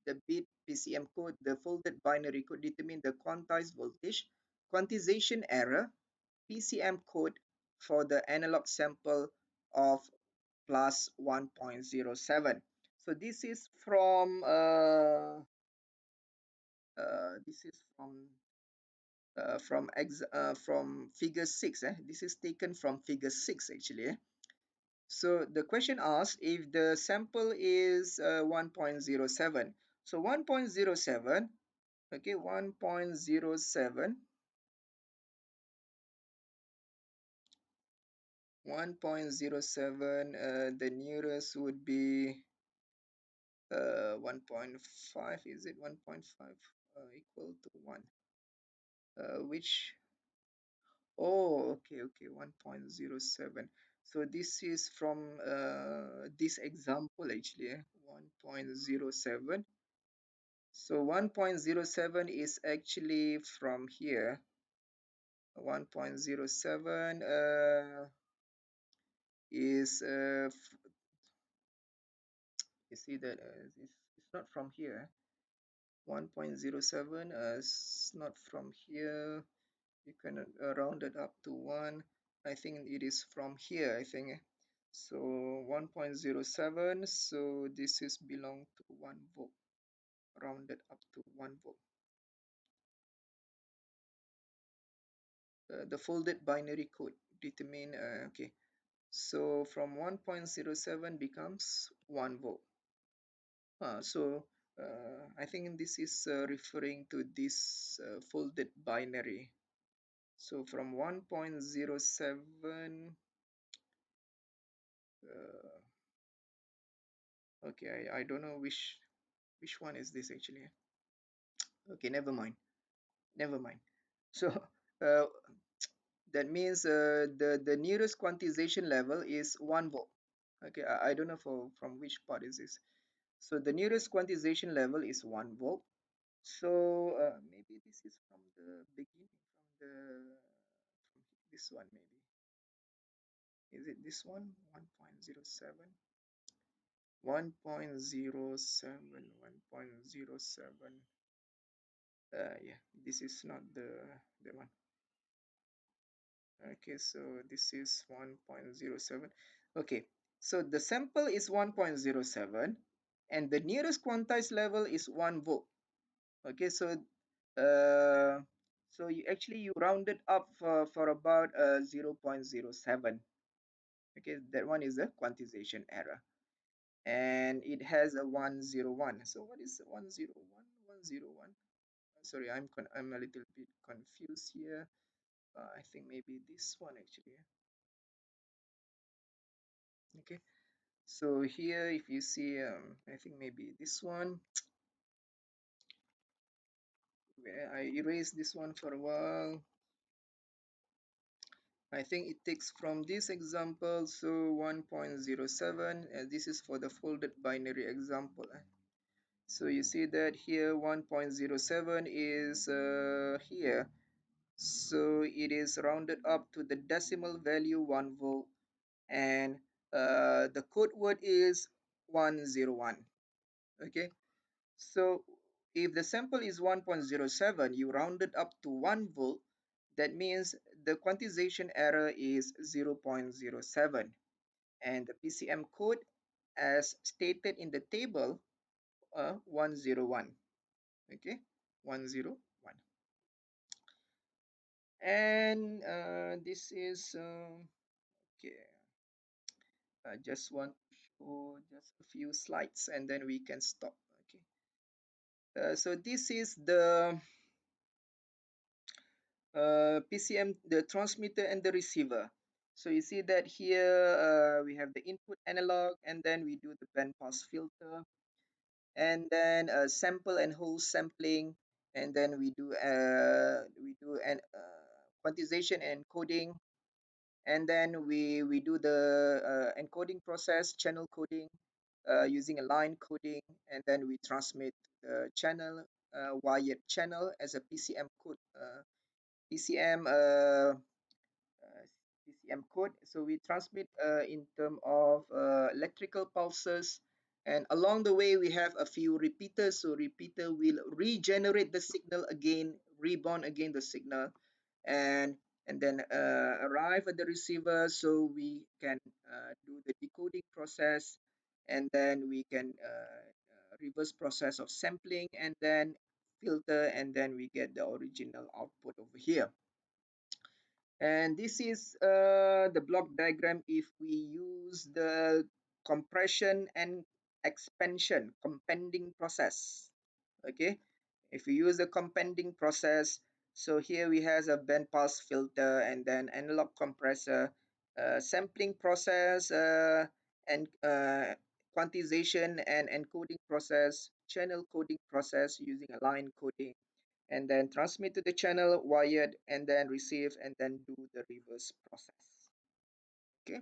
the bit PCM code, the folded binary code, determine the quantized voltage. Quantization error, PCM code for the analog sample of plus 1.07. So this is from figure 6. This is taken from figure 6 actually. So the question asks if the sample is 1.07. So 1.07, okay, 1.07, 1.07, the nearest would be 1.5. Is it 1.5 equal to 1? Which, oh, okay, 1.07. So this is from this example actually, 1.07. So 1.07 is actually from here. 1.07 is you see that it's not from here. 1.07 is not from here. You can round it up to 1. I think it is from here, I think. So 1.07, so this is belong to 1 volt, rounded up to 1 volt. The folded binary code determine, okay, so from 1.07 becomes 1 volt. So I think this is referring to this folded binary. So from 1.07, okay, I don't know which one is this actually. Okay, never mind. So uh, that means the nearest quantization level is 1 volt. Okay, I don't know from which part is this. So the nearest quantization level is 1 volt. So maybe this is from the beginning, from this one maybe. Is it this one? 1.07. 1.07, 1.07. Yeah, this is not the one. Okay, so this is 1.07. Okay, so the sample is 1.07 and the nearest quantized level is 1 volt. Okay, uh, so you rounded up for about 0.07. Okay, that one is a quantization error, and it has a 101. So what is 101? 101. Sorry, I'm a little bit confused here. I think maybe this one actually. Okay, so here if you see, I think maybe this one. Where I erased this one for a while. I think it takes from this example, so 1.07, and this is for the folded binary example. So you see that here 1.07 is here. So it is rounded up to the decimal value 1 volt, and the code word is 101. Okay, so if the sample is 1.07, you round it up to 1 volt. That means the quantization error is 0.07, and the PCM code as stated in the table 101. Okay, 101. And this is okay. I just want to show just a few slides and then we can stop. Okay, so this is the PCM, the transmitter and the receiver. So you see that here we have the input analog, and then we do the band pass filter, and then sample and hold sampling, and then we do an quantization and encoding, and then we do the encoding process, channel coding using a line coding, and then we transmit the channel wired channel as a PCM code. PCM PCM code. So we transmit in term of electrical pulses, and along the way we have a few repeaters. So repeater will regenerate the signal again, rebound again the signal, and then arrive at the receiver. So we can do the decoding process, and then we can reverse process of sampling, and then filter, and then we get the original output over here. And this is the block diagram if we use the compression and expansion compending process. Okay, if we use the compending process, so here we have a band pass filter, and then analog compressor, sampling process, and quantization and encoding process, channel coding process using a line coding, and then transmit to the channel wired, and then receive, and then do the reverse process. Okay,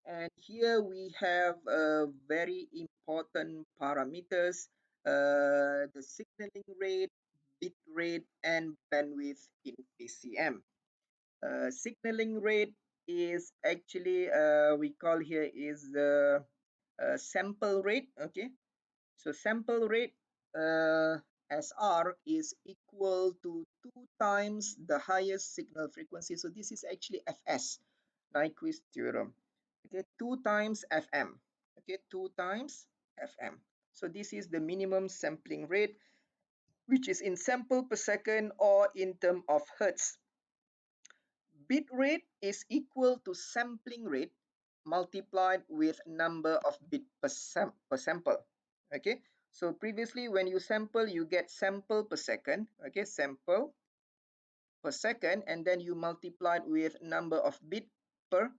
and here we have very important parameters, the signaling rate, bit rate, and bandwidth in PCM. Signaling rate is actually we call here is the sample rate. Okay, so sample rate SR is equal to 2 times the highest signal frequency. So this is actually Fs, Nyquist theorem. Okay, 2 times Fm. Okay, 2 times Fm. So this is the minimum sampling rate, which is in sample per second or in term of hertz. Bit rate is equal to sampling rate multiplied with number of bit per sample. Okay, so previously when you sample, you get sample per second. Okay, sample per second, and then you multiplied with number of bit per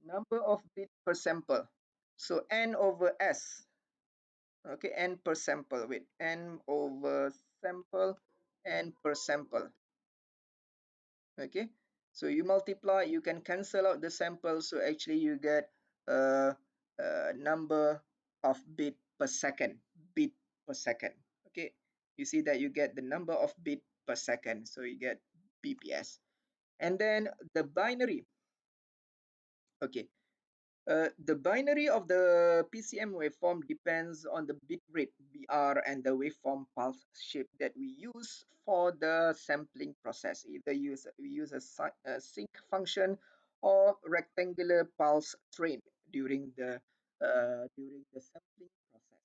number of bit per sample. So n over s. Okay, n per sample with n over sample, n per sample. Okay, so you multiply, you can cancel out the sample, so actually you get a number of bit per second. Okay, you see that you get the number of bit per second, so you get bps. And then the binary. Okay, the binary of the PCM waveform depends on the bit rate BR and the waveform pulse shape that we use for the sampling process. Either we use a sync function or rectangular pulse train during the sampling process.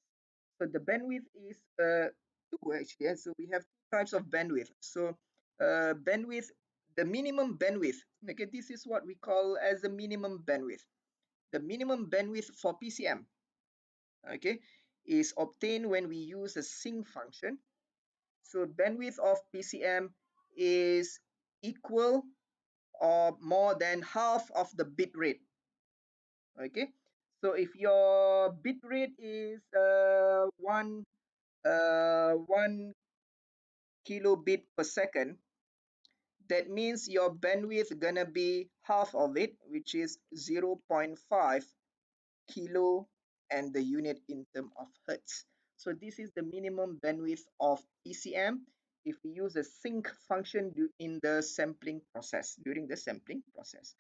So the bandwidth is two actually. So we have two types of bandwidth. So bandwidth, the minimum bandwidth. Okay, this is what we call as the minimum bandwidth. The minimum bandwidth for PCM, okay, is obtained when we use a sync function. So bandwidth of PCM is equal or more than half of the bit rate. Okay, so if your bit rate is one kilobit per second, that means your bandwidth gonna be half of it, which is 0.5 kilo and the unit in term of hertz. So this is the minimum bandwidth of PCM if we use a sync function in the sampling process, during the sampling process.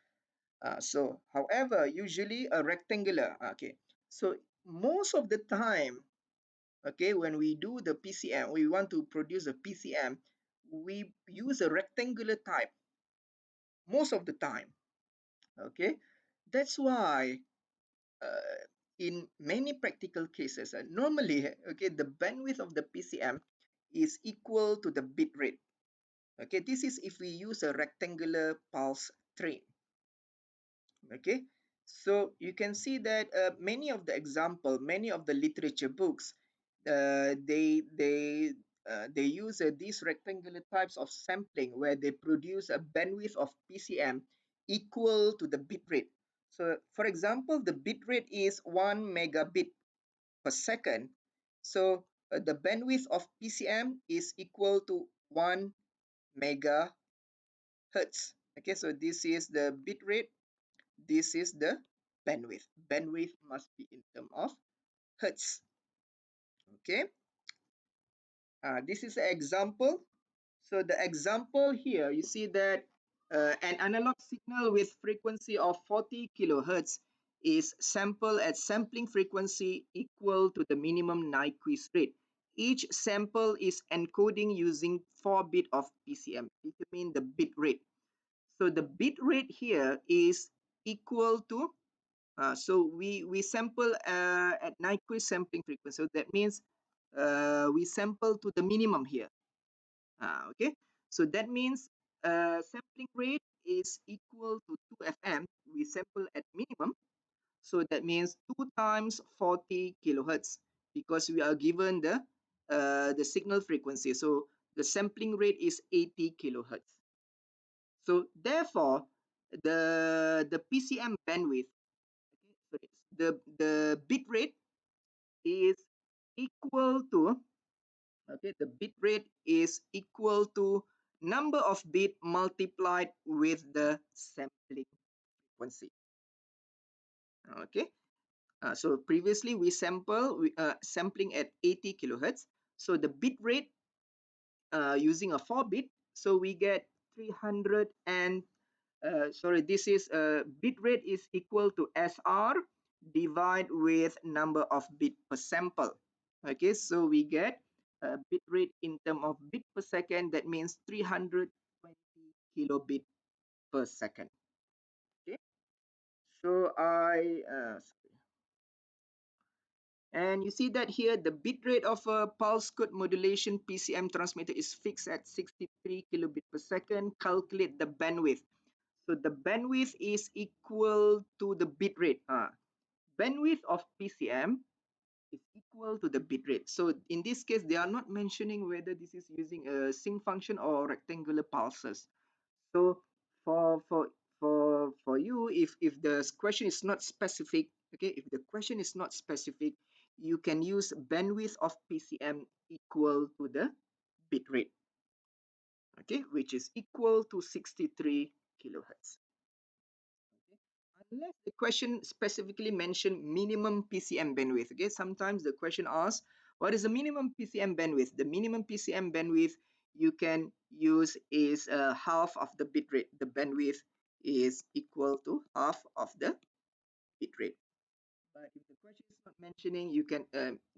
So however, usually a rectangular, okay, so most of the time, okay, when we do the PCM, we want to produce a PCM, we use a rectangular type most of the time, okay. That's why uh, in many practical cases, normally, okay, the bandwidth of the PCM is equal to the bit rate. Okay, this is if we use a rectangular pulse train. Okay, so you can see that many of the literature books, they use these rectangular types of sampling where they produce a bandwidth of PCM equal to the bit rate. So for example, the bit rate is 1 megabit per second. So the bandwidth of PCM is equal to 1 megahertz. Okay, so this is the bit rate, this is the bandwidth. Bandwidth must be in terms of hertz. Okay, this is an example. So the example here, you see that an analog signal with frequency of 40 kilohertz is sampled at sampling frequency equal to the minimum Nyquist rate. Each sample is encoding using 4 bit of PCM. Determine the bit rate. So the bit rate here is equal to so we sample at Nyquist sampling frequency. So that means we sample to the minimum here. Okay, so that means sampling rate is equal to 2 FM. We sample at minimum. So that means 2 times 40 kilohertz because we are given the signal frequency. So the sampling rate is 80 kilohertz. So therefore, the PCM bandwidth, okay, sorry, the bit rate is equal to, okay, the bit rate is equal to number of bit multiplied with the sampling frequency. Okay, so previously we sampling at 80 kilohertz. So the bit rate using a 4 bit, so we get 300 and sorry, this is bit rate is equal to SR divide with number of bit per sample. Okay, so we get bit rate in term of bit per second. That means 320 kilobit per second. Okay, so and you see that here the bit rate of a pulse code modulation PCM transmitter is fixed at 63 kilobit per second. Calculate the bandwidth. So the bandwidth is equal to the bit rate. Bandwidth of PCM is equal to the bit rate. So in this case, they are not mentioning whether this is using a sync function or rectangular pulses. So for for for you, if the question is not specific, okay, if the question is not specific, you can use bandwidth of PCM equal to the bit rate, okay, which is equal to 63 kilohertz. Okay. Unless the question specifically mention minimum PCM bandwidth. Okay, sometimes the question asks, what is the minimum PCM bandwidth? The minimum PCM bandwidth you can use is half of the bit rate. The bandwidth is equal to half of the bit rate. But if the question is not mentioning, you can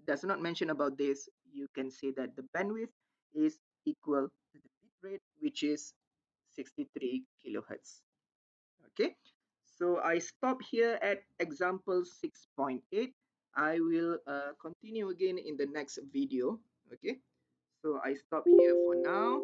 does not mention about this, you can say that the bandwidth is equal to the bit rate, which is 63 kilohertz. Okay, so I stop here at example 6.8. I will continue again in the next video. Okay, so I stop here for now.